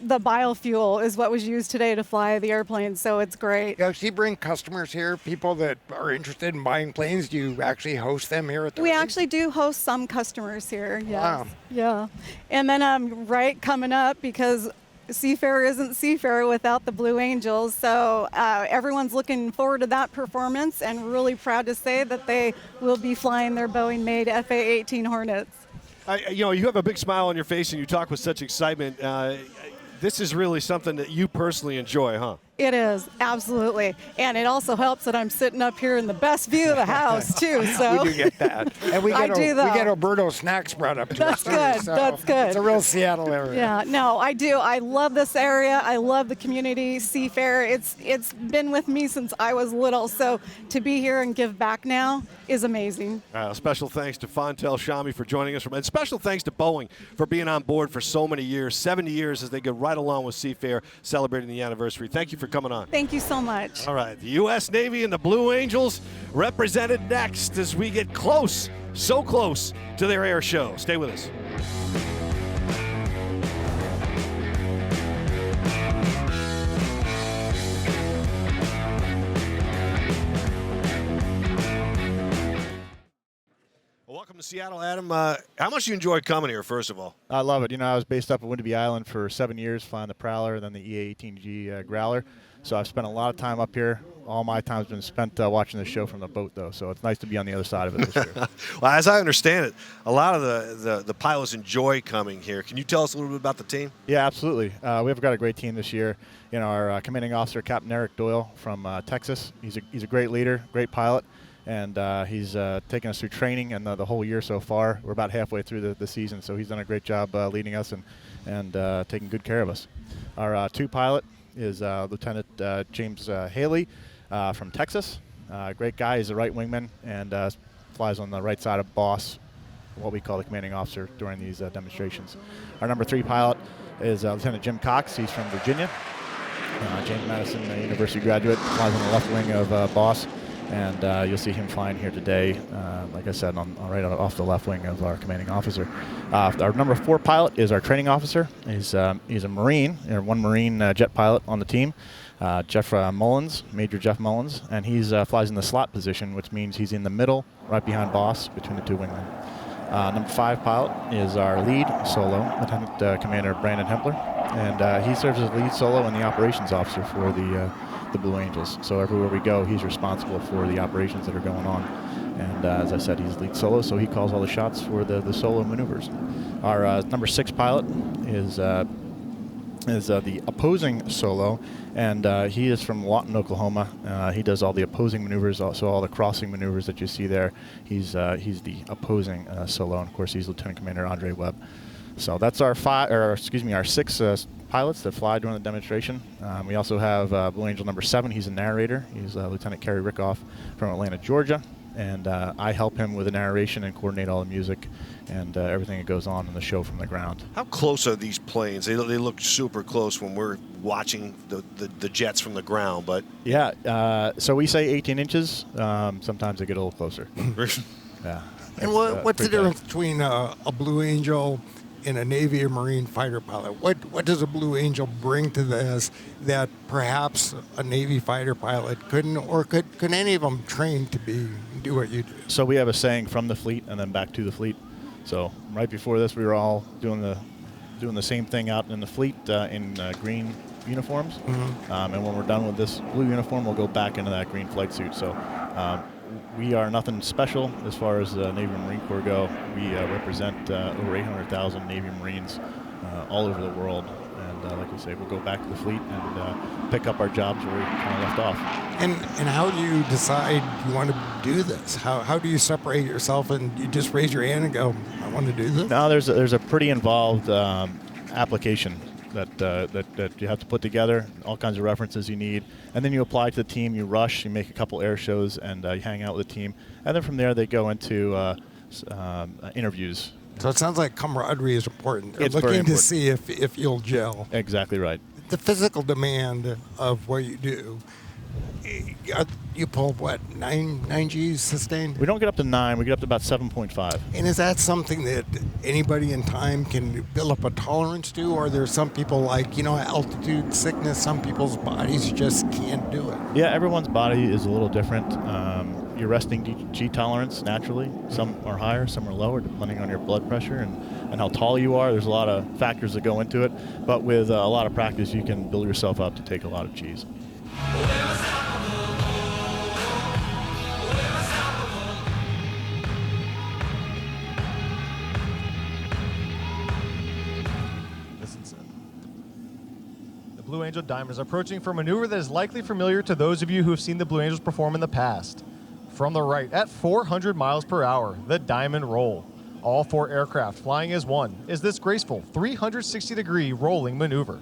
the biofuel is what was used today to fly the airplane, so it's great. Does she bring customers here, people that are interested in buying planes? Do you actually host them here at the We race? actually do host some customers here, yes. Wow. Yeah. And then right coming up, because Seafair isn't Seafair without the Blue Angels, so everyone's looking forward to that performance and really proud to say that they will be flying their Boeing-made FA-18 Hornets. You have a big smile on your face and you talk with such excitement. This is really something that you personally enjoy, huh? It is, absolutely. And it also helps that I'm sitting up here in the best view of the house, too. So We do get that. And we get Alberto snacks brought up to us, too. That's good. So That's good. It's a real Seattle area. Yeah, no, I do. I love this area. I love the community, Seafair. It's been with me since I was little. So to be here and give back now is amazing. Special thanks to Fontel Shami for joining us. And special thanks to Boeing for being on board for so many years, 70 years as they go right along with Seafair celebrating the anniversary. Thank you for coming on. Thank you so much. All right, the U.S. Navy and the Blue Angels represented next as we get close, so close to their air show. Stay with us. Welcome to Seattle, Adam. How much do you enjoy coming here, first of all? I love it. I was based up at Winterby Island for 7 years, flying the Prowler and then the EA-18G Growler. So I've spent a lot of time up here. All my time's been spent watching the show from the boat, though. So it's nice to be on the other side of it this year. Well, as I understand it, a lot of the pilots enjoy coming here. Can you tell us a little bit about the team? Yeah, absolutely. We've got a great team this year. Our commanding officer, Captain Eric Doyle from Texas. He's a great leader, great pilot. And he's taken us through training and the whole year so far. We're about halfway through the season, so he's done a great job leading us and taking good care of us. Our two pilot is Lieutenant James Haley from Texas. Great guy. He's a right wingman and flies on the right side of boss, what we call the commanding officer, during these demonstrations. Our number 3 pilot is Lieutenant Jim Cox. He's from Virginia. James Madison University graduate, flies on the left wing of boss. And you'll see him flying here today, like I said, right off the left wing of our commanding officer. Our number 4 pilot is our training officer. He's a Marine, one Marine jet pilot on the team, Jeff Mullins, Major Jeff Mullins, and he flies in the slot position, which means he's in the middle, right behind boss, between the two wingmen. Number 5 pilot is our lead solo, Lieutenant Commander Brandon Hempler, and he serves as lead solo and the operations officer for the Blue Angels. So everywhere we go, he's responsible for the operations that are going on. And as I said, he's lead solo, so he calls all the shots for the solo maneuvers. Our number 6 pilot is the opposing solo, and he is from Lawton, Oklahoma. He does all the opposing maneuvers, also all the crossing maneuvers that you see there. He's the opposing solo, and of course he's Lieutenant Commander Andre Webb. So that's our 6 pilots that fly during the demonstration. We also have Blue Angel number 7. He's a narrator. He's Lieutenant Kerry Rickoff from Atlanta, Georgia. And I help him with the narration and coordinate all the music and everything that goes on in the show from the ground. How close are these planes? They look super close when we're watching the jets from the ground, but... Yeah, so we say 18 inches. Sometimes they get a little closer. Yeah. And what's the difference between a Blue Angel in a Navy or Marine fighter pilot? What does a Blue Angel bring to this that perhaps a Navy fighter pilot couldn't, or could any of them train to do what you do? So we have a saying, from the fleet and then back to the fleet. So right before this, we were all doing the same thing out in the fleet in green uniforms. Mm-hmm. And when we're done with this blue uniform, we'll go back into that green flight suit. So we are nothing special as far as the Navy and Marine Corps go. We represent over 800,000 Navy and Marines all over the world. And like we say, we'll go back to the fleet and pick up our jobs where we kind of left off. And how do you decide you want to do this? How do you separate yourself and you just raise your hand and go, I want to do this? No, there's a pretty involved application that you have to put together, all kinds of references you need, and then you apply to the team. You rush, you make a couple air shows, and you hang out with the team, and then from there they go into interviews. So it sounds like camaraderie is important. They're It's very looking to important. see if you'll gel. Exactly right. The physical demand of what you do, you pull what, 9 Gs sustained? We don't get up to 9. We get up to about 7.5. And is that something that anybody in time can build up a tolerance to, or there's some people like, altitude sickness, some people's bodies just can't do it? Yeah, everyone's body is a little different. Your resting G tolerance, naturally, some are higher, some are lower, depending on your blood pressure and how tall you are. There's a lot of factors that go into it, but with a lot of practice, you can build yourself up to take a lot of Gs. Blue Angel Diamond is approaching for a maneuver that is likely familiar to those of you who have seen the Blue Angels perform in the past. From the right, at 400 miles per hour, the Diamond Roll. All 4 aircraft flying as one is this graceful 360-degree rolling maneuver.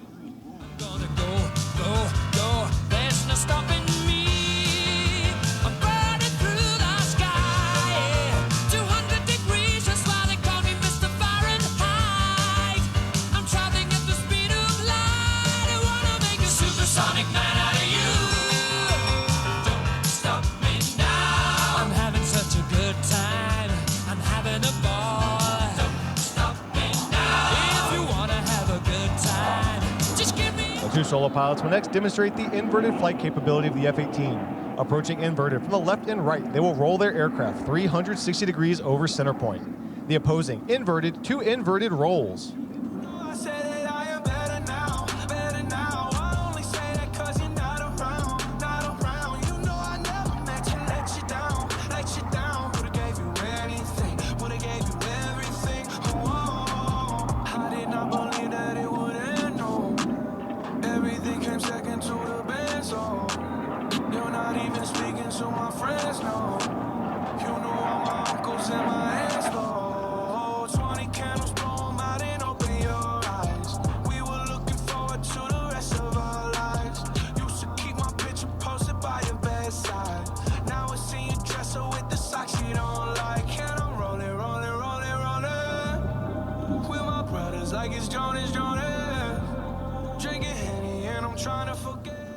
There's no stopping me. I'm burning through the sky. 200 degrees, that's why they call me Mr. Fahrenheit. I'm traveling at the speed of light. I wanna make a supersonic man out of you. Don't stop me now. I'm having such a good time. I'm having a ball. Don't stop me now. If you wanna have a good time, just give me. The 2 solo pilots will next demonstrate the inverted flight capability of the F-18. Approaching inverted from the left and right, they will roll their aircraft 360 degrees over center point. The opposing inverted to inverted rolls.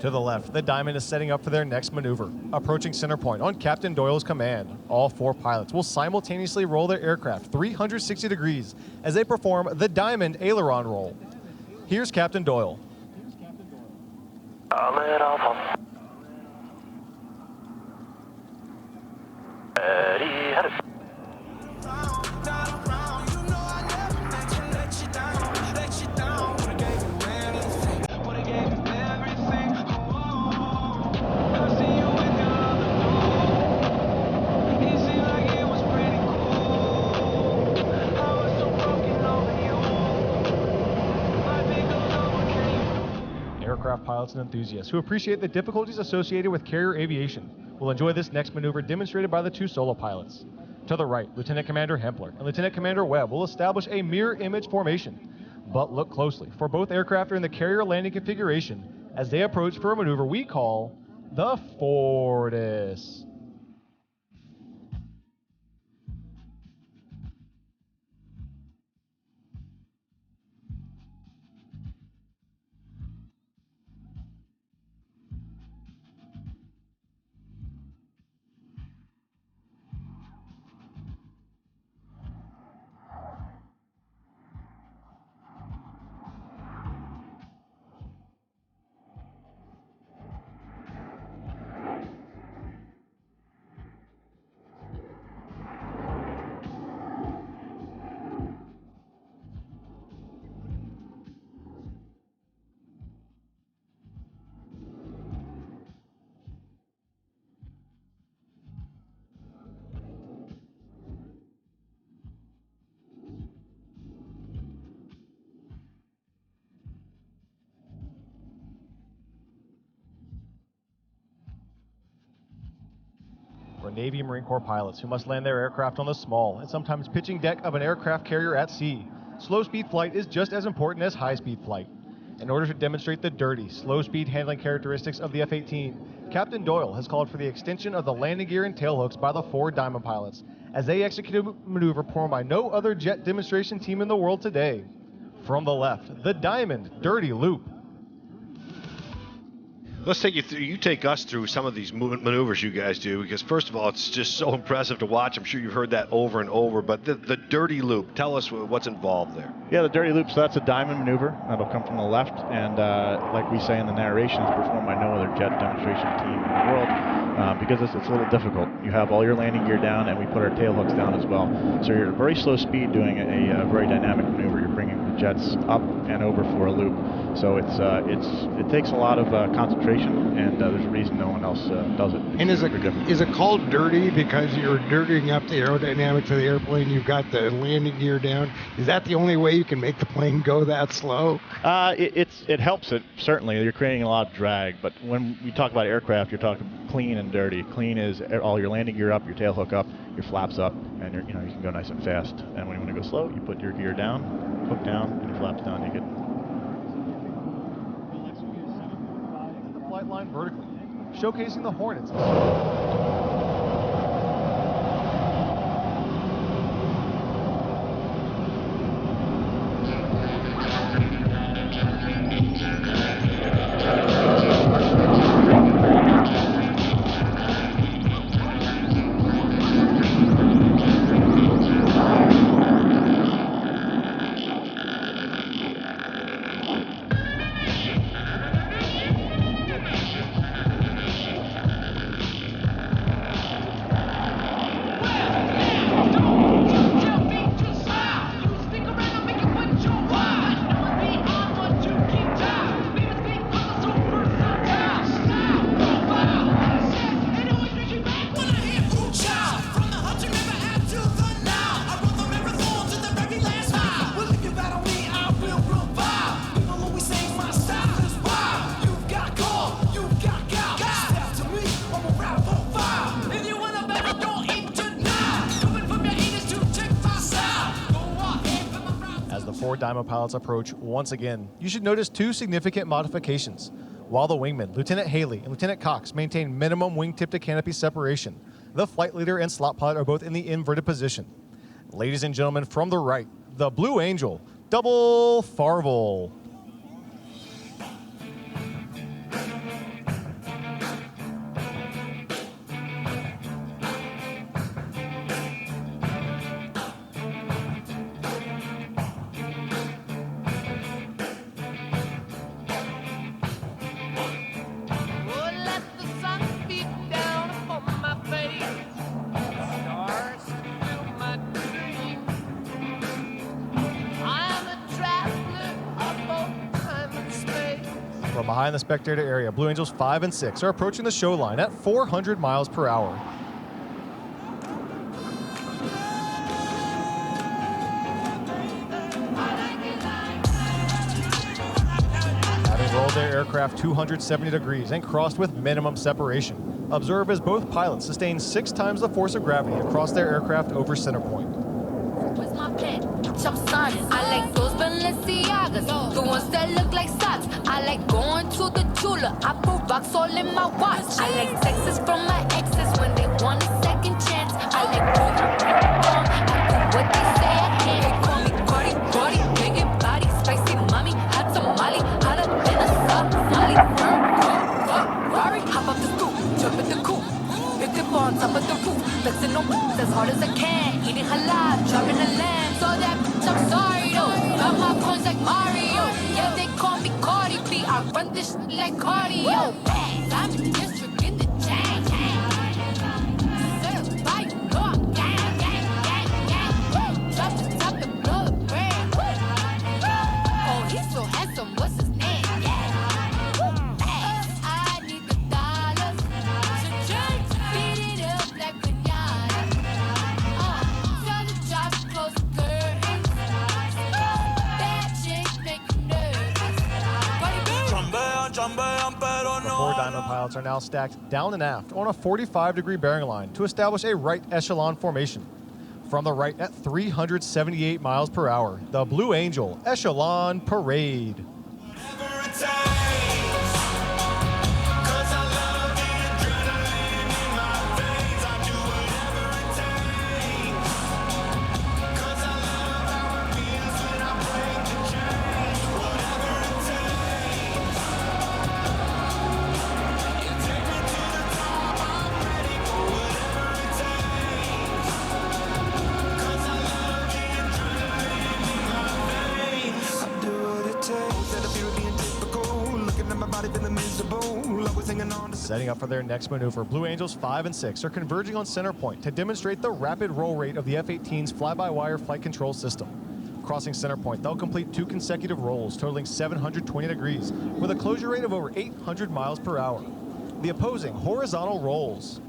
To the left, the Diamond is setting up for their next maneuver. Approaching center point on Captain Doyle's command, all 4 pilots will simultaneously roll their aircraft 360 degrees as they perform the Diamond aileron roll. Here's Captain Doyle. Let off. Ready, headed. Aircraft pilots and enthusiasts who appreciate the difficulties associated with carrier aviation will enjoy this next maneuver demonstrated by the 2 solo pilots. To the right, Lieutenant Commander Hempler and Lieutenant Commander Webb will establish a mirror image formation. But look closely, for both aircraft are in the carrier landing configuration as they approach for a maneuver we call the Fortis. for Navy and Marine Corps pilots who must land their aircraft on the small and sometimes pitching deck of an aircraft carrier at sea. Slow-speed flight is just as important as high-speed flight. In order to demonstrate the dirty, slow-speed handling characteristics of the F-18, Captain Doyle has called for the extension of the landing gear and tailhooks by the 4 Diamond pilots, as they executed a maneuver performed by no other jet demonstration team in the world today. From the left, the Diamond Dirty Loop. Let's take you take us through some of these maneuvers you guys do, because first of all, it's just so impressive to watch. I'm sure you've heard that over and over, but the dirty loop, tell us what's involved there. Yeah, the dirty loop, so that's a diamond maneuver. That'll come from the left, and like we say in the narration, it's performed by no other jet demonstration team in the world, because it's a little difficult. You have all your landing gear down, and we put our tail hooks down as well. So you're at a very slow speed doing a very dynamic maneuver. You're bringing the jets up and over for a loop. So it takes a lot of concentration, and there's a reason no one else does it. And is it called dirty because you're dirtying up the aerodynamics of the airplane? You've got the landing gear down. Is that the only way you can make the plane go that slow? It helps it, certainly. You're creating a lot of drag, but when we talk about aircraft, you're talking clean and dirty. Clean is all your landing gear up, your tail hook up, your flaps up, and you can go nice and fast. And when you want to go slow, you put your gear down, hook down, and your flaps down. You get Flight line vertically, showcasing the Hornets. Diamond pilots approach once again, you should notice 2 significant modifications. While the wingmen, Lieutenant Haley and Lieutenant Cox, maintain minimum wingtip to canopy separation, the flight leader and slot pilot are both in the inverted position. Ladies and gentlemen, from the right, the Blue Angel, Double Farvel. Behind the spectator area, Blue Angels 5 and 6 are approaching the show line at 400 miles per hour. Having rolled their aircraft 270 degrees and crossed with minimum separation, observe as both pilots sustain 6 times the force of gravity across their aircraft over center point. Where's my pet? I like those Balenciagas, the ones that look like socks. I like going to the Tula. I put rocks all in my watch. I like texts from my exes when they want a second chance. I like I do what they say I can. They call me Cardi, big body, spicy mommy, hot tamale, hotter than a Somali. Rari, hop off the scoop, jump in the coop, pick up on top of the roof, flexing on moves as hard as I can, eating halal, chopping a lamb. So that bitch, I'm sorry though. Got my coins like Mario. Yeah, they call me Cardi B. I run this shit like cardio. I'm in district in the chain. Certified, you know I'm gang. Drop the top and blow the brand. Oh, he's so handsome. What's his name? I need the dollars. So just beat it up like pinata. Tell the job to close the curtains. That chick make you nervous. Chambean, pero no 4 Diamond pilots are now stacked down and aft on a 45-degree bearing line to establish a right echelon formation. From the right at 378 miles per hour, the Blue Angel Echelon Parade. Setting up for their next maneuver, Blue Angels 5 and 6 are converging on center point to demonstrate the rapid roll rate of the F-18's fly-by-wire flight control system. Crossing center point, they'll complete 2 consecutive rolls totaling 720 degrees with a closure rate of over 800 miles per hour. The opposing horizontal rolls.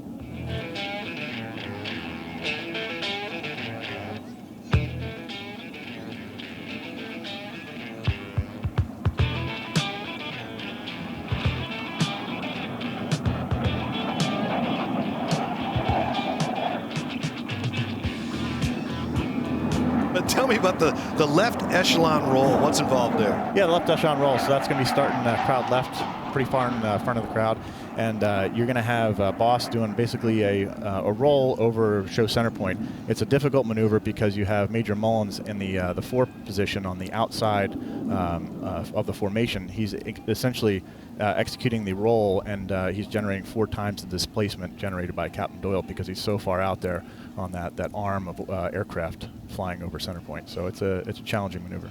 Tell me about the left echelon roll. What's involved there? Yeah, the left echelon roll. So that's going to be starting crowd left, pretty far in front of the crowd. And you're going to have boss doing basically a roll over show center point. It's a difficult maneuver because you have Major Mullins in the 4 position on the outside of the formation. He's essentially executing the roll, and he's generating 4 times the displacement generated by Captain Doyle because he's so far out there on that arm of aircraft flying over center point. So it's a challenging maneuver.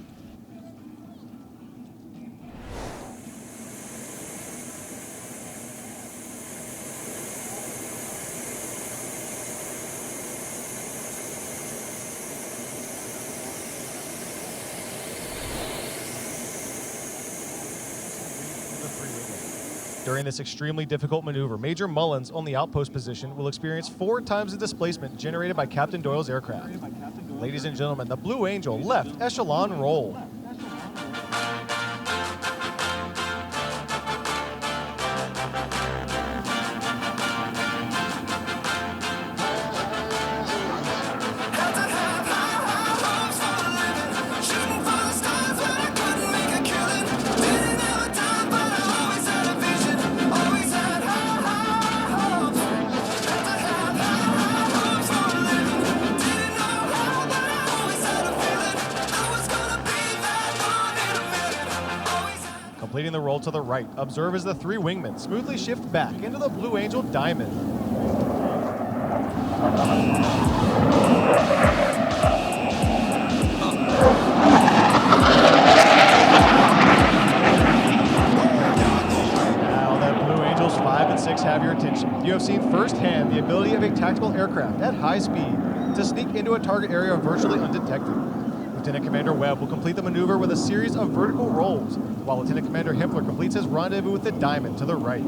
During this extremely difficult maneuver, Major Mullins on the outpost position will experience 4 times the displacement generated by Captain Doyle's aircraft. Ladies and gentlemen, the Blue Angel left echelon roll. Completing the roll to the right, observe as the 3 wingmen smoothly shift back into the Blue Angel Diamond. Now that Blue Angels 5 and 6 have your attention, you have seen firsthand the ability of a tactical aircraft at high speed to sneak into a target area virtually undetected. Lieutenant Commander Webb will complete the maneuver with a series of vertical rolls, while Lieutenant Commander Himpler completes his rendezvous with the Diamond to the right.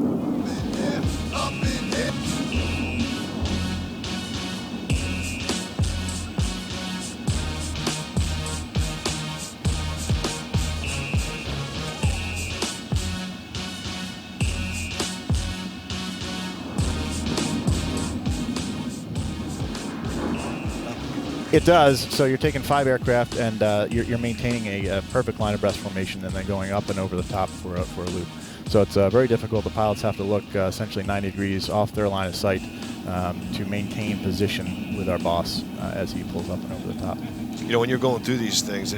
It does. So you're taking 5 aircraft, and you're maintaining a perfect line abreast formation and then going up and over the top for a loop. So it's very difficult. The pilots have to look essentially 90 degrees off their line of sight to maintain position with our boss as he pulls up and over the top. You know, when you're going through these things,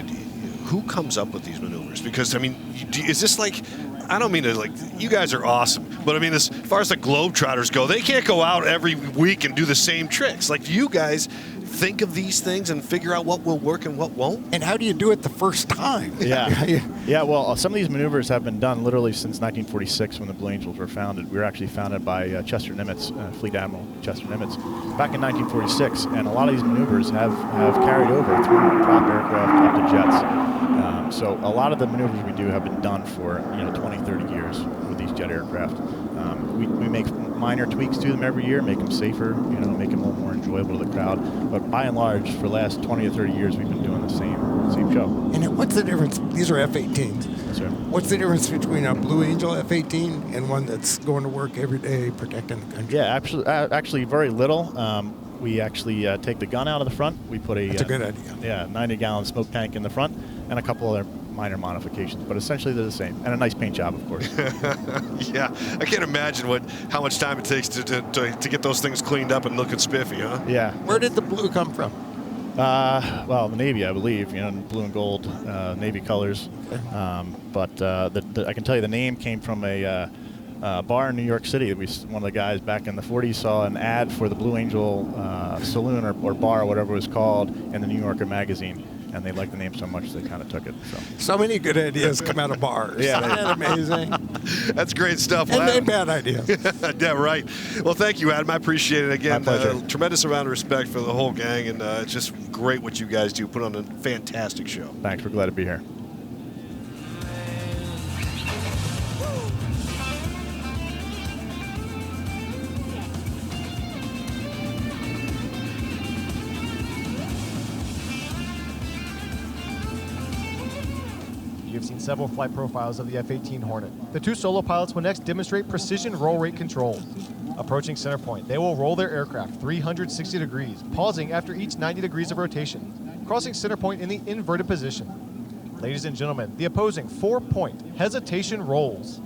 who comes up with these maneuvers? Because, I mean, is this like, I don't mean to, like, you guys are awesome, but I mean, as far as the Globetrotters go, they can't go out every week and do the same tricks. Like, you guys think of these things and figure out what will work and what won't? And how do you do it the first time? Yeah, well, some of these maneuvers have been done literally since 1946 when the Blue Angels were founded. We were actually founded by Chester Nimitz, Fleet Admiral Chester Nimitz, back in 1946, and a lot of these maneuvers have carried over through prop aircraft up to jets. So a lot of the maneuvers we do have been done for 20, 30 years with these jet aircraft. We make minor tweaks to them every year, make them safer, make them a little more enjoyable to the crowd. But by and large, for the last 20 or 30 years, we've been doing the same go. And what's the difference? These are F-18s. That's right. What's the difference between a Blue Angel F-18 and one that's going to work every day protecting the country? Yeah, actually very little. We actually take the gun out of the front. We put a... That's a good idea. Yeah, 90-gallon smoke tank in the front and a couple other minor modifications, but essentially they're the same. And a nice paint job, of course. Yeah, I can't imagine how much time it takes to get those things cleaned up and looking spiffy, huh? Yeah. Where did the blue come from? Well, the Navy, I believe, blue and gold, Navy colors. But I can tell you the name came from a bar in New York City. One of the guys back in the 40s saw an ad for the Blue Angel saloon or bar or whatever it was called in the New Yorker magazine. And they liked the name so much they kind of took it. So many good ideas come out of bars. Yeah. Isn't that amazing? That's great stuff. And Well, then bad ideas. Yeah, right. Well, thank you, Adam. I appreciate it. Again, My pleasure. Tremendous amount of respect for the whole gang, and it's just great what you guys do. Put on a fantastic show. Thanks. We're glad to be here. You've seen several flight profiles of the F-18 Hornet. The two solo pilots will next demonstrate precision roll rate control. Approaching center point, they will roll their aircraft 360 degrees, pausing after each 90 degrees of rotation, crossing center point in the inverted position. Ladies and gentlemen, the opposing 4-point hesitation rolls.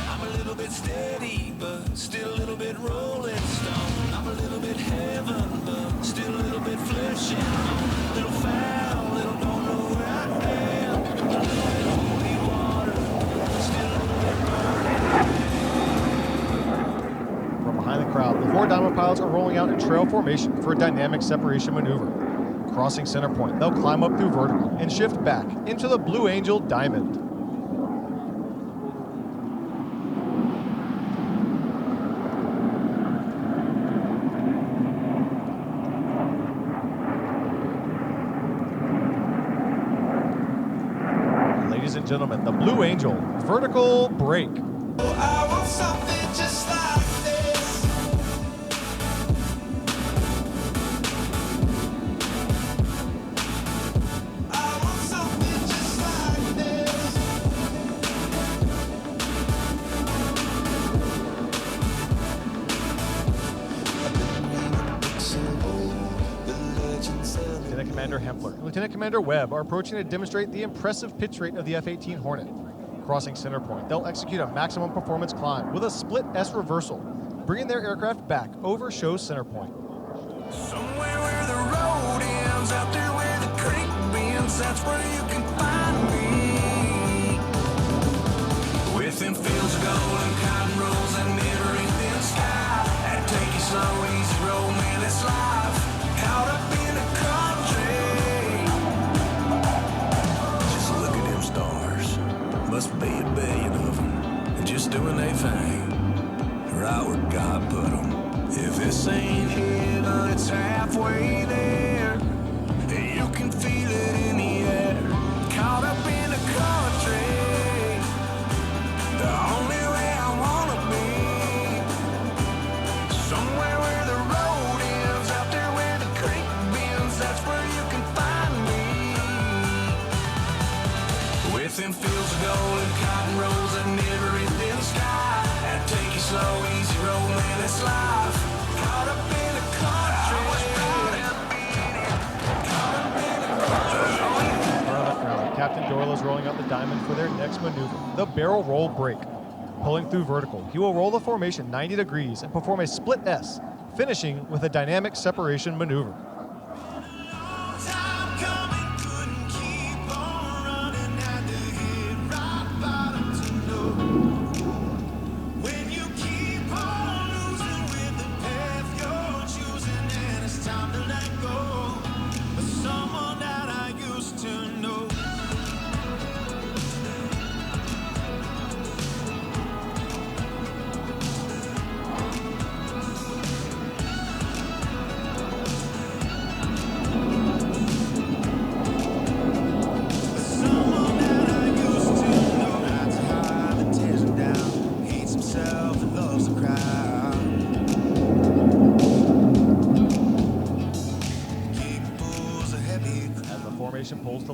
I'm a little bit steady, but still a little bit rolling stone. I'm a little bit heaven, but still a little bit fleshy. Little foul, little don't know where I am. Holy water, still a little bit burning. From behind the crowd, the 4 Diamond pilots are rolling out in trail formation for a dynamic separation maneuver. Crossing center point, they'll climb up through vertical and shift back into the Blue Angel Diamond. Ladies and gentlemen, the Blue Angel vertical break. I want something just like this. I want something just like this. Lieutenant Commander Hempler and Lieutenant Commander Webb are approaching to demonstrate the impressive pitch rate of the F-18 Hornet. Crossing center point, they'll execute a maximum performance climb with a split S reversal, bringing their aircraft back over show center point. Somewhere where the road ends, out there where the creek bends, that's where you can find me. Within fields of gold and cotton rolls and never-ending sky, and take it slow, easy roll, man, it's life. Caught up in the country. Just look at them stars. Must be a billion of them, and just doing their thing, right where God put them. If this ain't heaven, it's halfway there. You can feel it in the air. Caught up in the country, the only way I wanna be. Somewhere where the road ends, out there where the creek bends, that's where you can find me. Within fields of gold and cotton rolls and never-ending sky, and take it slow, easy roll, man, it's life. Caught up in the country. Captain Doyle is rolling out the Diamond for their next maneuver, the barrel roll break. Pulling through vertical, he will roll the formation 90 degrees and perform a split S, finishing with a dynamic separation maneuver.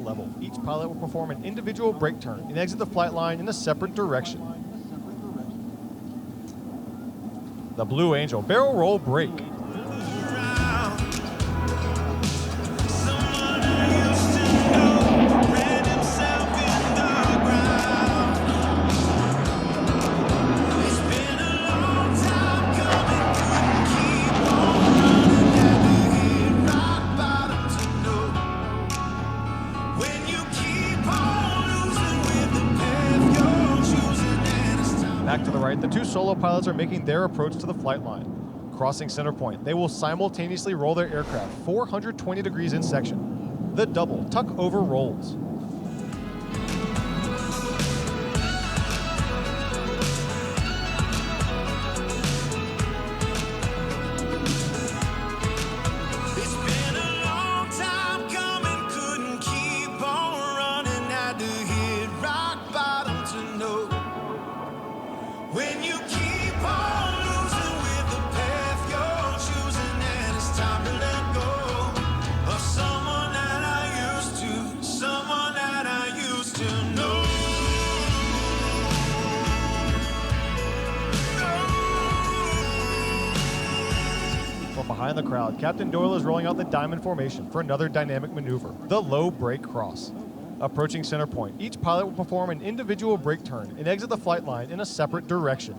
level. Each pilot will perform an individual brake turn and exit the flight line in a separate direction. The Blue Angel barrel roll brake. Back to the right, the two solo pilots are making their approach to the flight line. Crossing center point, they will simultaneously roll their aircraft 420 degrees in section. The double tuck over rolls. Behind the crowd, Captain Doyle is rolling out the diamond formation for another dynamic maneuver, the low brake cross. Approaching center point, each pilot will perform an individual brake turn and exit the flight line in a separate direction.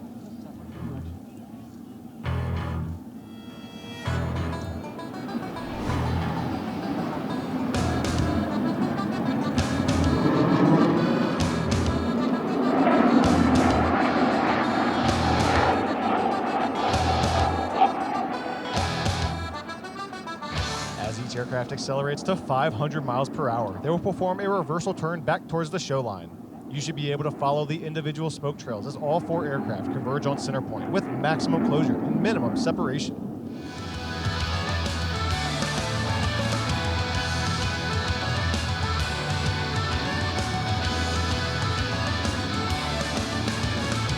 Aircraft accelerates to 500 miles per hour. They will perform a reversal turn back towards the show line. You should be able to follow the individual smoke trails as all four aircraft converge on center point with maximum closure and minimum separation.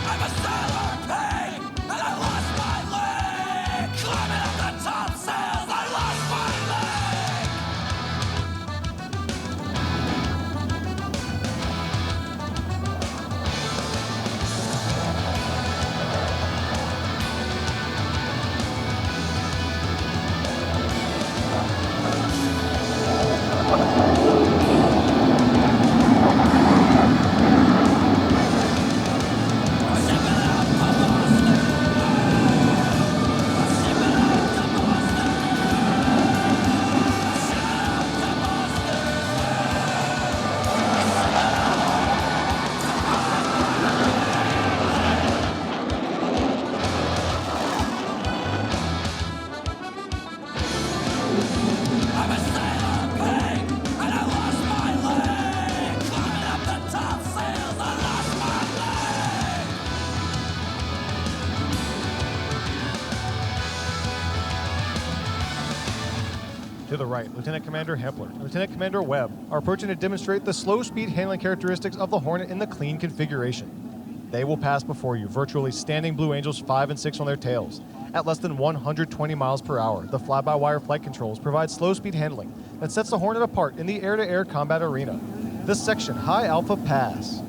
I'm a sailor in pain, and I lost my leg. Climbing up the top sails, I lost my leg. To the right, Lieutenant Commander Hempler and Lieutenant Commander Webb are approaching to demonstrate the slow speed handling characteristics of the Hornet in the clean configuration. They will pass before you, virtually standing Blue Angels 5 and 6 on their tails. At less than 120 miles per hour, the fly-by-wire flight controls provide slow speed handling that sets the Hornet apart in the air-to-air combat arena. This section, High Alpha Pass.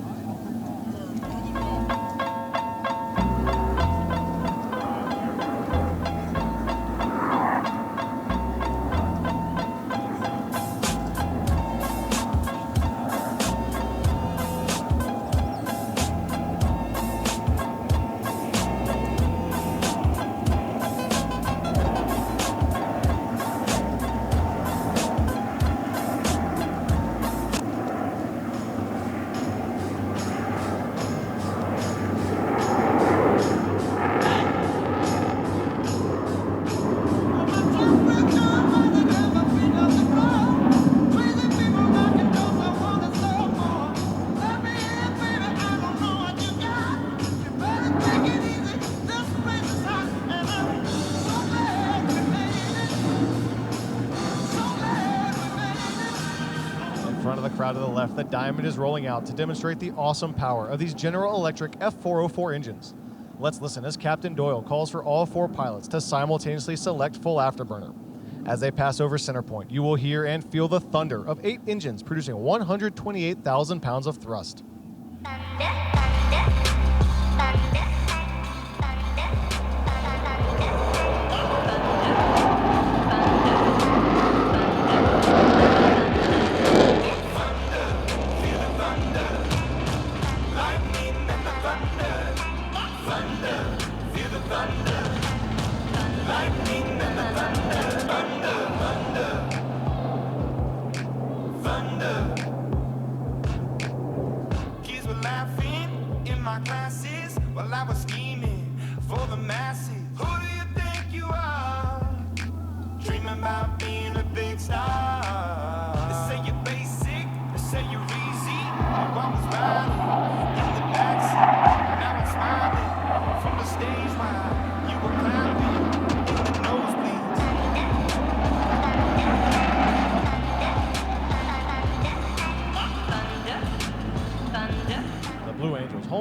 Crowd to the left, the Diamond is rolling out to demonstrate the awesome power of these General Electric F404 engines. Let's listen as Captain Doyle calls for all four pilots to simultaneously select full afterburner. As they pass over center point, you will hear and feel the thunder of 8 engines producing 128,000 pounds of thrust.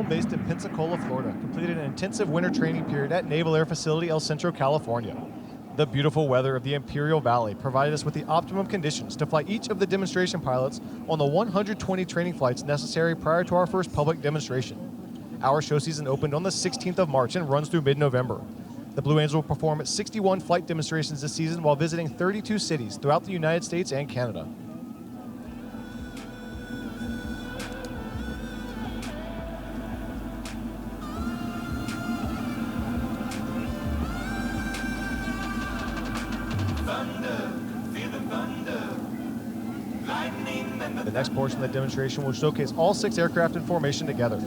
Based in Pensacola, Florida, completed an intensive winter training period at Naval Air Facility El Centro, California. The beautiful weather of the Imperial Valley provided us with the optimum conditions to fly each of the demonstration pilots on the 120 training flights necessary prior to our first public demonstration. Our show season opened on the 16th of March and runs through mid-November. The Blue Angels will perform at 61 flight demonstrations this season while visiting 32 cities throughout the United States and Canada. The next portion of the demonstration will showcase all 6 aircraft in formation together.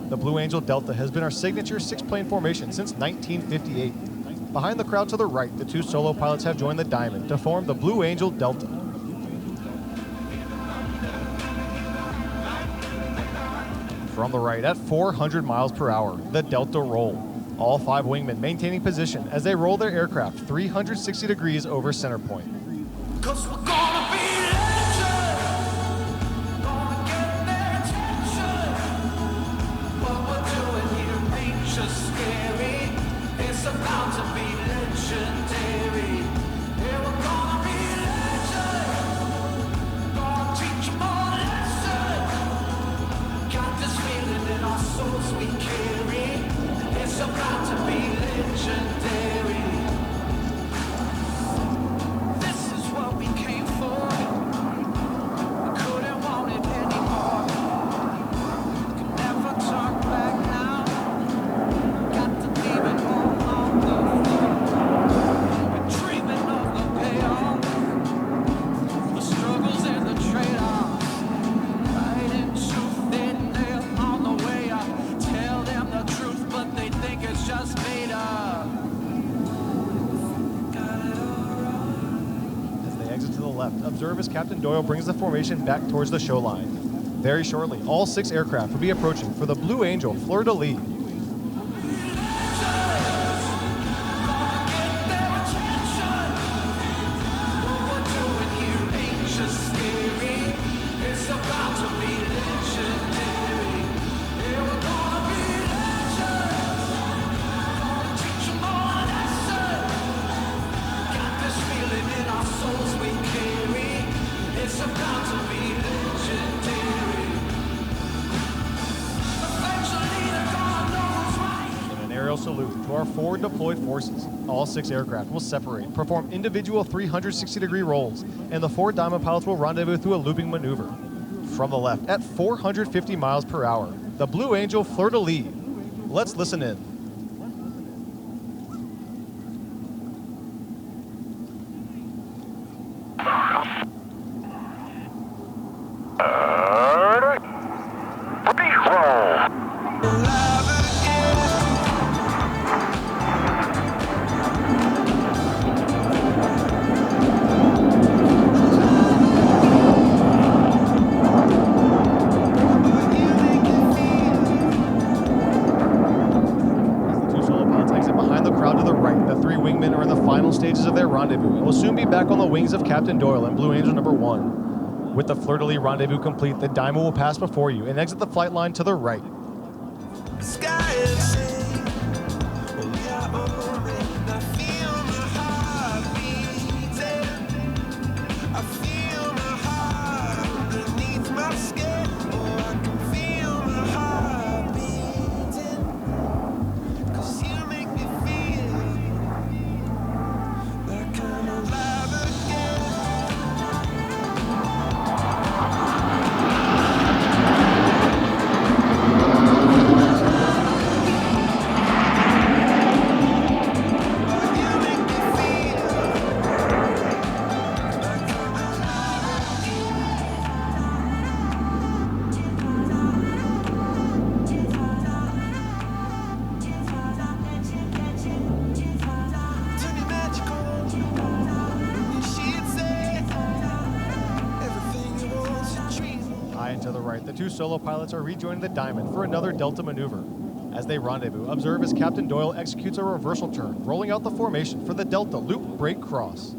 The Blue Angel Delta has been our signature 6-plane formation since 1958. Behind the crowd to the right, the 2 solo pilots have joined the Diamond to form the Blue Angel Delta. From the right, at 400 miles per hour, the Delta roll. All 5 wingmen maintaining position as they roll their aircraft 360 degrees over center point. 'Cause we're gonna be observe as Captain Doyle brings the formation back towards the show line. Very shortly, all 6 aircraft will be approaching for the Blue Angel fleur-de-lis. Salute to our forward deployed forces. All 6 aircraft will separate, perform individual 360-degree rolls, and the 4 Diamond pilots will rendezvous through a looping maneuver. From the left, at 450 miles per hour, the Blue Angel fleur-de-lis. Let's listen in. Stages of their rendezvous and will soon be back on the wings of Captain Doyle and Blue Angel number 1. With the fleur-de-lis rendezvous complete, the Diamond will pass before you and exit the flight line to the right. Sky is sing. We are already feel my heart beating. two solo pilots are rejoining the Diamond for another Delta maneuver. As they rendezvous, observe as Captain Doyle executes a reversal turn, rolling out the formation for the Delta loop break cross.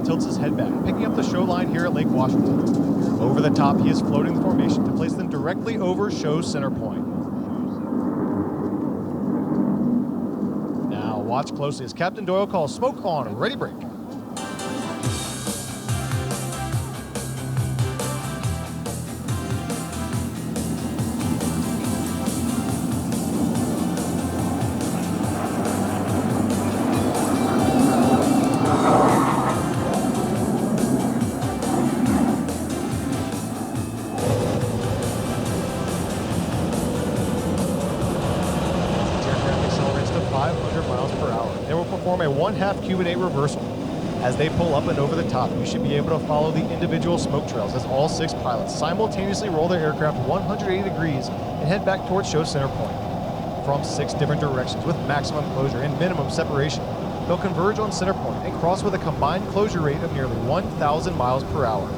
Tilts his head back, picking up the show line here at Lake Washington. Over the top, he is floating the formation to place them directly over show center point. Now watch closely as Captain Doyle calls smoke on, ready break. A 1/2 cubic 8 reversal. As they pull up and over the top, you should be able to follow the individual smoke trails as all 6 pilots simultaneously roll their aircraft 180 degrees and head back towards show center point. From 6 different directions with maximum closure and minimum separation, they'll converge on center point and cross with a combined closure rate of nearly 1,000 miles per hour.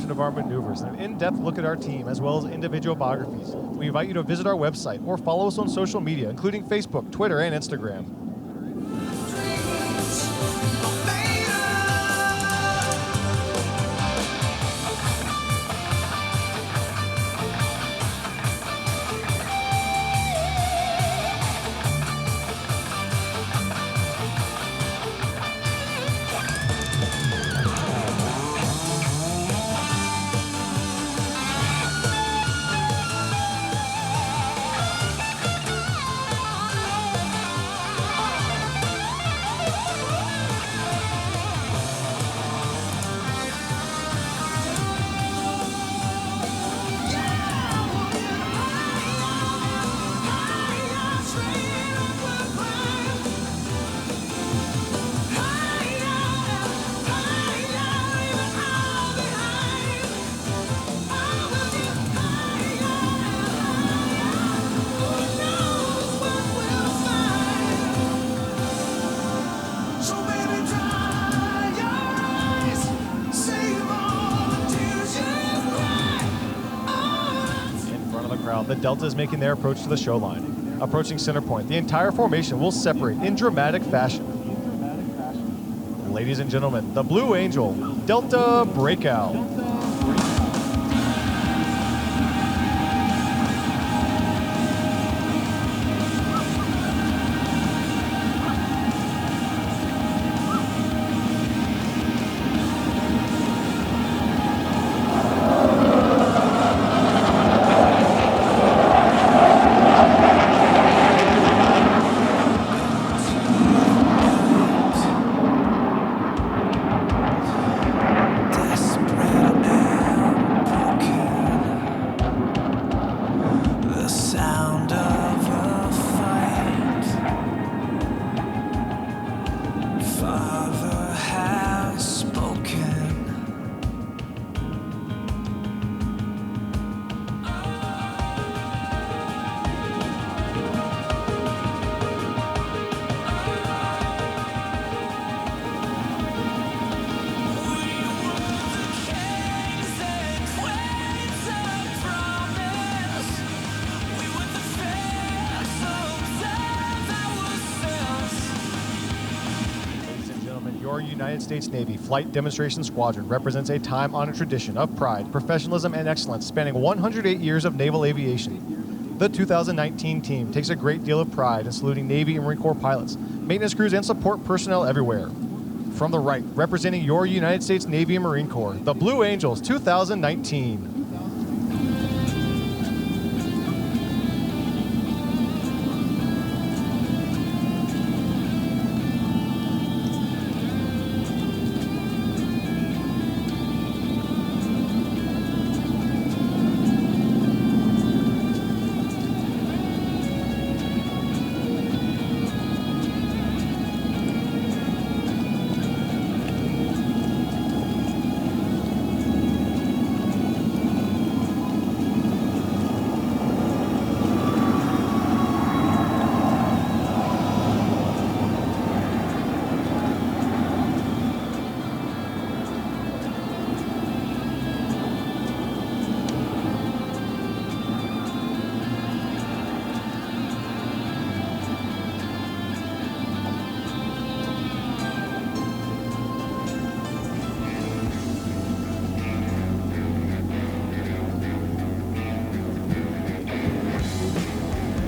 Of our maneuvers and an in-depth look at our team as well as individual biographies. We invite you to visit our website or follow us on social media, including Facebook, Twitter, and Instagram. the Delta is making their approach to the show line. Approaching center point, the entire formation will separate in dramatic fashion. Ladies and gentlemen, the Blue Angel Delta Breakout. United States Navy Flight Demonstration Squadron represents a time-honored tradition of pride, professionalism, and excellence spanning 108 years of naval aviation. The 2019 team takes a great deal of pride in saluting Navy and Marine Corps pilots, maintenance crews, and support personnel everywhere. From the right, representing your United States Navy and Marine Corps, the Blue Angels 2019.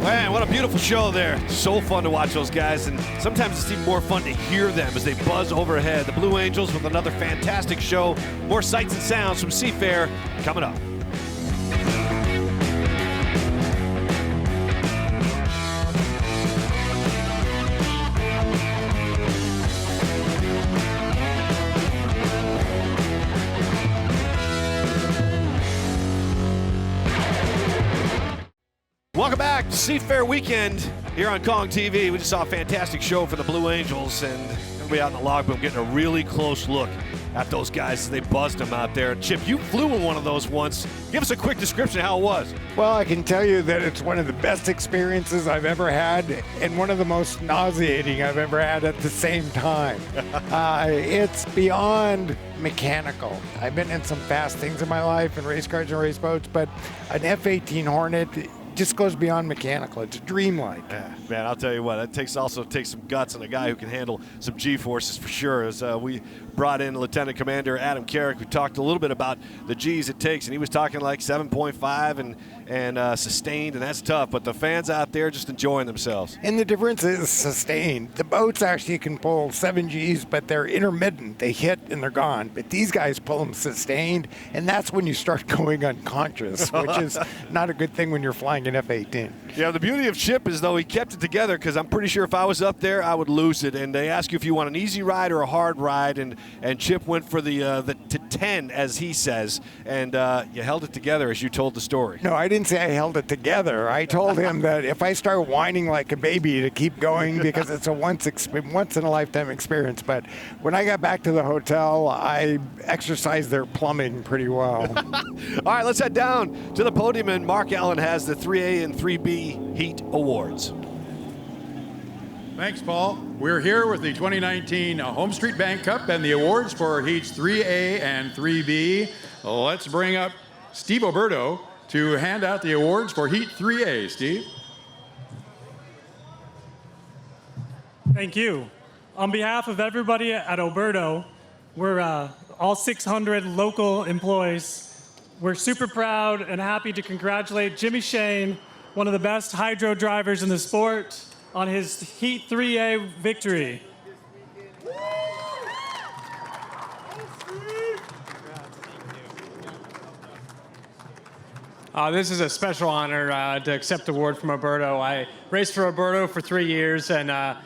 Man, what a beautiful show there. So fun to watch those guys, and sometimes it's even more fun to hear them as they buzz overhead. The Blue Angels with another fantastic show. More sights and sounds from Seafair coming up. Welcome back to Seafair Weekend here on Kong TV. We just saw a fantastic show for the Blue Angels, and everybody out in the logbook getting a really close look at those guys as they buzzed them out there. Chip, you flew in one of those once. Give us a quick description of how it was. Well, I can tell you that it's one of the best experiences I've ever had and one of the most nauseating I've ever had at the same time. It's beyond mechanical. I've been in some fast things in my life, in race cars and race boats, but an F-18 Hornet just goes beyond mechanical. It's dreamlike. Yeah, man, I'll tell you what, it also takes some guts and a guy who can handle some G-forces for sure. As we brought in Lieutenant Commander Adam Carrick, who talked a little bit about the G's it takes, and he was talking like 7.5 and sustained, and that's tough, but the fans out there just enjoying themselves. And the difference is sustained. The boats actually can pull 7 Gs, but they're intermittent. They hit and they're gone. But these guys pull them sustained, and that's when you start going unconscious, which is not a good thing when you're flying an F-18. Yeah, the beauty of Chip is, though, he kept it together, because I'm pretty sure if I was up there, I would lose it. And they ask you if you want an easy ride or a hard ride, and Chip went for the to 10, as he says, and you held it together as you told the story. No, I didn't say I held it together. I told him that if I start whining like a baby to keep going, because it's a once-in-a-lifetime experience. But when I got back to the hotel, I exercised their plumbing pretty well. All right, let's head down to the podium, and Mark Allen has the 3A and 3B Heat Awards. Thanks, Paul. We're here with the 2019 Homestreet Bank Cup and the awards for Heats 3A and 3B. Let's bring up Steve Oberto, to hand out the awards for Heat 3A. Steve? Thank you. On behalf of everybody at Oberto, we're all 600 local employees. We're super proud and happy to congratulate Jimmy Shane, one of the best hydro drivers in the sport, on his Heat 3A victory. This is a special honor to accept the award from Oberto. I raced for Oberto for 3 years, and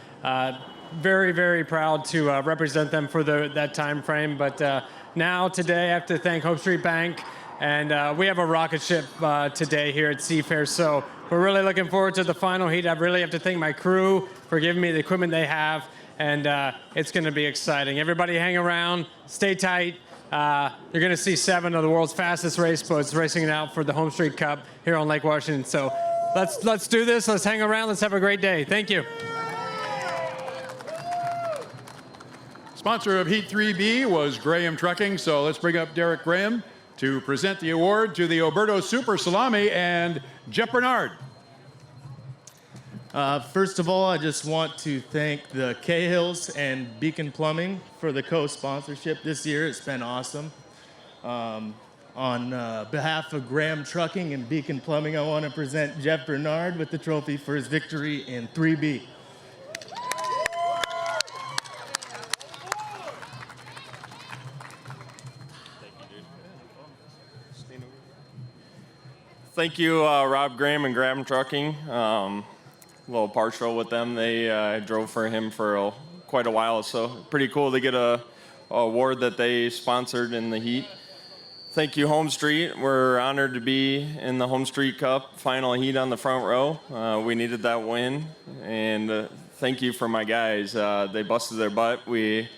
very, very proud to represent them for that time frame. But now, today, I have to thank Homestreet Bank, and we have a rocket ship today here at Seafair. So we're really looking forward to the final heat. I really have to thank my crew for giving me the equipment they have, and it's going to be exciting. Everybody hang around, stay tight. You're going to see 7 of the world's fastest race boats racing it out for the Homestreet Cup here on Lake Washington. So let's do this. Let's hang around. Let's have a great day. Thank you. Sponsor of Heat 3B was Graham Trucking, so let's bring up Derek Graham to present the award to the Oberto Super Salami and Jeff Bernard. First of all, I just want to thank the Cahills and Beacon Plumbing for the co-sponsorship this year. It's been awesome. On behalf of Graham Trucking and Beacon Plumbing, I want to present Jeff Bernard with the trophy for his victory in 3B. Thank you, Rob Graham and Graham Trucking. A little partial with them. They drove for him for quite a while, so pretty cool to get a award that they sponsored in the heat. Thank you, Homestreet. We're honored to be in the Homestreet Cup final heat on the front row. We needed that win, and thank you for my guys. They busted their butt. We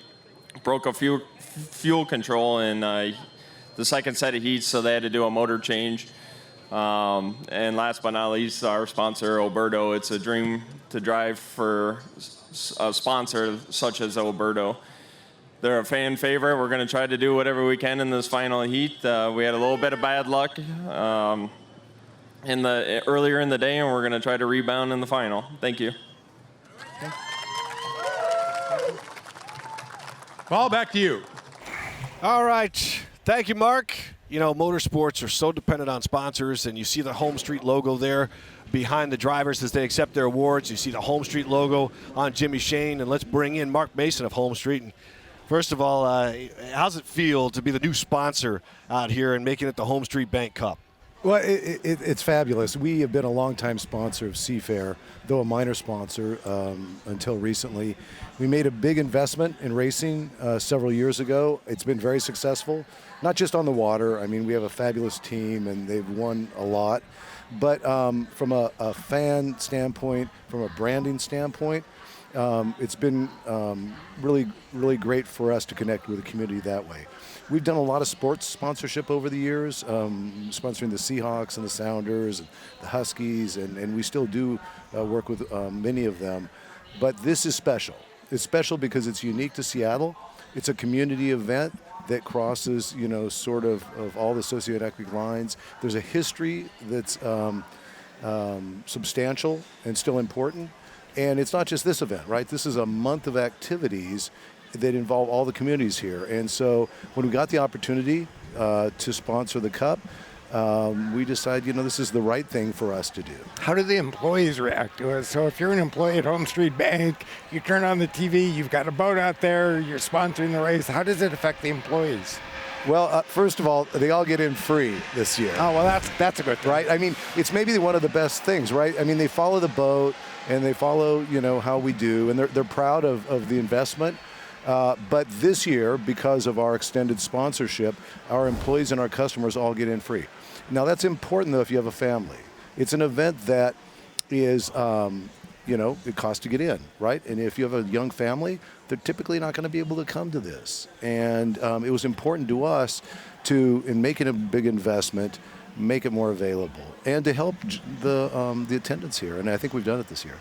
broke a fuel control in the second set of heats, so they had to do a motor change. And last but not least, our sponsor, Oberto. It's a dream to drive for a sponsor such as Oberto. They're a fan favorite. We're going to try to do whatever we can in this final heat. We had a little bit of bad luck earlier in the day, and we're going to try to rebound in the final. Thank you. Paul, back to you. All right. Thank you, Mark. You know, motorsports are so dependent on sponsors, and you see the Homestreet logo there behind the drivers as they accept their awards. You see the Homestreet logo on Jimmy Shane, and let's bring in Mark Mason of Homestreet. And first of all, how's it feel to be the new sponsor out here and making it the Homestreet Bank Cup? Well, it's fabulous. We have been a longtime sponsor of Seafair, though a minor sponsor until recently. We made a big investment in racing several years ago. It's been very successful, not just on the water. I mean, we have a fabulous team, and they've won a lot. But from a fan standpoint, from a branding standpoint, it's been really, really great for us to connect with the community that way. We've done a lot of sports sponsorship over the years, sponsoring the Seahawks and the Sounders and the Huskies, and we still do work with many of them. But this is special. It's special because it's unique to Seattle. It's a community event that crosses, you know, sort of all the socioeconomic lines. There's a history that's substantial and still important. And it's not just this event, right? This is a month of activities that involve all the communities here. And so when we got the opportunity to sponsor the Cup, we decided, you know, this is the right thing for us to do. How do the employees react to it? So if you're an employee at Homestreet Bank, you turn on the TV, you've got a boat out there, you're sponsoring the race. How does it affect the employees? Well, first of all, they all get in free this year. Oh, well, that's a good thing. Right? I mean, it's maybe one of the best things, right? I mean, they follow the boat, and they follow, you know, how we do, and they're proud of the investment. But this year, because of our extended sponsorship, our employees and our customers all get in free. Now, that's important, though, if you have a family. It's an event that is, you know, it costs to get in, right? And if you have a young family, they're typically not going to be able to come to this. And it was important to us to, in making a big investment, make it more available and to help the attendance here. And I think we've done it this year.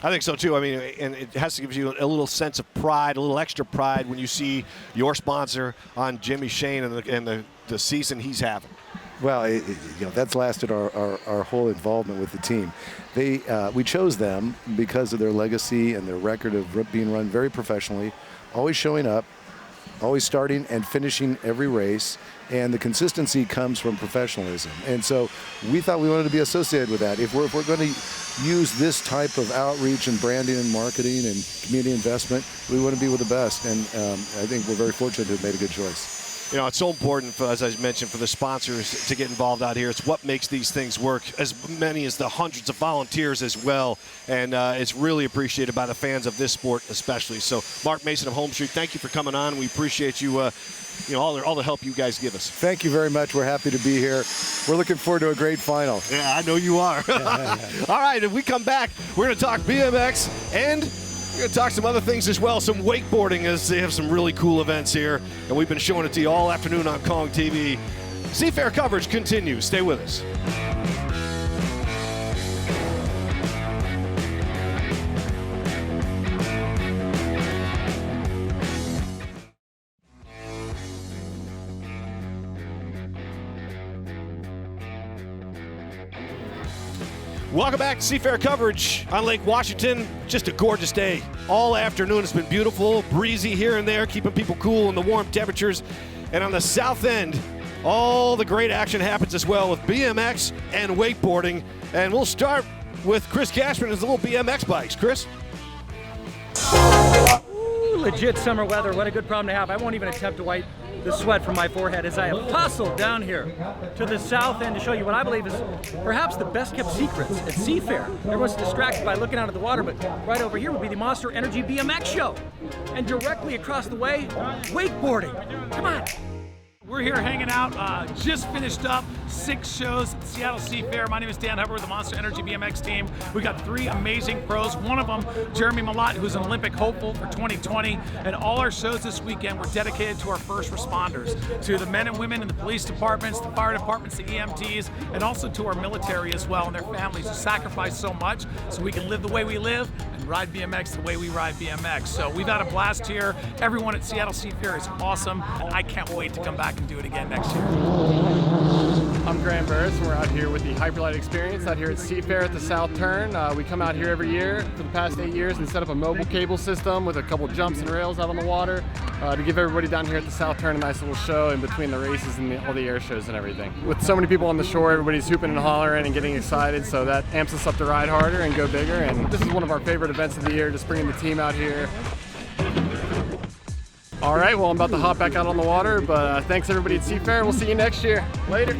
I think so, too. I mean, and it has to give you a little sense of pride, a little extra pride when you see your sponsor on Jimmy Shane and the season he's having. Well, that's lasted our whole involvement with the team. We chose them because of their legacy and their record of being run very professionally, always showing up, always starting and finishing every race, and the consistency comes from professionalism. And so we thought we wanted to be associated with that. If we're going to use this type of outreach and branding and marketing and community investment, we want to be with the best. And I think we're very fortunate to have made a good choice. You know, it's so important, as I mentioned, for the sponsors to get involved out here. It's what makes these things work, as many as the hundreds of volunteers as well. And it's really appreciated by the fans of this sport especially. So, Mark Mason of Homestreet, thank you for coming on. We appreciate you, all the help you guys give us. Thank you very much. We're happy to be here. We're looking forward to a great final. Yeah, I know you are. All right, if we come back, we're going to talk BMX and we're going to talk some other things as well, some wakeboarding, as they have some really cool events here. And we've been showing it to you all afternoon on Kong TV. Seafair coverage continues. Stay with us. Welcome back to Seafair coverage on Lake Washington. Just a gorgeous day all afternoon. It's been beautiful, breezy here and there, keeping people cool in the warm temperatures. And on the south end, all the great action happens as well with BMX and wakeboarding. And we'll start with Chris Cashman and his little BMX bikes. Chris? Ooh, legit summer weather. What a good problem to have. I won't even attempt to wipe the sweat from my forehead as I have hustled down here to the south end to show you what I believe is perhaps the best kept secrets at Seafair. Everyone's distracted by looking out at the water, but right over here would be the Monster Energy BMX show. And directly across the way, wakeboarding. Come on. We're here hanging out, just finished up 6 shows at Seattle Seafair. My name is Dan Hubbard with the Monster Energy BMX team. We got 3 amazing pros. One of them, Jeremy Malott, who's an Olympic hopeful for 2020. And all our shows this weekend were dedicated to our first responders, to the men and women in the police departments, the fire departments, the EMTs, and also to our military as well and their families who sacrifice so much so we can live the way we live and ride BMX the way we ride BMX. So we've had a blast here. Everyone at Seattle Seafair is awesome, and I can't wait to come back and do it again next year. I'm Grant Burris, and we're out here with the Hyperlight Experience out here at Seafair at the South Turn. We come out here every year for the past 8 years and set up a mobile cable system with a couple jumps and rails out on the water to give everybody down here at the South Turn a nice little show in between the races and all the air shows and everything. With so many people on the shore, everybody's hooping and hollering and getting excited, so that amps us up to ride harder and go bigger. And this is one of our favorite events of the year, just bringing the team out here. All right, well, I'm about to hop back out on the water, but thanks everybody at Seafair. We'll see you next year. Later.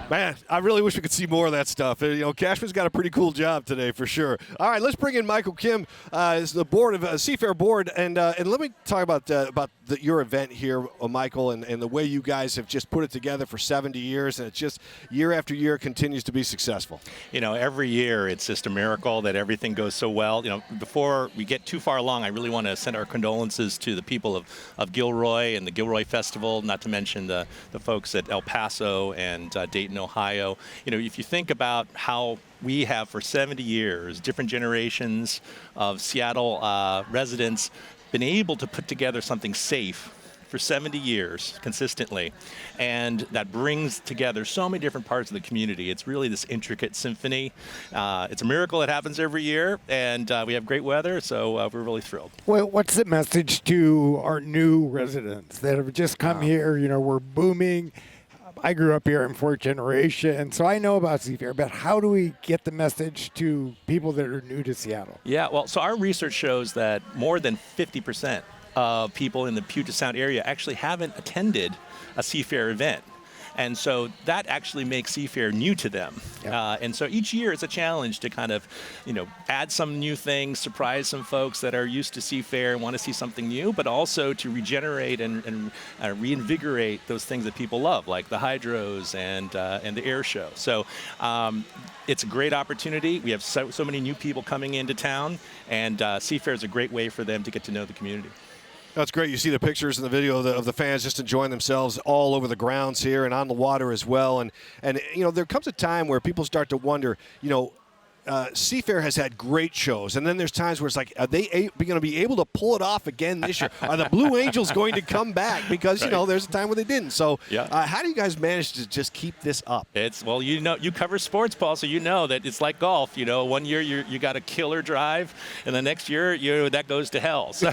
Man, I really wish we could see more of that stuff. Cashman's got a pretty cool job today for sure. All right, let's bring in Michael Kim as the board of Seafair board, and let me talk about your event here, Michael, and the way you guys have just put it together for 70 years, and it's just year after year continues to be successful. Every year it's just a miracle that everything goes so well. Before we get too far along, I really want to send our condolences to the people of Gilroy and the Gilroy Festival, not to mention the folks at El Paso and Dayton, Ohio. If you think about how we have for 70 years, different generations of Seattle residents been able to put together something safe for 70 years consistently, and that brings together so many different parts of the community. It's really this intricate symphony. It's a miracle that happens every year, and we have great weather, so we're really thrilled. Well, what's the message to our new residents that have just come here? We're booming. I grew up here in 4th generation, so I know about Seafair, but how do we get the message to people that are new to Seattle? Yeah, well, so our research shows that more than 50% of people in the Puget Sound area actually haven't attended a Seafair event. And so that actually makes Seafair new to them. Yeah. And so each year it's a challenge to kind of, add some new things, surprise some folks that are used to Seafair and want to see something new, but also to regenerate and reinvigorate those things that people love, like the hydros and the air show. So it's a great opportunity. We have so many new people coming into town, and Seafair is a great way for them to get to know the community. That's great. You see the pictures and the video of the fans just enjoying themselves all over the grounds here and on the water as well. And there comes a time where people start to wonder, Seafair has had great shows, and then there's times where it's like, are they going to be able to pull it off again this year? Are the Blue Angels going to come back? Because, there's a time when they didn't. So how do you guys manage to just keep this up? Well, you cover sports, Paul, so you know that it's like golf. 1 year you got a killer drive, and the next year that goes to hell. So,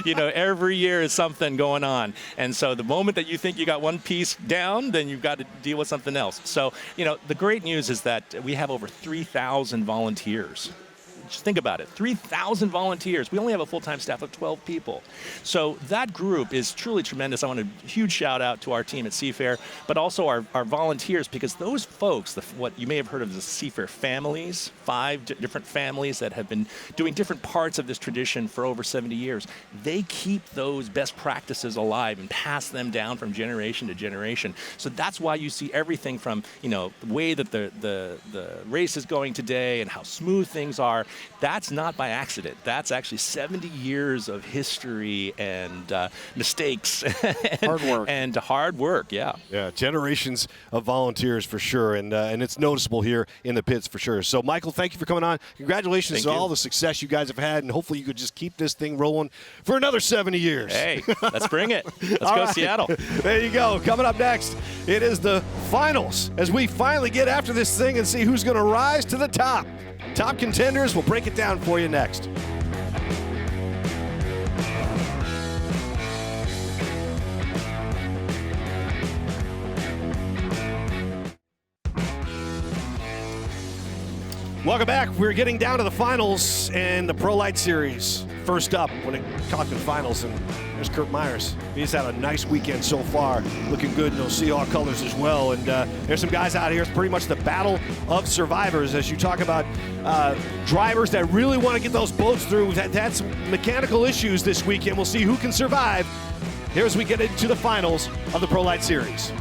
every year is something going on. And so the moment that you think you got one piece down, then you've got to deal with something else. So, the great news is that we have over 3,000 volunteers. Just think about it, 3,000 volunteers. We only have a full-time staff of 12 people. So that group is truly tremendous. I want a huge shout out to our team at Seafair, but also our volunteers, because those folks, what you may have heard of as Seafair families, 5 different families that have been doing different parts of this tradition for over 70 years, they keep those best practices alive and pass them down from generation to generation. So that's why you see everything from, the way that the race is going today and how smooth things are. That's not by accident. That's actually 70 years of history and mistakes. Hard work. And hard work, yeah. Yeah, generations of volunteers for sure, and it's noticeable here in the pits for sure. So, Michael, thank you for coming on. Congratulations on all the success you guys have had, and hopefully you could just keep this thing rolling for another 70 years. Hey, let's bring it. Let's go Seattle. There you go. Coming up next, it is the finals as we finally get after this thing and see who's going to rise to the top. Top contenders, we'll break it down for you next. Welcome back. We're getting down to the finals and the Pro Light Series. First up, when it talking finals, and there's Kurt Myers. He's had a nice weekend so far, looking good in those Seahawk colors as well. And there's some guys out here. It's pretty much the battle of survivors as you talk about drivers that really want to get those boats through. We've had some mechanical issues this weekend. We'll see who can survive here as we get into the finals of the Pro Light Series.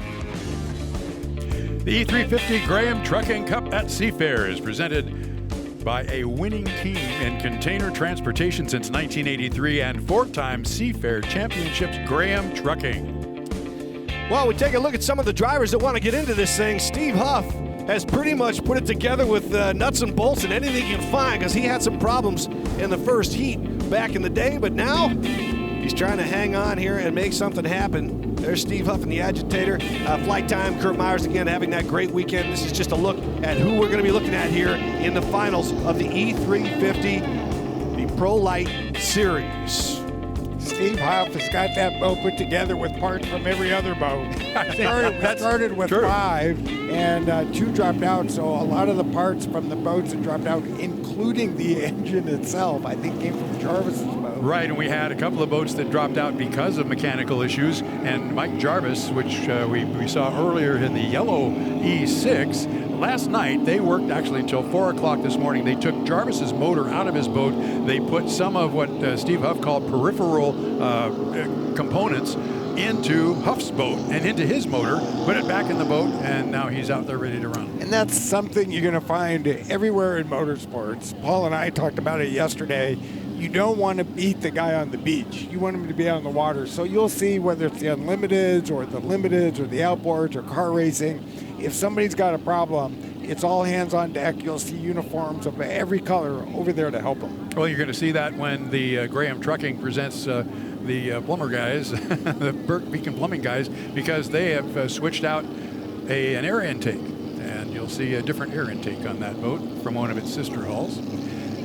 The E350 Graham Trucking Cup at Seafair is presented by a winning team in container transportation since 1983 and 4-time Seafair Championships Graham Trucking. Well, we take a look at some of the drivers that want to get into this thing. Steve Huff has pretty much put it together with nuts and bolts and anything you can find, because he had some problems in the first heat back in the day, but now he's trying to hang on here and make something happen. There's Steve Huff and the Agitator. Flight Time, Kurt Myers again having that great weekend. This is just a look at who we're going to be looking at here in the finals of the E350, the Pro Light Series. Steve Huff has got that boat put together with parts from every other boat. Started with 5, and 2 dropped out, so a lot of the parts from the boats that dropped out, including the engine itself, I think came from Jarvis's boat. Right, and we had a couple of boats that dropped out because of mechanical issues, and Mike Jarvis, which we saw earlier in the yellow E6, last night they worked actually until 4 o'clock this morning. They took Jarvis's motor out of his boat. They put some of what Steve Huff called peripheral components into Huff's boat and into his motor, put it back in the boat, and now he's out there ready to run. And that's something you're going to find everywhere in motorsports. Paul and I talked about it yesterday. You don't want to beat the guy on the beach. You want him to be out on the water. So you'll see whether it's the Unlimiteds or the Limiteds or the Outboards or car racing, if somebody's got a problem, it's all hands on deck. You'll see uniforms of every color over there to help them. Well, you're going to see that when the Graham Trucking presents the plumber guys, the Burke Beacon Plumbing guys, because they have switched out an air intake. And you'll see a different air intake on that boat from one of its sister hulls.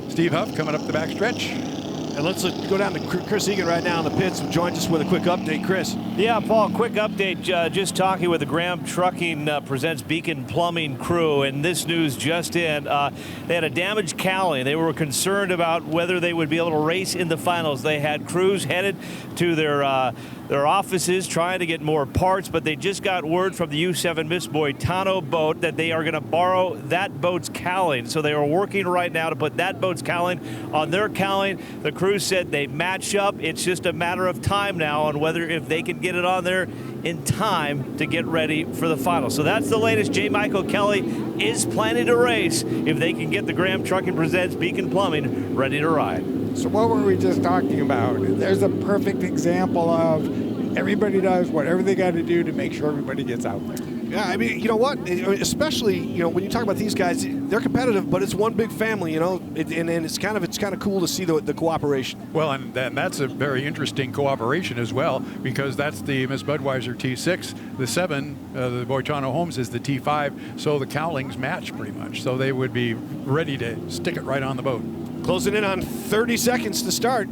Steve Huff coming up the backstretch. And let's go down to Chris Egan right now in the pits, who joins us with a quick update. Chris. Yeah, Paul, quick update. Just talking with the Graham Trucking presents Beacon Plumbing crew, and this news just in. They had a damaged cowling. They were concerned about whether they would be able to race in the finals. They had crews headed to their offices trying to get more parts, but they just got word from the U7 Miss Boitano boat that they are going to borrow that boat's cowling. So they are working right now to put that boat's cowling on their cowling. The crew said they match up. It's just a matter of time now on whether if they can get it on there in time to get ready for the final. So that's the latest. J. Michael Kelly is planning to race if they can get the Graham Trucking Presents Beacon Plumbing ready to ride. So what were we just talking about? There's a perfect example of everybody does whatever they got to do to make sure everybody gets out there. Yeah, I mean, you know what? Especially, when you talk about these guys, they're competitive, but it's one big family, and it's kind of cool to see the cooperation. Well, and that's a very interesting cooperation as well, because that's the Miss Budweiser T6, the 7, the Boitano Homes is the T5, so the cowlings match pretty much. So they would be ready to stick it right on the boat. Closing in on 30 seconds to start.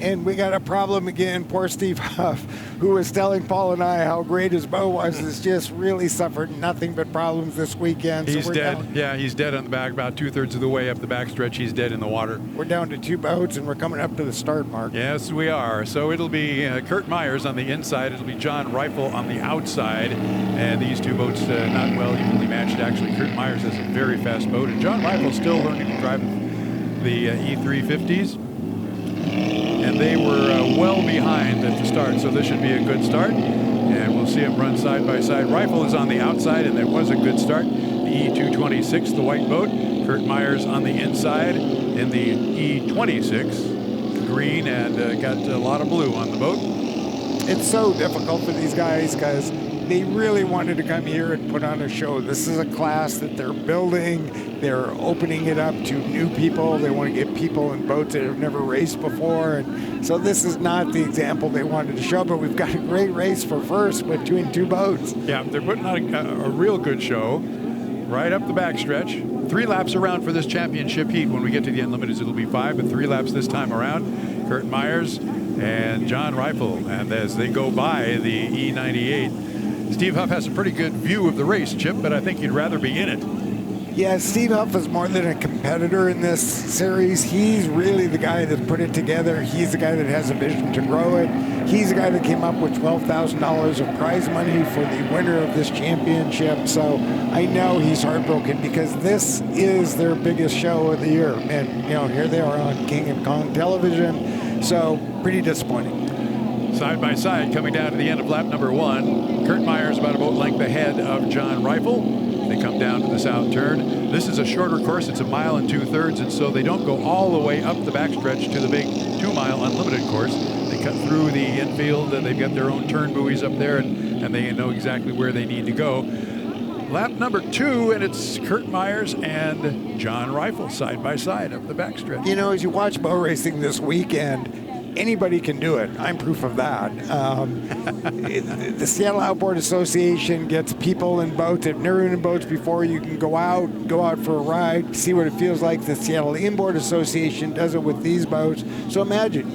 And we got a problem again. Poor Steve Huff, who was telling Paul and I how great his boat was, has just really suffered nothing but problems this weekend. He's so dead. Yeah, he's dead on the back. About 2/3 of the way up the backstretch, he's dead in the water. We're down to 2 boats, and we're coming up to the start mark. Yes, we are. So it'll be Kurt Myers on the inside. It'll be John Rifle on the outside. And these 2 boats not well evenly matched. Actually, Kurt Myers has a very fast boat, and John Rifle's still learning to drive the E350s. And they were well behind at the start, so this should be a good start. And we'll see them run side by side. Rifle is on the outside, and that was a good start. The E226, the white boat. Kurt Myers on the inside in the E26, green, and got a lot of blue on the boat. It's so difficult for these guys because they really wanted to come here and put on a show. This is a class that they're building. They're opening it up to new people. They want to get people in boats that have never raced before. And so this is not the example they wanted to show, but we've got a great race for first between 2 boats. Yeah, they're putting on a real good show right up the backstretch. 3 laps around for this championship heat. When we get to the Unlimiteds, it'll be 5, but 3 laps this time around. Kurt Myers and John Rifle. And as they go by the E98, Steve Huff has a pretty good view of the race, Chip, but I think he'd rather be in it. Yeah, Steve Huff is more than a competitor in this series. He's really the guy that put it together. He's the guy that has a vision to grow it. He's the guy that came up with $12,000 of prize money for the winner of this championship. So I know he's heartbroken because this is their biggest show of the year. And, here they are on King of Kong television. So pretty disappointing. Side by side, coming down to the end of lap number 1. Kurt Myers about a boat length ahead of John Rifle. They come down to the south turn. This is a shorter course. It's 1 2/3 miles, and so they don't go all the way up the backstretch to the big 2-mile unlimited course. They cut through the infield, and they've got their own turn buoys up there, and they know exactly where they need to go. Lap number 2, and it's Kurt Myers and John Rifle side by side up the backstretch. As you watch boat racing this weekend, anybody can do it. I'm proof of that. The Seattle Outboard Association gets people in boats that have never been in boats before. You can go out for a ride, see what it feels like. The Seattle Inboard Association does it with these boats. So imagine,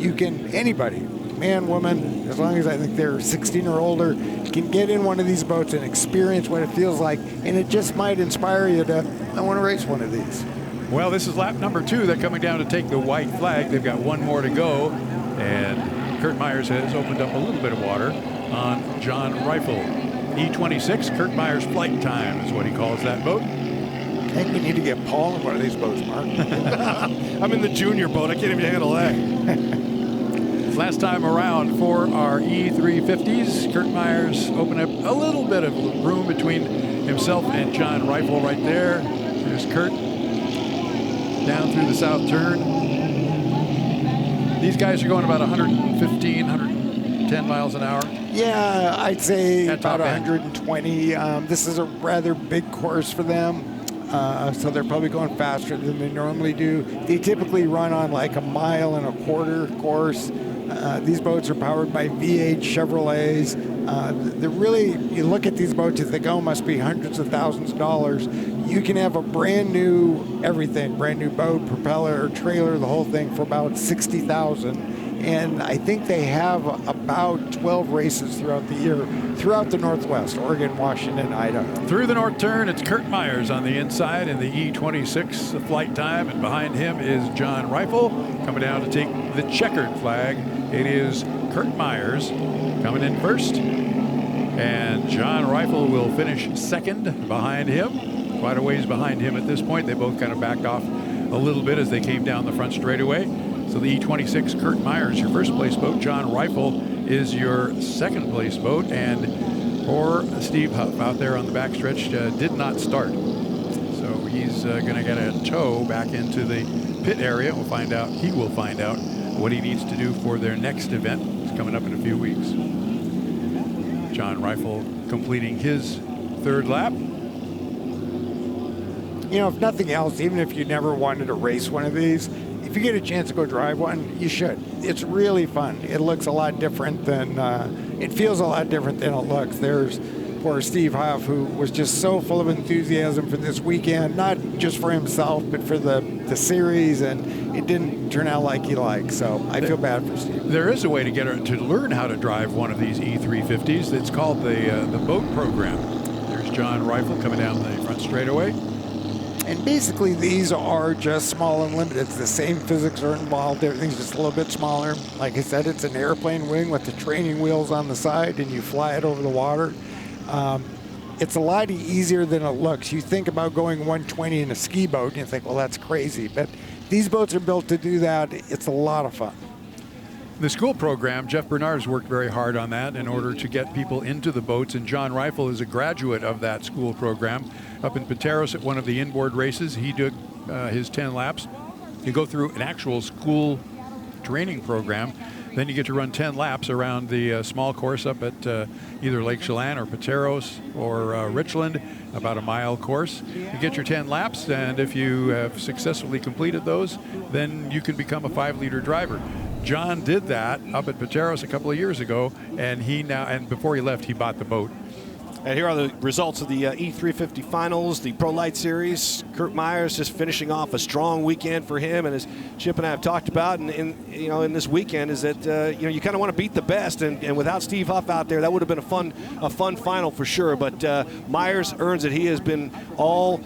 anybody, man, woman, as long as I think they're 16 or older, can get in one of these boats and experience what it feels like. And it just might inspire you to, I want to race one of these. Well, this is lap number 2. They're coming down to take the white flag. They've got 1 more to go. And Kurt Myers has opened up a little bit of water on John Rifle. E26, Kurt Myers flight time is what he calls that boat. I think we need to get Paul in one of these boats, Mark. I'm in the junior boat. I can't even handle that. Last time around for our E350s, Kurt Myers opened up a little bit of room between himself and John Rifle right there. There's Kurt down through the south turn. These guys are going about 115, 110 miles an hour. Yeah, I'd say At about top end. 120. This is a rather big course for them, so they're probably going faster than they normally do. They typically run on like 1.25 mile course. These boats are powered by V8 Chevrolets. They're really, you look at these boats as they go, must be hundreds of thousands of dollars. You can have a brand new everything, brand new boat, propeller, trailer, the whole thing for about $60,000. And I think they have about 12 races throughout the year, throughout the Northwest, Oregon, Washington, Idaho. Through the north turn, it's Kurt Myers on the inside in the E26 flight time, and behind him is John Rifle coming down to take the checkered flag. It is Kurt Myers coming in first, and John Rifle will finish second behind him. Quite a ways behind him at this point. They both kind of backed off a little bit as they came down the front straightaway. So the E26 Kurt Myers, your first place boat. John Rifle is your second place boat. And poor Steve Huff out there on the backstretch did not start. So he's going to get a tow back into the pit area. We'll find out. He will find out what he needs to do for their next event. It's coming up in a few weeks. John Rifle completing his third lap. You know, if nothing else, even if you never wanted to race one of these, if you get a chance to go drive one, you should. It's really fun. It looks a lot different than, it feels a lot different than it looks. There's poor Steve Huff, who was just so full of enthusiasm for this weekend, not just for himself, but for the series, and it didn't turn out like he liked. So I feel bad for Steve. There is a way to get her to learn how to drive one of these E350s. It's called the boat program. There's John Rifle coming down the front straightaway. And basically, these are just small and limited. It's the same physics are involved. Everything's just a little bit smaller. Like I said, it's an airplane wing with the training wheels on the side, and you fly it over the water. It's a lot easier than it looks. You think about going 120 in a ski boat, and you think, well, that's crazy. But these boats are built to do that. It's a lot of fun. The school program, Jeff Bernard's worked very hard on that in order to get people into the boats, and John Rifle is a graduate of that school program. Up in Pateros at one of the inboard races, he did his 10 laps. You go through an actual school training program, then you get to run 10 laps around the small course up at either Lake Chelan or Pateros or Richland, about a mile course. You get your 10 laps, and if you have successfully completed those, then you can become a 5-liter driver. John did that up at Pateros a couple of years ago, and before he left, he bought the boat. And here are the results of the E350 finals, the Pro Light Series. Kurt Myers just finishing off a strong weekend for him, and as Chip and I have talked about, in this weekend, is that you kind of want to beat the best, and without Steve Huff out there, that would have been a fun final for sure. But Myers earns it. He has been all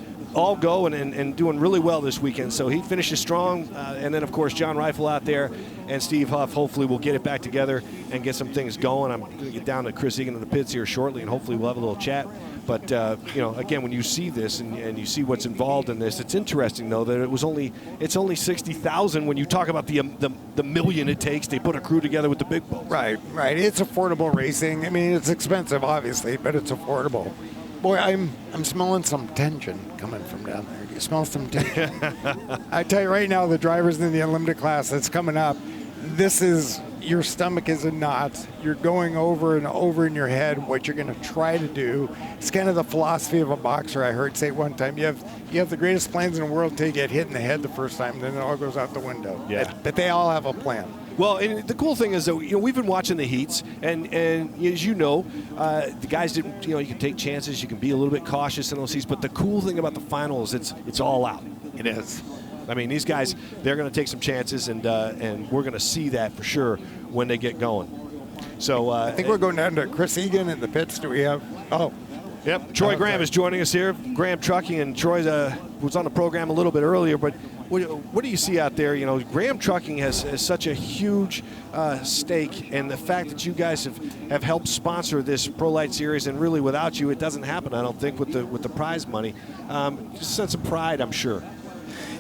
go and doing really well this weekend. So he finishes strong. And then, of course, John Rifle out there and Steve Huff hopefully will get it back together and get some things going. I'm going to get down to Chris Egan in the pits here shortly, and hopefully we'll have a little chat. But, again, when you see this and you see what's involved in this, it's interesting, though, that it's only 60,000 when you talk about the million it takes. They put a crew together with the big boats. Right. It's affordable racing. I mean, it's expensive, obviously, but it's affordable. Boy, I'm smelling some tension coming from down there. Do you smell some tension? I tell you right now, the drivers in the Unlimited class that's coming up, your stomach is a knot. You're going over and over in your head what you're going to try to do. It's kind of the philosophy of a boxer. I heard say one time, you have the greatest plans in the world till you get hit in the head the first time, then it all goes out the window. Yeah. But they all have a plan. Well, and the cool thing is that we've been watching the heats, and as you know, the guys didn't. You can take chances, you can be a little bit cautious in those heats. But the cool thing about the final is it's all out. It is. I mean, these guys, they're going to take some chances, and we're going to see that for sure when they get going. So I think we're going down to Chris Egan in the pits. Do we have? Oh. Yep. Troy Graham is joining us here. Graham Trucking, and Troy was on the program a little bit earlier, but what do you see out there? Graham Trucking has such a huge stake, and the fact that you guys have helped sponsor this Pro Light Series, and really without you, it doesn't happen, I don't think, with the prize money. Just a sense of pride, I'm sure.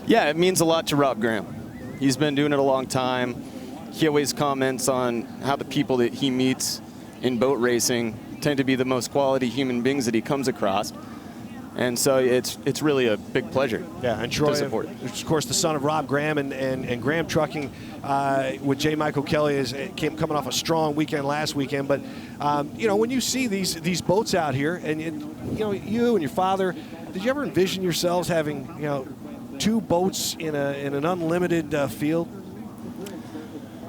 Yeah, it means a lot to Rob Graham. He's been doing it a long time. He always comments on how the people that he meets in boat racing tend to be the most quality human beings that he comes across. And so it's really a big pleasure. Yeah, and Troy, to support. Of course, the son of Rob Graham and Graham Trucking with J. Michael Kelly coming off a strong weekend last weekend. But when you see these boats out here, and you and your father, did you ever envision yourselves having 2 boats in an unlimited field?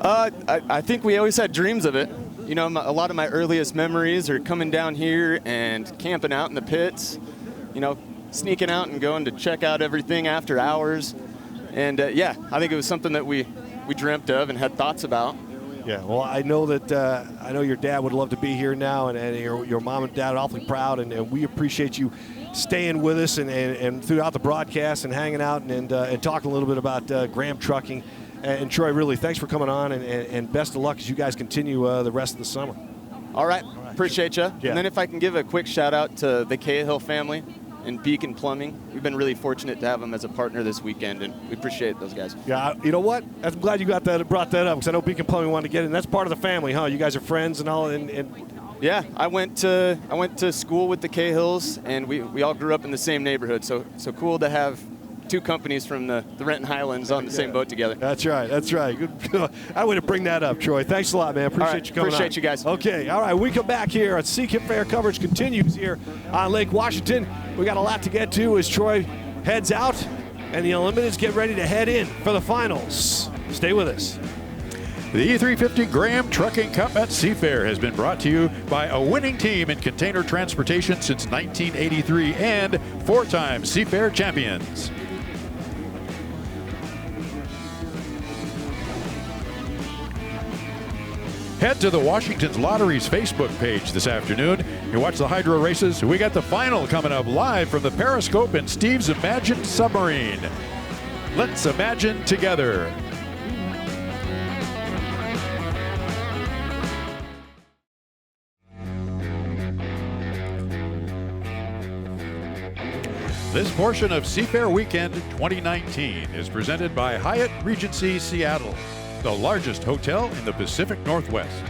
I think we always had dreams of it. A lot of my earliest memories are coming down here and camping out in the pits, sneaking out and going to check out everything after hours. And I think it was something that we dreamt of and had thoughts about. Yeah, well, I know your dad would love to be here now, and your mom and dad are awfully proud, and we appreciate you staying with us and throughout the broadcast and hanging out and talking a little bit about Graham Trucking. And Troy, really, thanks for coming on, and best of luck as you guys continue the rest of the summer. All right. Appreciate you. Yeah. And then if I can give a quick shout out to the Cahill family and Beacon Plumbing. We've been really fortunate to have them as a partner this weekend, and we appreciate those guys. Yeah, you know what? I'm glad you brought that up, because I know Beacon Plumbing wanted to get in. That's part of the family, huh? You guys are friends and all, Yeah, I went to school with the Cahills, and we all grew up in the same neighborhood. So cool to have two companies from the Renton Highlands on the same boat together. That's right. That's right. Good. I would bring that up, Troy. Thanks a lot, man. Appreciate you coming Appreciate on. you guys. Okay. All right. We come back here. Seafair coverage continues here on Lake Washington. We got a lot to get to as Troy heads out and the Unlimiteds get ready to head in for the finals. Stay with us. The E350 Graham Trucking Cup at Seafair has been brought to you by a winning team in container transportation since 1983 and 4-time Seafair champions. Head to the Washington's Lottery's Facebook page this afternoon. You watch the hydro races. We got the final coming up live from the Periscope and Steve's Imagined Submarine. Let's imagine together. This portion of Seafair Weekend 2019 is presented by Hyatt Regency Seattle, the largest hotel in the Pacific Northwest.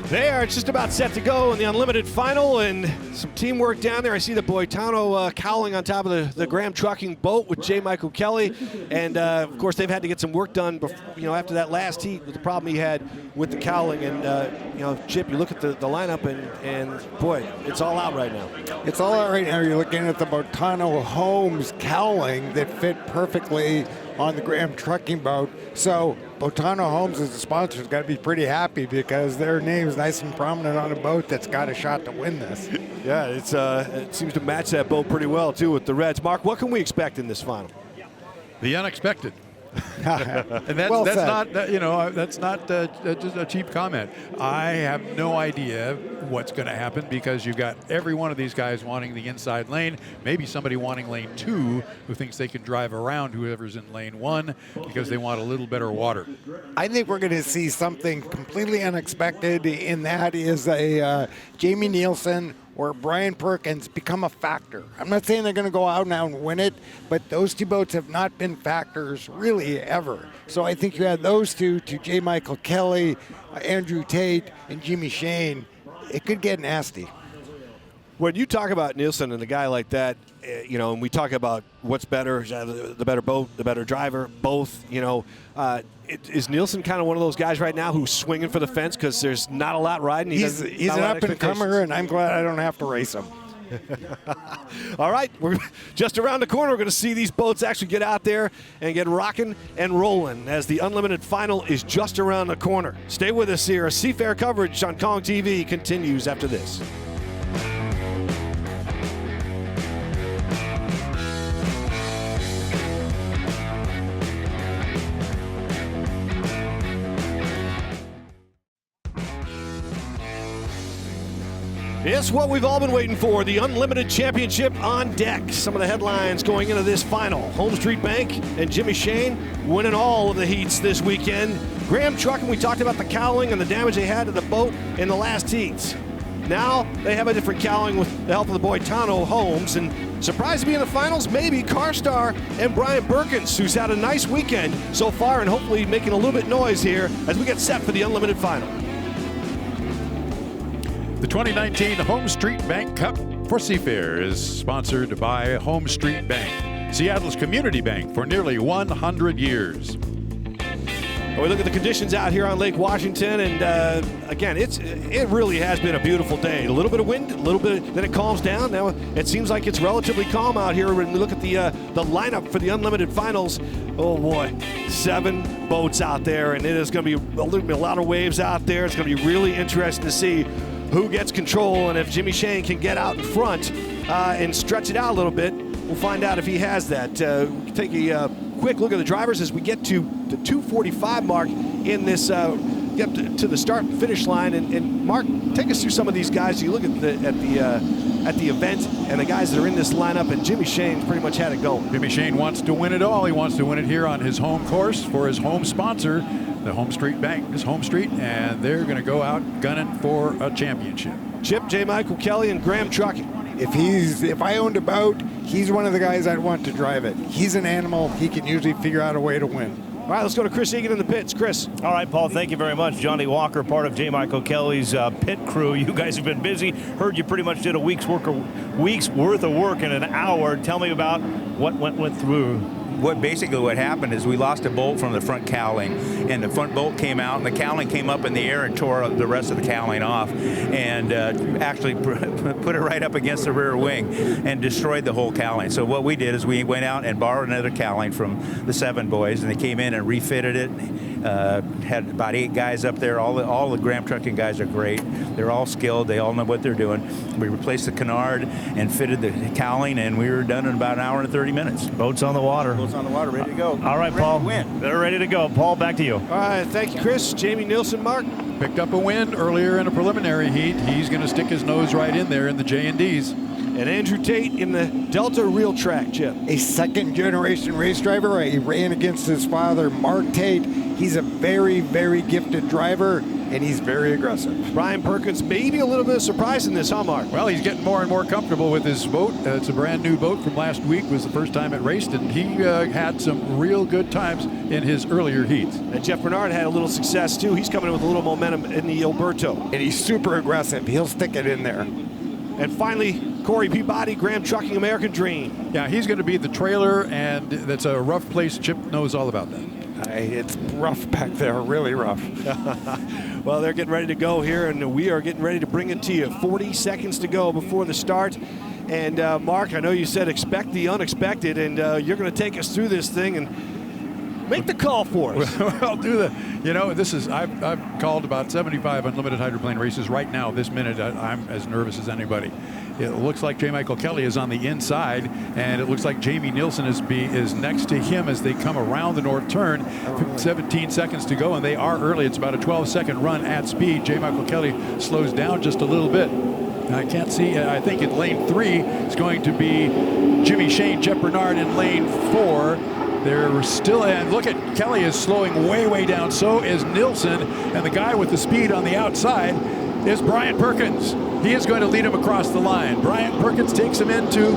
They are just about set to go in the Unlimited final, and some teamwork down there. I see the Boitano cowling on top of the Graham Trucking boat with J. Michael Kelly, and of course they've had to get some work done before, after that last heat with the problem he had with the cowling. And Chip, you look at the lineup, and boy, it's all out right now. It's all out right now. You're looking at the Boitano Homes cowling that fit perfectly on the Graham Trucking boat. So Boitano Homes as a sponsor has got to be pretty happy because their name is nice and prominent on a boat that's got a shot to win this. Yeah, it seems to match that boat pretty well too with the Reds. Mark, what can we expect in this final? The unexpected. And Well that's said. not that's not just a cheap comment. I have no idea what's going to happen because you've got every one of these guys wanting the inside lane, maybe somebody wanting lane 2 who thinks they can drive around whoever's in lane 1 because they want a little better water. I think we're going to see something completely unexpected, and that is a Jamie Nielsen or Brian Perkins become a factor. I'm not saying they're going to go out now and win it, but those two boats have not been factors really ever. So I think you add those two to J. Michael Kelly, Andrew Tate, and Jimmy Shane, it could get nasty. When you talk about Nielsen and a guy like that, and we talk about what's better, the better boat, the better driver, both, is Nielsen kind of one of those guys right now who's swinging for the fence because there's not a lot riding? He's an up-and-comer, and I'm glad I don't have to race him. All right, we're just around the corner. We're going to see these boats actually get out there and get rocking and rolling as the Unlimited final is just around the corner. Stay with us here. Seafair coverage on Kong TV continues after this. It's what we've all been waiting for, the Unlimited Championship on deck. Some of the headlines going into this final. Homestreet Bank and Jimmy Shane winning all of the heats this weekend. Graham Trucking, we talked about the cowling and the damage they had to the boat in the last heats. Now they have a different cowling with the help of the Boitano Homes. And surprised to be in the finals, maybe Carstar and Brian Perkins, who's had a nice weekend so far and hopefully making a little bit noise here as we get set for the Unlimited final. The 2019 Homestreet Bank Cup for Seafair is sponsored by Homestreet Bank, Seattle's community bank for nearly 100 years. We look at the conditions out here on Lake Washington, and again, it really has been a beautiful day. A little bit of wind, a little bit, then it calms down. Now it seems like it's relatively calm out here. When we look at the lineup for the Unlimited Finals, oh boy, 7 boats out there, and it is going to be a lot of waves out there. It's going to be really interesting to see who gets control, and if Jimmy Shane can get out in front and stretch it out a little bit, we'll find out if he has that. Take a quick look at the drivers as we get to the 2:45 mark in this, get to the start and finish line. And Mark, take us through some of these guys. You look at the event and the guys that are in this lineup, and Jimmy Shane's pretty much had it going. Jimmy Shane wants to win it all. He wants to win it here on his home course for his home sponsor. The Homestreet Bank is Homestreet, and they're going to go out gunning for a championship. Chip, J. Michael Kelly, and Graham Trucking. If I owned a boat, he's one of the guys I'd want to drive it. He's an animal. He can usually figure out a way to win. All right, let's go to Chris Egan in the pits. Chris. All right, Paul, thank you very much. Johnny Walker, part of J. Michael Kelly's pit crew. You guys have been busy. Heard you pretty much did a week's worth of work in an hour. Tell me about What went through? Basically what happened is we lost a bolt from the front cowling, and the front bolt came out, and the cowling came up in the air and tore the rest of the cowling off, and actually put it right up against the rear wing and destroyed the whole cowling. So what we did is we went out and borrowed another cowling from the 7 boys, and they came in and refitted it. Had about 8 guys up there. All the Graham Trucking guys are great. They're all skilled. They all know what they're doing. We replaced the canard and fitted the cowling, and we were done in about an hour and 30 minutes. Boats on the water. Boats on the water, ready to go. All right, Paul. They're ready to go. Paul, back to you. All right, thank you, Chris. Jamie Nilsson, Mark. Picked up a win earlier in a preliminary heat. He's going to stick his nose right in there in the J&Ds. And Andrew Tate in the Delta Real Track, Chip. A second-generation race driver. He ran against his father, Mark Tate. He's a very, very gifted driver, and he's very aggressive. Brian Perkins, maybe a little bit of surprise in this, huh, Mark? Well, he's getting more and more comfortable with his boat. It's a brand new boat from last week. It was the first time it raced, and he had some real good times in his earlier heats. And Jeff Bernard had a little success, too. He's coming in with a little momentum in the Alberto. And he's super aggressive. He'll stick it in there. And finally, Corey Peabody, Graham Trucking American Dream. Yeah, he's going to be the trailer, and that's a rough place. Chip knows all about that. It's rough back there, really rough. Well, they're getting ready to go here, and we are getting ready to bring it to you. 40 seconds to go before the start. And Mark, I know you said expect the unexpected, and you're going to take us through this thing and make the call for us. Well, this is, I've called about 75 unlimited hydroplane races right now. This minute, I'm as nervous as anybody. It looks like J. Michael Kelly is on the inside, and it looks like Jamie Nilsson is next to him as they come around the north turn. 17 seconds to go, and they are early. It's about a 12-second run at speed. J. Michael Kelly slows down just a little bit. I can't see. I think in lane 3 is going to be Jimmy Shane, Jeff Bernard in lane 4. They're still, and look at Kelly is slowing way down. So is Nilsson, and the guy with the speed on the outside is Brian Perkins. He is going to lead him across the line. Brian Perkins takes him into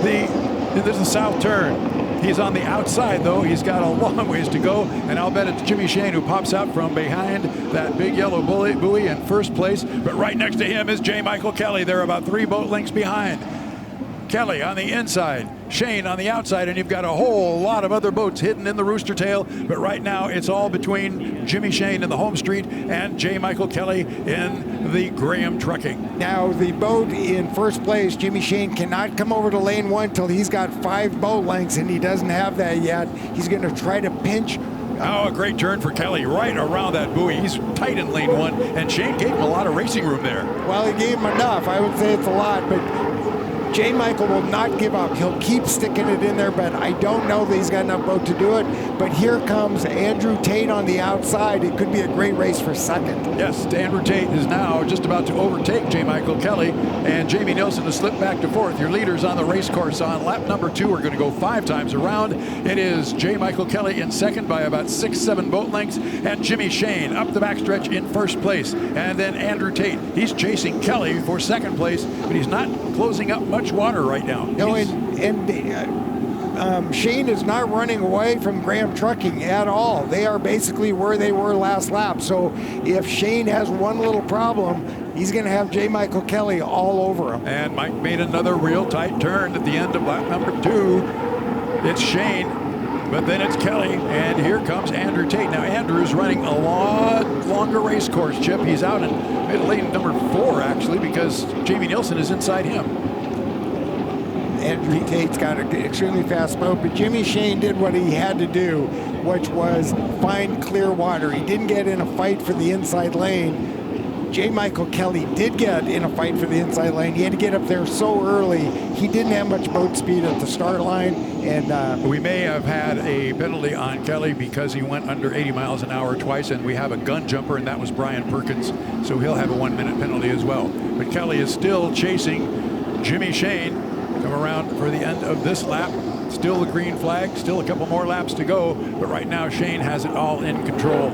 the south turn. He's on the outside, though. He's got a long ways to go, and I'll bet it's Jimmy Shane who pops out from behind that big yellow buoy in first place. But right next to him is J. Michael Kelly. They're about 3 boat lengths behind. Kelly on the inside, Shane on the outside, and you've got a whole lot of other boats hidden in the rooster tail. But right now, it's all between Jimmy Shane in the Homestreet and J. Michael Kelly in the Graham Trucking. Now, the boat in first place, Jimmy Shane, cannot come over to lane 1 till he's got 5 boat lengths, and he doesn't have that yet. He's going to try to pinch. Oh, a great turn for Kelly right around that buoy. He's tight in lane 1, and Shane gave him a lot of racing room there. Well, he gave him enough. I would say it's a lot, but J. Michael will not give up. He'll keep sticking it in there, but I don't know that he's got enough boat to do it. But here comes Andrew Tate on the outside. It could be a great race for second. Yes, Andrew Tate is now just about to overtake J. Michael Kelly, and Jamie Nilsson has slipped back to 4th. Your leaders on the race course on lap number 2 are going to go 5 times around. It is J. Michael Kelly in second by about 6-7 boat lengths, and Jimmy Shane up the backstretch in first place. And then Andrew Tate, he's chasing Kelly for second place, but he's not closing up much water right now. No, Shane is not running away from Graham Trucking at all. They are basically where they were last lap. So if Shane has one little problem, he's going to have J. Michael Kelly all over him. And Mike made another real tight turn at the end of lap number 2. It's Shane, but then it's Kelly, and here comes Andrew Tate. Now Andrew's running a lot longer race course, Chip. He's out in lane number 4, actually, because Jamie Nilsson is inside him. Andrew Tate's got an extremely fast boat, but Jimmy Shane did what he had to do, which was find clear water. He didn't get in a fight for the inside lane. J. Michael Kelly did get in a fight for the inside lane. He had to get up there so early. He didn't have much boat speed at the start line. And we may have had a penalty on Kelly because he went under 80 miles an hour twice, and we have a gun jumper, and that was Brian Perkins. So he'll have a 1-minute penalty as well. But Kelly is still chasing Jimmy Shane. Come around for the end of this lap. Still the green flag, still a couple more laps to go, but right now Shane has it all in control.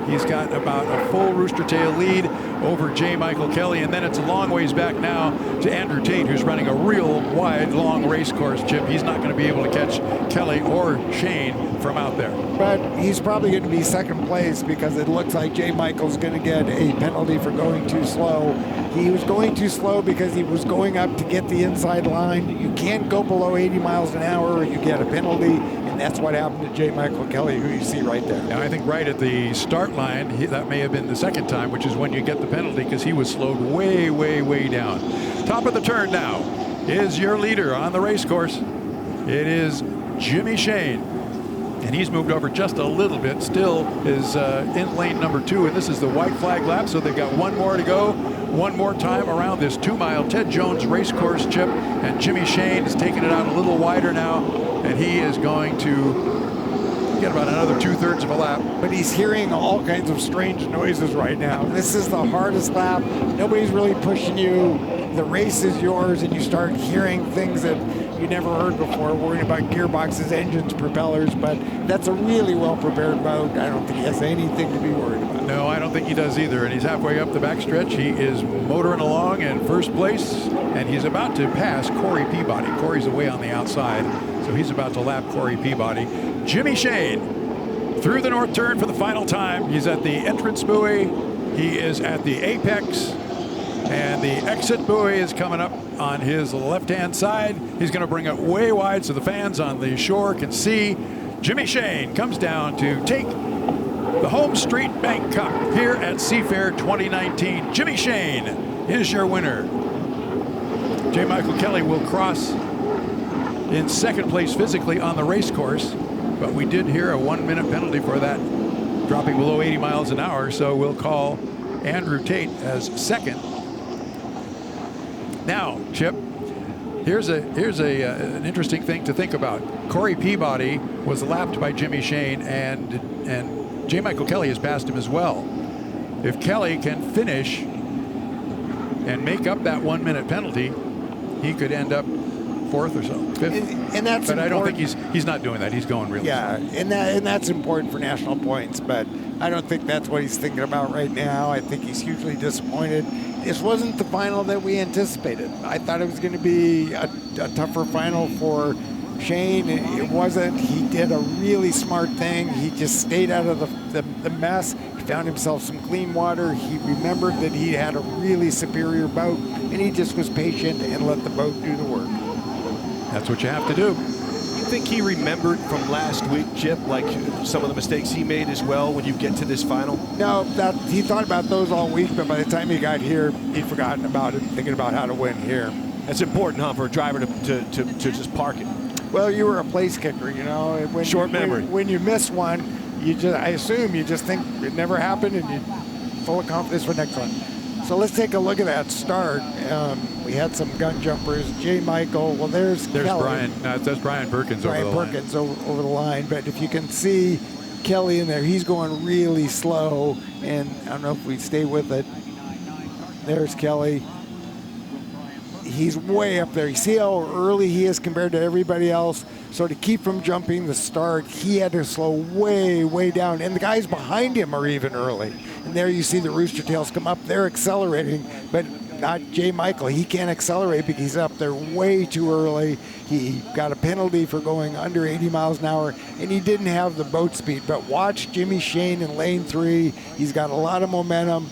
He's got about a full rooster tail lead over J. Michael Kelly, and then it's a long ways back now to Andrew Tate, who's running a real wide, long race course, Chip. He's not going to be able to catch Kelly or Shane from out there. But he's probably going to be second place because it looks like J. Michael's going to get a penalty for going too slow. He was going too slow because he was going up to get the inside line. You can't go below 80 miles an hour or you get a penalty, and that's what happened to J. Michael Kelly, who you see right there. Now, I think right at the start line, that may have been the second time, which is when you get the penalty because he was slowed way, way, way down. Top of the turn now is your leader on the race course. It is Jimmy Shane. And he's moved over just a little bit, still is in lane number 2, and this is the white flag lap, so they've got one more to go. One more time around this 2-mile Ted Jones race course, Chip, and Jimmy Shane is taking it out a little wider now, and he is going to get about another 2/3 of a lap. But he's hearing all kinds of strange noises right now. This is the hardest lap. Nobody's really pushing you. The race is yours, and you start hearing things that you never heard before, worrying about gearboxes, engines, propellers, but that's a really well-prepared boat. I don't think he has anything to be worried about. No, I don't think he does either, and he's halfway up the backstretch. He is motoring along in first place, and he's about to pass Corey Peabody. Corey's away on the outside, so he's about to lap Corey Peabody. Jimmy Shane through the north turn for the final time. He's at the entrance buoy. He is at the apex. And the exit buoy is coming up on his left-hand side. He's going to bring it way wide so the fans on the shore can see. Jimmy Shane comes down to take the Homestreet Bank Cup here at Seafair 2019. Jimmy Shane is your winner. J. Michael Kelly will cross in second place physically on the race course, but we did hear a 1-minute penalty for that, dropping below 80 miles an hour, so we'll call Andrew Tate as second. Now, Chip, here's an interesting thing to think about. Corey Peabody was lapped by Jimmy Shane, and J. Michael Kelly has passed him as well. If Kelly can finish and make up that 1-minute penalty, he could end up 4th or so, 5th. And that's but I don't think important. he's not doing that. He's going really Yeah, slow. and that's important for national points, but I don't think that's what he's thinking about right now. I think he's hugely disappointed. This wasn't the final that we anticipated. I thought it was going to be a tougher final for Shane. It wasn't. He did a really smart thing. He just stayed out of the mess. He found himself some clean water. He remembered that he had a really superior boat, and he just was patient and let the boat do the work. That's what you have to do. You think he remembered from last week, Chip, like some of the mistakes he made as well when you get to this final? No, he thought about those all week, but by the time he got here, he'd forgotten about it, thinking about how to win here. That's important, huh, for a driver to just park it. Well, you were a place kicker, you know. Short memory. When you miss one, I assume you just think it never happened, and you're full of confidence for next one. So let's take a look at that start. We had some gun jumpers. J. Michael. Well, there's Kelly. Brian. That's Brian Perkins over the line. Brian Perkins over the line. But if you can see Kelly in there, he's going really slow. And I don't know if we stay with it. There's Kelly. He's way up there. You see how early he is compared to everybody else? So to keep from jumping the start, he had to slow way, way down. And the guys behind him are even early. And there you see the rooster tails come up. They're accelerating, but not J. Michael. He can't accelerate because he's up there way too early. He got a penalty for going under 80 miles an hour, and he didn't have the boat speed. But watch Jimmy Shane in lane 3. He's got a lot of momentum.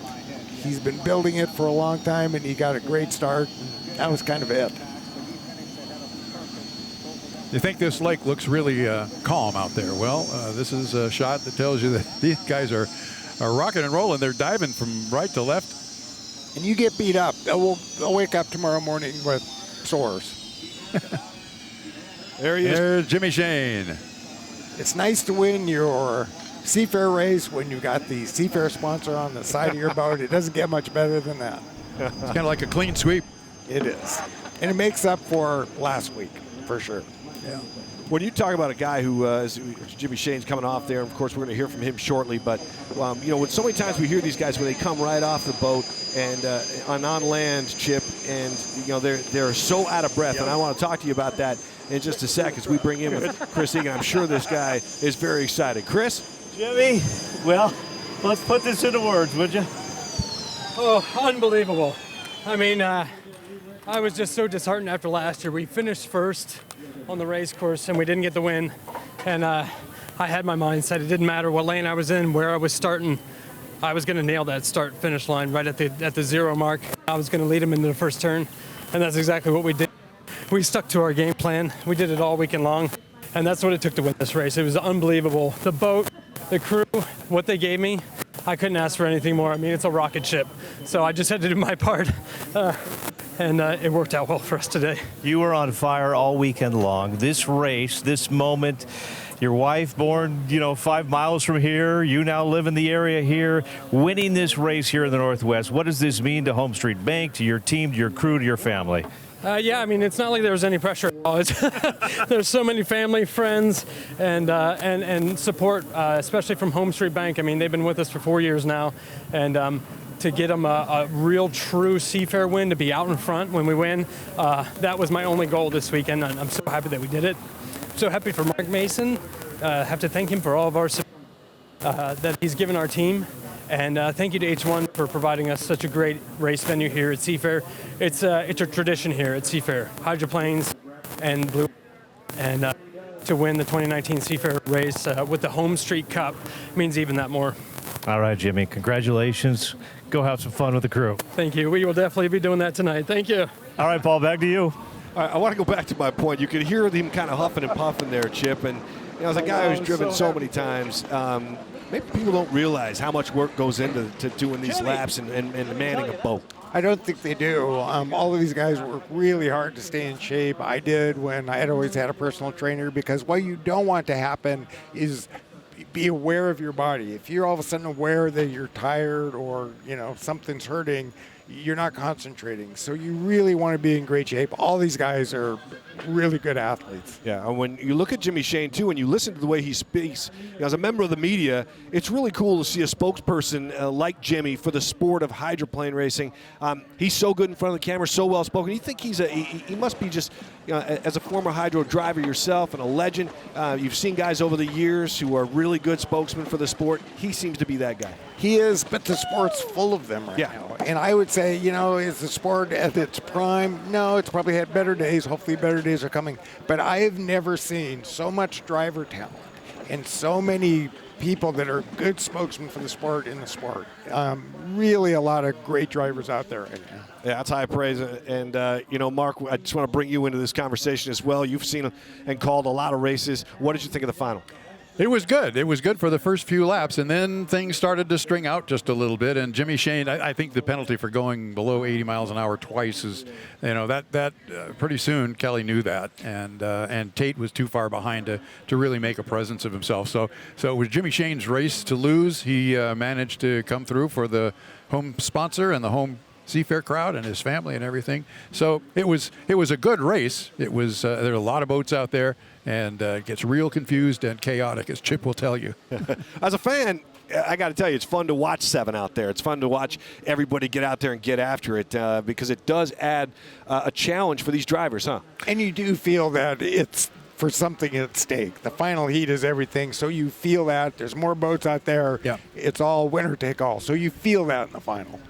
He's been building it for a long time, and he got a great start. That was kind of it. You think this lake looks really calm out there? Well, this is a shot that tells you that these guys are rocking and rolling. They're diving from right to left. And you get beat up. I'll wake up tomorrow morning with sores. There he is. There's Jimmy Shane. It's nice to win your Seafair race when you got the Seafair sponsor on the side of your boat. It doesn't get much better than that. It's kind of like a clean sweep. It is. And it makes up for last week, for sure. Yeah. When you talk about a guy who is Jimmy Shane's coming off there, and of course we're going to hear from him shortly, but you know, so many times we hear these guys when they come right off the boat and on land, Chip, and you know they're so out of breath, and I want to talk to you about that in just a sec as we bring in with Chris Egan. I'm sure this guy is very excited. Chris? Jimmy, well, Let's put this into words, would you? Oh, unbelievable. I mean, I was just so disheartened after last year. We finished first on the race course and we didn't get the win. And I had my mindset. It didn't matter what lane I was in, where I was starting. I was going to nail that start-finish line right at the 0 mark. I was going to lead him into the first turn, and that's exactly what we did. We stuck to our game plan. We did it all weekend long, and that's what it took to win this race. It was unbelievable. The boat, the crew, what they gave me, I couldn't ask for anything more. I mean, it's a rocket ship, so I just had to do my part, and it worked out well for us today. You were on fire all weekend long. This race, this moment, your wife born, 5 miles from here. You now live in the area here, winning this race here in the Northwest. What does this mean to Homestreet Bank, to your team, to your crew, to your family? Yeah, I mean, it's not like there was any pressure at all. There's so many family, friends, and support, especially from Homestreet Bank. I mean, they've been with us for 4 years now, and to get them a real, true Seafair win, to be out in front when we win, that was my only goal this weekend, and I'm so happy that we did it. So happy for Mark Mason. Have to thank him for all of our support that he's given our team. And thank you to H1 for providing us such a great race venue here at Seafair. It's a tradition here at Seafair. Hydroplanes and Blue. And to win the 2019 Seafair race with the Homestreet Cup means even that more. All right, Jimmy, congratulations. Go have some fun with the crew. Thank you. We will definitely be doing that tonight. Thank you. All right, Paul, back to you. I want to go back to my point. You could hear him kind of huffing and puffing there, Chip. And as a guy who's driven so many times, maybe people don't realize how much work goes into doing these laps and manning a boat. I don't think they do. All of these guys work really hard to stay in shape. I did when I had always had a personal trainer, because what you don't want to happen is be aware of your body. If you're all of a sudden aware that you're tired or something's hurting, you're not concentrating. So you really want to be in great shape. All these guys are really good athletes. Yeah, and when you look at Jimmy Shane, too, and you listen to the way he speaks, as a member of the media, it's really cool to see a spokesperson like Jimmy for the sport of hydroplane racing. He's so good in front of the camera, so well-spoken. You think he must be just, as a former hydro driver yourself and a legend, you've seen guys over the years who are really good spokesmen for the sport. He seems to be that guy. He is, but the sport's full of them right now. And I would say, is the sport at its prime? No, it's probably had better days. Hopefully better days are coming. But I have never seen so much driver talent and so many people that are good spokesmen for the sport in the sport. Really a lot of great drivers out there right now. Yeah, that's high praise. And, Mark, I just want to bring you into this conversation as well. You've seen and called a lot of races. What did you think of the final? It was good. It was good for the first few laps, and then things started to string out just a little bit. And Jimmy Shane, I think the penalty for going below 80 miles an hour twice is, that pretty soon Kelly knew that, and Tate was too far behind to really make a presence of himself. So it was Jimmy Shane's race to lose. He managed to come through for the home sponsor and the home Seafair crowd and his family and everything. So it was a good race. It was there are a lot of boats out there, and it gets real confused and chaotic, as Chip will tell you. As a fan, I got to tell you, it's fun to watch 7 out there. It's fun to watch everybody get out there and get after it, because it does add a challenge for these drivers, huh? And you do feel that it's for something at stake. The final heat is everything, so you feel that. There's more boats out there. Yeah. It's all winner take all, so you feel that in the final.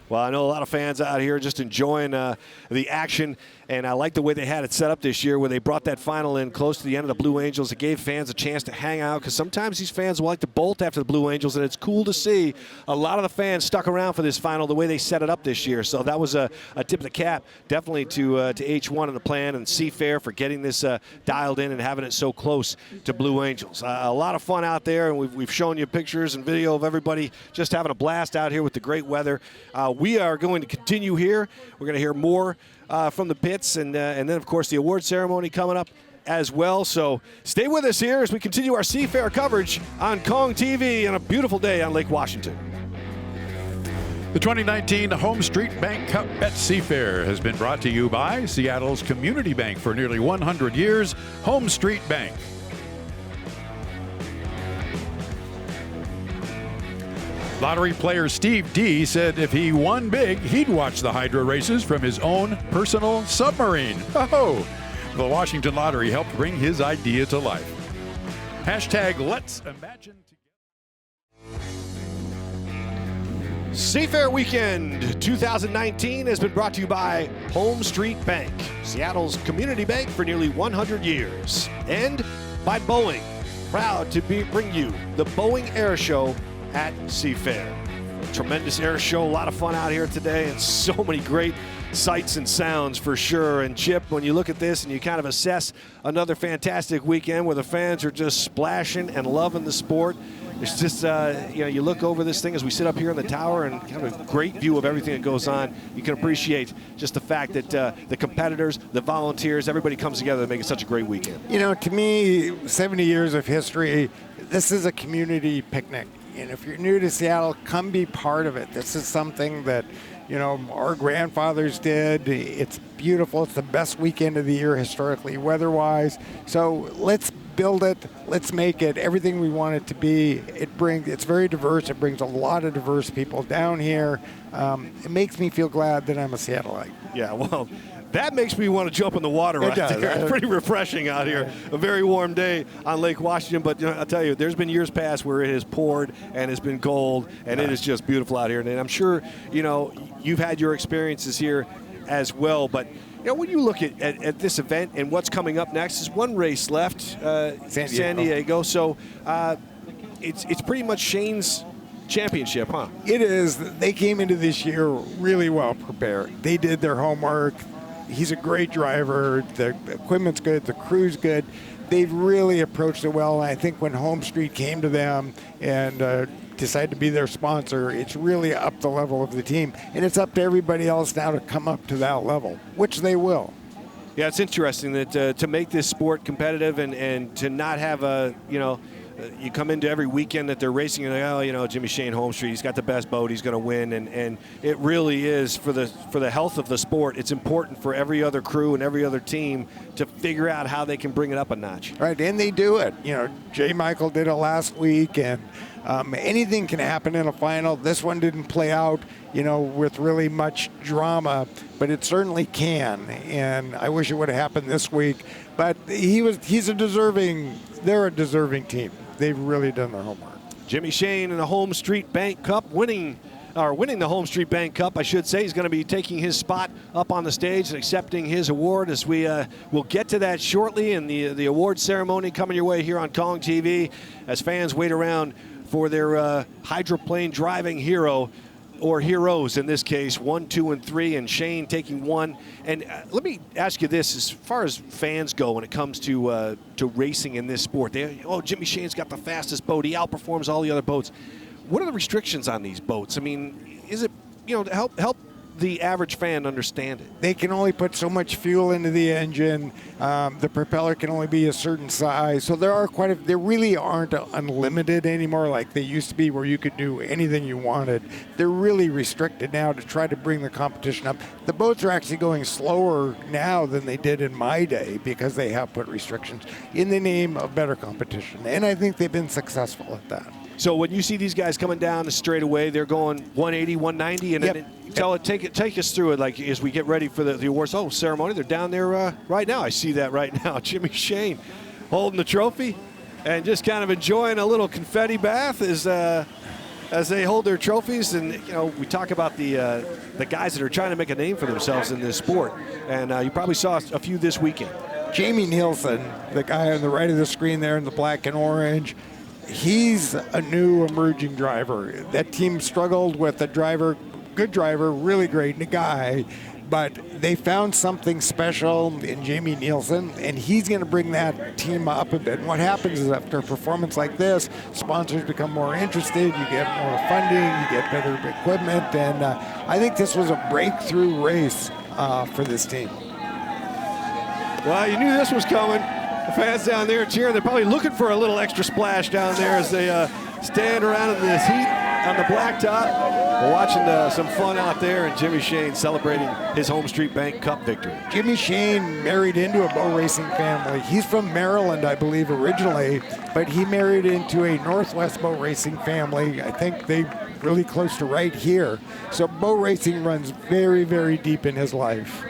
Well, I know a lot of fans out here just enjoying the action, and I like the way they had it set up this year, where they brought that final in close to the end of the Blue Angels. It gave fans a chance to hang out, because sometimes these fans will like to bolt after the Blue Angels, and it's cool to see a lot of the fans stuck around for this final the way they set it up this year. So that was a tip of the cap, definitely to H1 and the plan and Seafair for getting this dialed in and having it so close to Blue Angels. A lot of fun out there, and we've shown you pictures and video of everybody just having a blast out here with the great weather. We are going to continue here. We're going to hear more from the pits, and then, of course, the award ceremony coming up as well. So stay with us here as we continue our Seafair coverage on Kong TV on a beautiful day on Lake Washington. The 2019 Homestreet Bank Cup at Seafair has been brought to you by Seattle's community bank for nearly 100 years, Homestreet Bank. Lottery player Steve D said if he won big, he'd watch the Hydro races from his own personal submarine. Oh, the Washington Lottery helped bring his idea to life. #Let's Imagine Together. Seafair Weekend 2019 has been brought to you by Homestreet Bank, Seattle's community bank for nearly 100 years, and by Boeing, proud to bring you the Boeing Airshow at Seafair. Tremendous air show, a lot of fun out here today, and so many great sights and sounds for sure. And Chip, when you look at this and you kind of assess another fantastic weekend where the fans are just splashing and loving the sport, it's just, you look over this thing as we sit up here in the tower and have a great view of everything that goes on. You can appreciate just the fact that the competitors, the volunteers, everybody comes together to make it such a great weekend. You know, to me, 70 years of history, this is a community picnic. And if you're new to Seattle, come be part of it. This is something that, our grandfathers did. It's beautiful. It's the best weekend of the year historically, weather-wise. So let's build it. Let's make it everything we want it to be. It's very diverse. It brings a lot of diverse people down here. It makes me feel glad that I'm a Seattleite. Yeah, well, that makes me want to jump in the water right there. It's pretty refreshing out here. A very warm day on Lake Washington, but I'll tell you, there's been years past where it has poured and it's been cold, and it is just beautiful out here. And I'm sure, you've had your experiences here as well, but when you look at this event and what's coming up next, there's one race left, San Diego. So it's pretty much Shane's championship, huh? It is. They came into this year really well prepared. They did their homework. He's a great driver. The equipment's good. The crew's good. They've really approached it well. And I think when Homestreet came to them and decided to be their sponsor, it's really up the level of the team. And it's up to everybody else now to come up to that level, which they will. Yeah, it's interesting that to make this sport competitive and to not have you come into every weekend that they're racing and Jimmy Shane Homestreet, he's got the best boat, he's going to win, and it really is for the health of the sport. It's important for every other crew and every other team to figure out how they can bring it up a notch. Right, and they do it. J. Michael did it last week, and anything can happen in a final. This one didn't play out, with really much drama, but it certainly can, and I wish it would have happened this week. But they're a deserving team. They've really done their homework. Jimmy Shane in the Homestreet Bank Cup, winning the Homestreet Bank Cup, I should say. He's going to be taking his spot up on the stage and accepting his award as we will get to that shortly, and the award ceremony coming your way here on Kong TV as fans wait around for their hydroplane driving hero, or heroes in this case, 1, 2, and 3, and Shane taking 1. And let me ask you this, as far as fans go when it comes to racing in this sport, Jimmy Shane's got the fastest boat, he outperforms all the other boats. What are the restrictions on these boats? I mean, is it, to help the average fan understand it? They can only put so much fuel into the engine. The propeller can only be a certain size. So there really aren't unlimited anymore like they used to be, where you could do anything you wanted. They're really restricted now to try to bring the competition up. The boats are actually going slower now than they did in my day because they have put restrictions in the name of better competition. And I think they've been successful at that. So when you see these guys coming down the straightaway, they're going 180, 190, and then take us through it, like as we get ready for the awards ceremony. They're down there right now. I see that right now. Jimmy Shane holding the trophy and just kind of enjoying a little confetti bath as they hold their trophies. And we talk about the guys that are trying to make a name for themselves in this sport, and you probably saw a few this weekend. Jamie Nielsen, the guy on the right of the screen there in the black and orange. He's a new emerging driver. That team struggled with a good driver, really great guy, but they found something special in Jamie Nielsen, and he's going to bring that team up a bit. And what happens is after a performance like this, sponsors become more interested, you get more funding, you get better equipment, and I think this was a breakthrough race for this team. Well, you knew this was coming. The fans down there cheering. They're probably looking for a little extra splash down there as they stand around in this heat on the blacktop. We're watching some fun out there, and Jimmy Shane celebrating his Homestreet Bank Cup victory. Jimmy Shane married into a boat racing family. He's from Maryland, I believe, originally, but he married into a Northwest boat racing family. I think they really close to right here. So boat racing runs very, very deep in his life.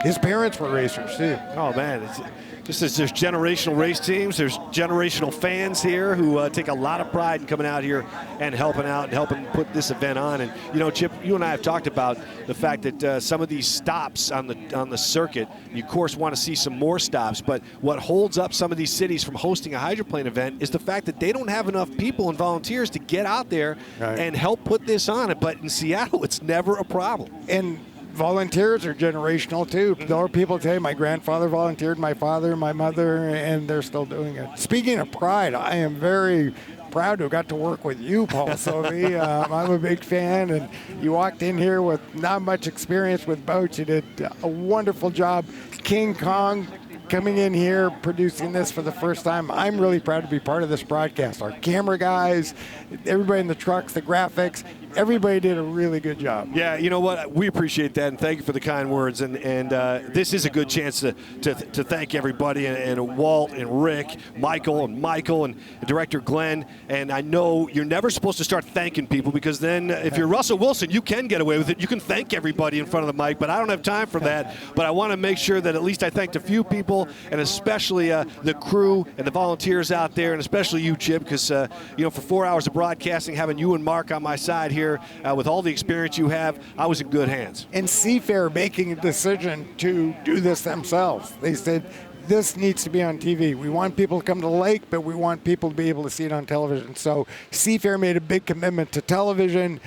His parents were racers too. Oh man, it's just as there's generational race teams, there's generational fans here who take a lot of pride in coming out here and helping out and helping put this event on. And you know, Chip, you and I have talked about the fact that some of these stops on the circuit, you of course want to see some more stops. But what holds up some of these cities from hosting a hydroplane event is the fact that they don't have enough people and volunteers to get out there and help put this on. But in Seattle, it's never a problem. And volunteers are generational too. There are people tell you my grandfather volunteered, my father, my mother, and they're still doing it. Speaking of pride, I am very proud to have got to work with you, Paul Silvi. I'm a big fan, and you walked in here with not much experience with boats. You did a wonderful job. King Kong coming in here, producing this for the first time. I'm really proud to be part of this broadcast. Our camera guys, everybody in the trucks, the graphics, everybody did a really good job. Yeah, you know what? We appreciate that, and thank you for the kind words. And this is a good chance to thank everybody, and Walt and Rick, Michael and Director Glenn. And I know you're never supposed to start thanking people, because then if you're Russell Wilson, you can get away with it. You can thank everybody in front of the mic, but I don't have time for that. But I want to make sure that at least I thanked a few people, and especially the crew and the volunteers out there, and especially you, Chip, because you know, for 4 hours of broadcasting, having you and Mark on my side here, with all the experience you have, I was in good hands. And Seafair making a decision to do this themselves. They said, this needs to be on TV. We want people to come to the lake, but we want people to be able to see it on television. So Seafair made a big commitment to television.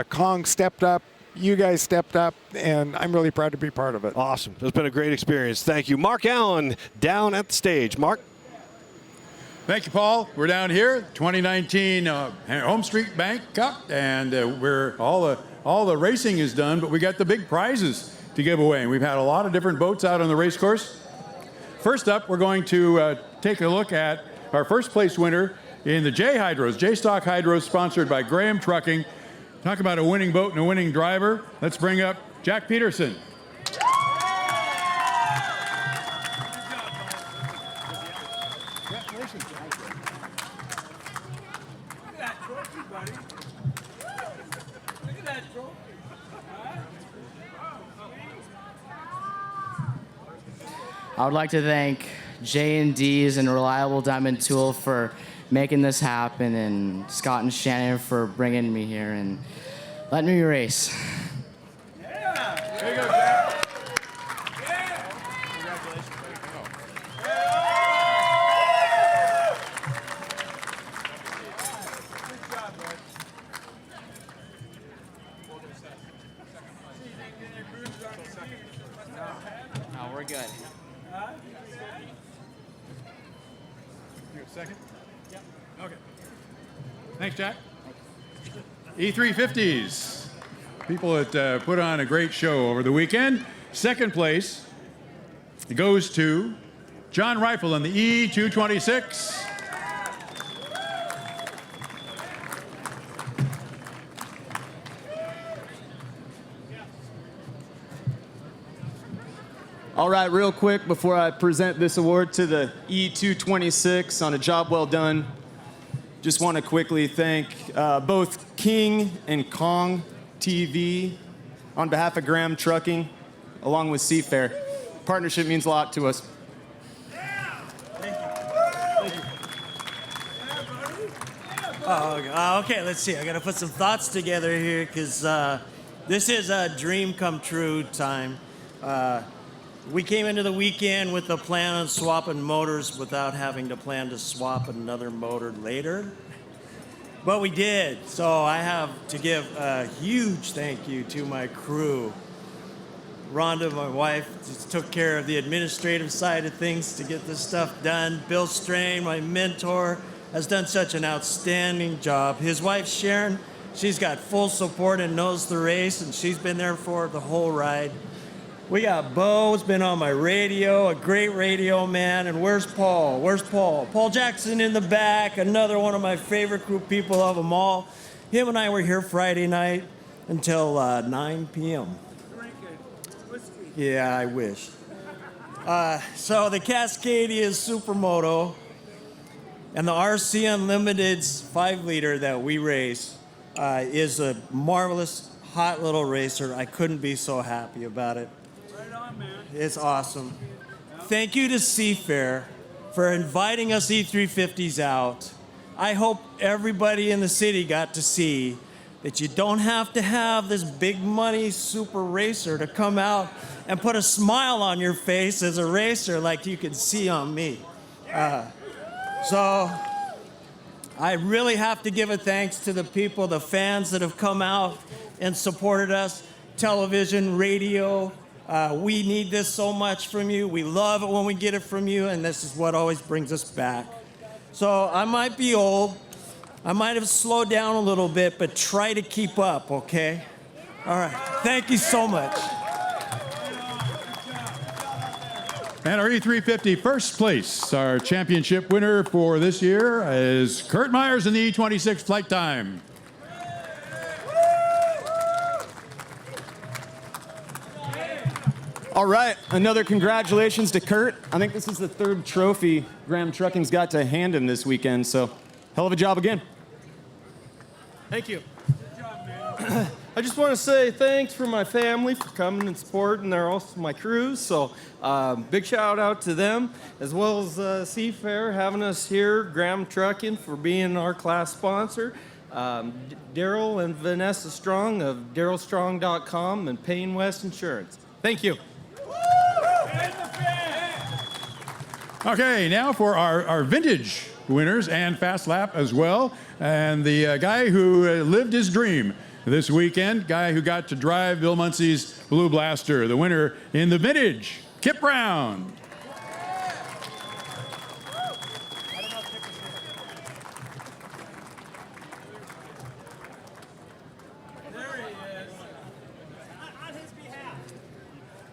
Kong stepped up. You guys stepped up, and I'm really proud to be part of it. Awesome. It's been a great experience. Thank you. Mark Allen down at the stage. Mark? Thank you, Paul. We're down here, 2019 Homestreet Bank Cup, and we're all the racing is done, but we got the big prizes to give away. And we've had a lot of different boats out on the race course. First up, we're going to take a look at our first place winner in the J-Stock Hydros, sponsored by Graham Trucking. Talk about a winning boat and a winning driver. Let's bring up Jack Peterson. I would like to thank J&D's and Reliable Diamond Tool for making this happen, and Scott and Shannon for bringing me here and letting me race. Yeah. There you go, Jack. Yeah. Congratulations. No, we're good. Second? Yeah. Okay. Thanks, Jack. E350s. People that put on a great show over the weekend. Second place goes to John Rifle in the E226. All right, real quick before I present this award to the E226 on a job well done, just want to quickly thank both King and Kong TV on behalf of Graham Trucking, along with Seafair. Partnership means a lot to us. Okay, let's see. I got to put some thoughts together here, because this is a dream come true time. We came into the weekend with a plan on swapping motors without having to plan to swap another motor later. But we did. So I have to give a huge thank you to my crew. Rhonda, my wife, just took care of the administrative side of things to get this stuff done. Bill Strain, my mentor, has done such an outstanding job. His wife, Sharon, she's got full support and knows the race, and she's been there for the whole ride. We got Bo, who's been on my radio, a great radio man. And where's Paul? Where's Paul? Paul Jackson in the back, another one of my favorite group people of them all. Him and I were here Friday night until 9 p.m. Yeah, I wish. So the Cascadia Supermoto and the RC Unlimited's 5-liter that we race is a marvelous, hot little racer. I couldn't be so happy about it. It's awesome. Thank you to Seafair for inviting us E350s out. I hope everybody in the city got to see that you don't have to have this big money super racer to come out and put a smile on your face as a racer like you can see on me. So I really have to give a thanks to the people, the fans that have come out and supported us, television, radio. We need this so much from you. We love it when we get it from you, and this is what always brings us back. So I might be old. I might have slowed down a little bit, but try to keep up, okay? All right. Thank you so much. And our E350 first place, our championship winner for this year is Kurt Myers in the E26 flight time. All right, another congratulations to Kurt. I think this is the third trophy Graham Trucking's got to hand him this weekend, so hell of a job again. Thank you. I just want to say thanks for my family for coming and supporting. They're also my crews, so big shout out to them, as well as Seafair having us here, Graham Trucking for being our class sponsor, Daryl and Vanessa Strong of darylstrong.com, and Payne West Insurance. Thank you. Okay, now for our vintage winners and fast lap as well. And the guy who lived his dream this weekend, guy who got to drive Bill Muncie's Blue Blaster, the winner in the vintage, Kip Brown.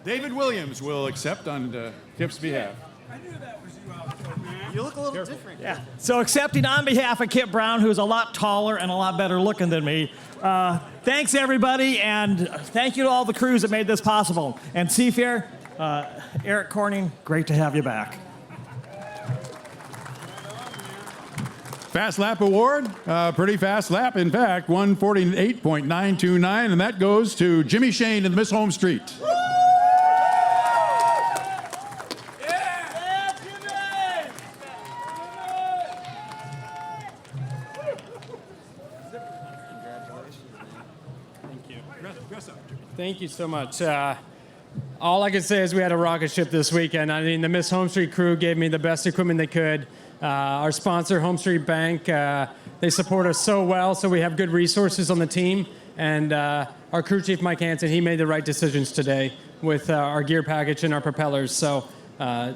David Williams will accept on Kip's behalf. I knew that was you out there, man. You look a little different. Yeah. So accepting on behalf of Kip Brown, who's a lot taller and a lot better looking than me. Thanks, everybody, and thank you to all the crews that made this possible. And Seafair, Eric Corning, great to have you back. Fast lap award, pretty fast lap, in fact, 148.929, and that goes to Jimmy Shane and Miss Homestreet. Thank you so much. All I can say is we had a rocket ship this weekend. I mean, the Miss Homestreet crew gave me the best equipment they could. Our sponsor, Homestreet Bank, they support us so well, so we have good resources on the team. And our crew chief, Mike Hansen, he made the right decisions today with our gear package and our propellers. So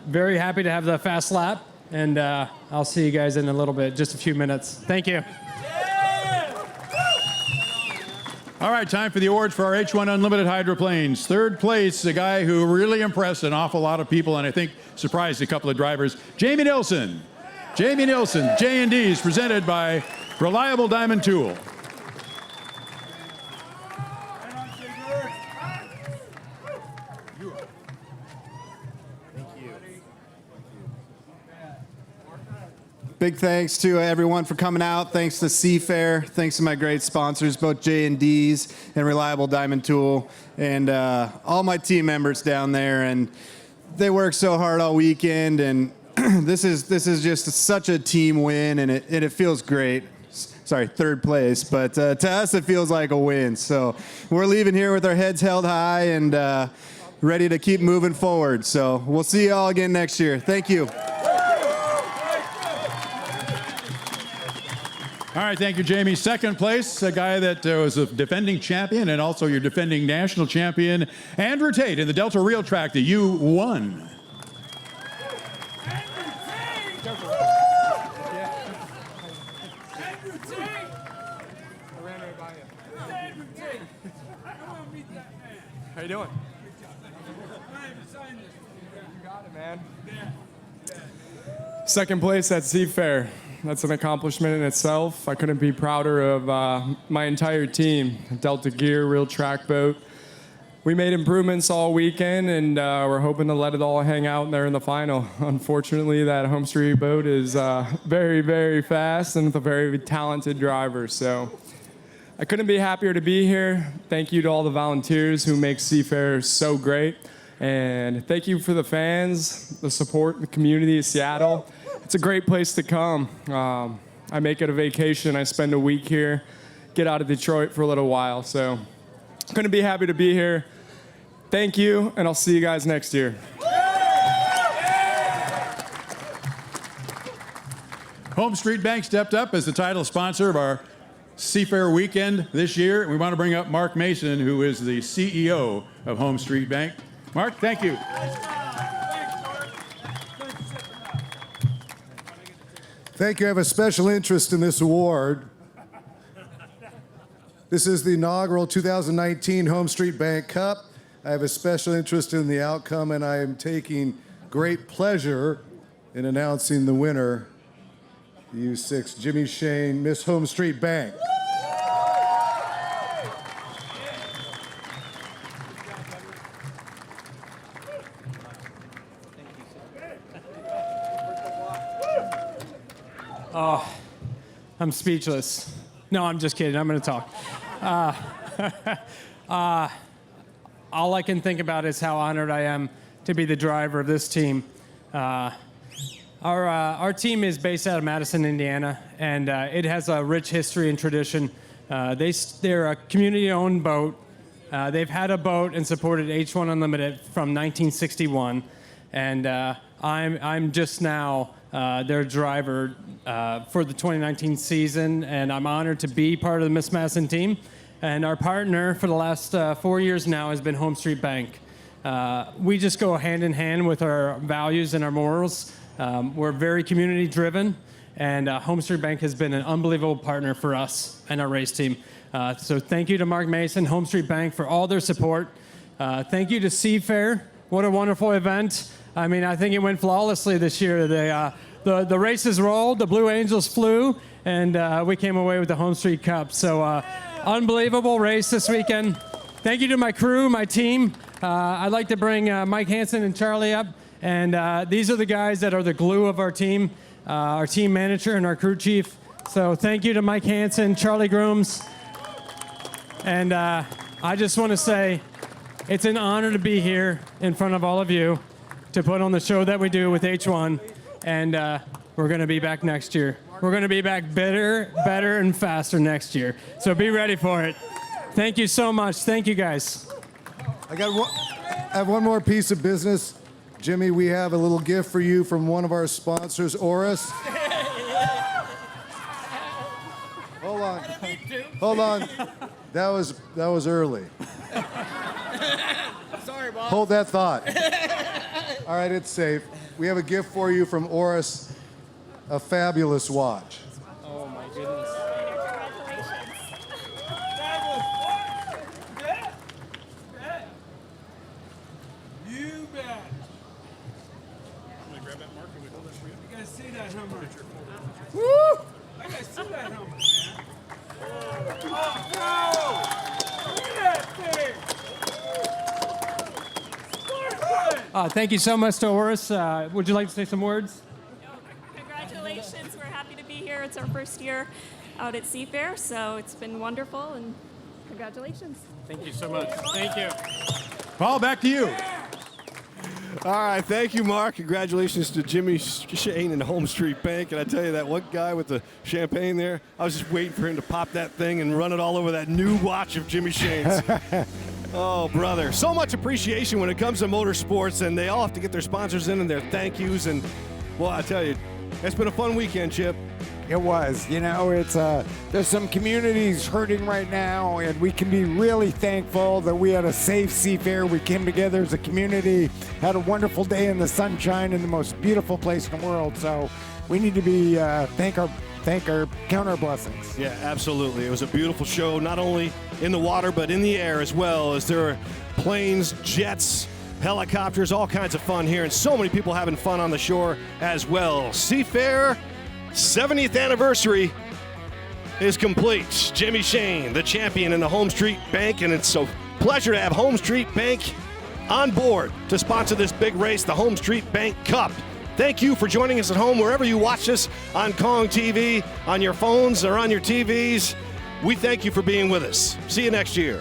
very happy to have the fast lap, and I'll see you guys in a little bit, just a few minutes. Thank you. All right, time for the awards for our H-1 Unlimited hydroplanes. Third place, a guy who really impressed an awful lot of people and I think surprised a couple of drivers, Jamie Nilsson. Jamie Nilsson, J&D's, presented by Reliable Diamond Tool. Big thanks to everyone for coming out. Thanks to Seafair. Thanks to my great sponsors, both J&D's and Reliable Diamond Tool, and all my team members down there. And they work so hard all weekend, and this is just such a team win, and it feels great. Sorry, third place, but to us it feels like a win. So we're leaving here with our heads held high and ready to keep moving forward. So we'll see you all again next year. Thank you. All right, thank you, Jamie. Second place, a guy that was a defending champion and also your defending national champion, Andrew Tate in the Delta Reel Track, the U1. How you doing? You got it, man. Second place at Seafair. That's an accomplishment in itself. I couldn't be prouder of my entire team. Delta Gear, Real Track Boat. We made improvements all weekend, and we're hoping to let it all hang out there in the final. Unfortunately, that Homestreet boat is very, very fast and with a very talented driver. So I couldn't be happier to be here. Thank you to all the volunteers who make Seafair so great. And thank you for the fans, the support, the community of Seattle. It's a great place to come. I make it a vacation. I spend a week here, get out of Detroit for a little while. So couldn't be happy to be here. Thank you, and I'll see you guys next year. Homestreet Bank stepped up as the title sponsor of our Seafair weekend this year. We want to bring up Mark Mason, who is the CEO of Homestreet Bank. Mark, thank you. Thank you. I have a special interest in this award. This is the inaugural 2019 Homestreet Bank Cup. I have a special interest in the outcome, and I am taking great pleasure in announcing the winner, the U6 Jimmy Shane, Miss Homestreet Bank. Oh, I'm speechless. No, I'm just kidding. I'm going to talk. All I can think about is how honored I am to be the driver of this team. Our team is based out of Madison, Indiana, and it has a rich history and tradition. They're a community-owned boat. They've had a boat and supported H1 Unlimited from 1961, and I'm just now their driver for the 2019 season, and I'm honored to be part of the Miss Madison team. And our partner for the last 4 years now has been Homestreet Bank. We just go hand in hand with our values and our morals. We're very community driven, and Homestreet Bank has been an unbelievable partner for us and our race team. So thank you to Mark Mason, Homestreet Bank, for all their support. Thank you to Seafair. What a wonderful event. I mean, I think it went flawlessly this year. The races rolled, the Blue Angels flew, and we came away with the Homestreet Cup. So unbelievable race this weekend. Thank you to my crew, my team. I'd like to bring Mike Hansen and Charlie up. And these are the guys that are the glue of our team manager and our crew chief. So thank you to Mike Hansen, Charlie Grooms. And I just want to say it's an honor to be here in front of all of you to put on the show that we do with H1. And we're going to be back next year. We're going to be back better, and faster next year. So be ready for it. Thank you so much. Thank you, guys. I have one more piece of business. Jimmy, we have a little gift for you from one of our sponsors, Oris. Hold on. That was early. Sorry, boss. Hold that thought. All right, it's safe. We have a gift for you from Oris, a fabulous watch. Oh, my goodness. You bet. I'm going to grab that marker and we hold that for you. You guys see that helmet? Woo! You guys see that helmet, man? Oh, no! Look at that thing! Thank you so much to Oris. Would you like to say some words? Congratulations. We're happy to be here. It's our first year out at Seafair, so it's been wonderful, and congratulations. Thank you so much. Thank you. Paul, back to you. All right, thank you, Mark. Congratulations to Jimmy Shane and Homestreet Bank. And I tell you, that one guy with the champagne there, I was just waiting for him to pop that thing and run it all over that new watch of Jimmy Shane's. Oh, brother. So much appreciation when it comes to motorsports, and they all have to get their sponsors in and their thank yous. And, well, I tell you, it's been a fun weekend, Chip. It was. You know, it's there's some communities hurting right now, and we can be really thankful that we had a safe Seafair. We came together as a community, had a wonderful day in the sunshine in the most beautiful place in the world. So we need to be count our blessings. Yeah, absolutely. It was a beautiful show, not only in the water, but in the air as well, as there were planes, jets, helicopters, all kinds of fun here, and so many people having fun on the shore as well. Seafair 70th anniversary is complete. Jimmy Shane, the champion in the Homestreet Bank, and it's a pleasure to have Homestreet Bank on board to sponsor this big race, the Homestreet Bank Cup. Thank you for joining us at home, wherever you watch us, on Kong TV, on your phones or on your TVs. We thank you for being with us. See you next year.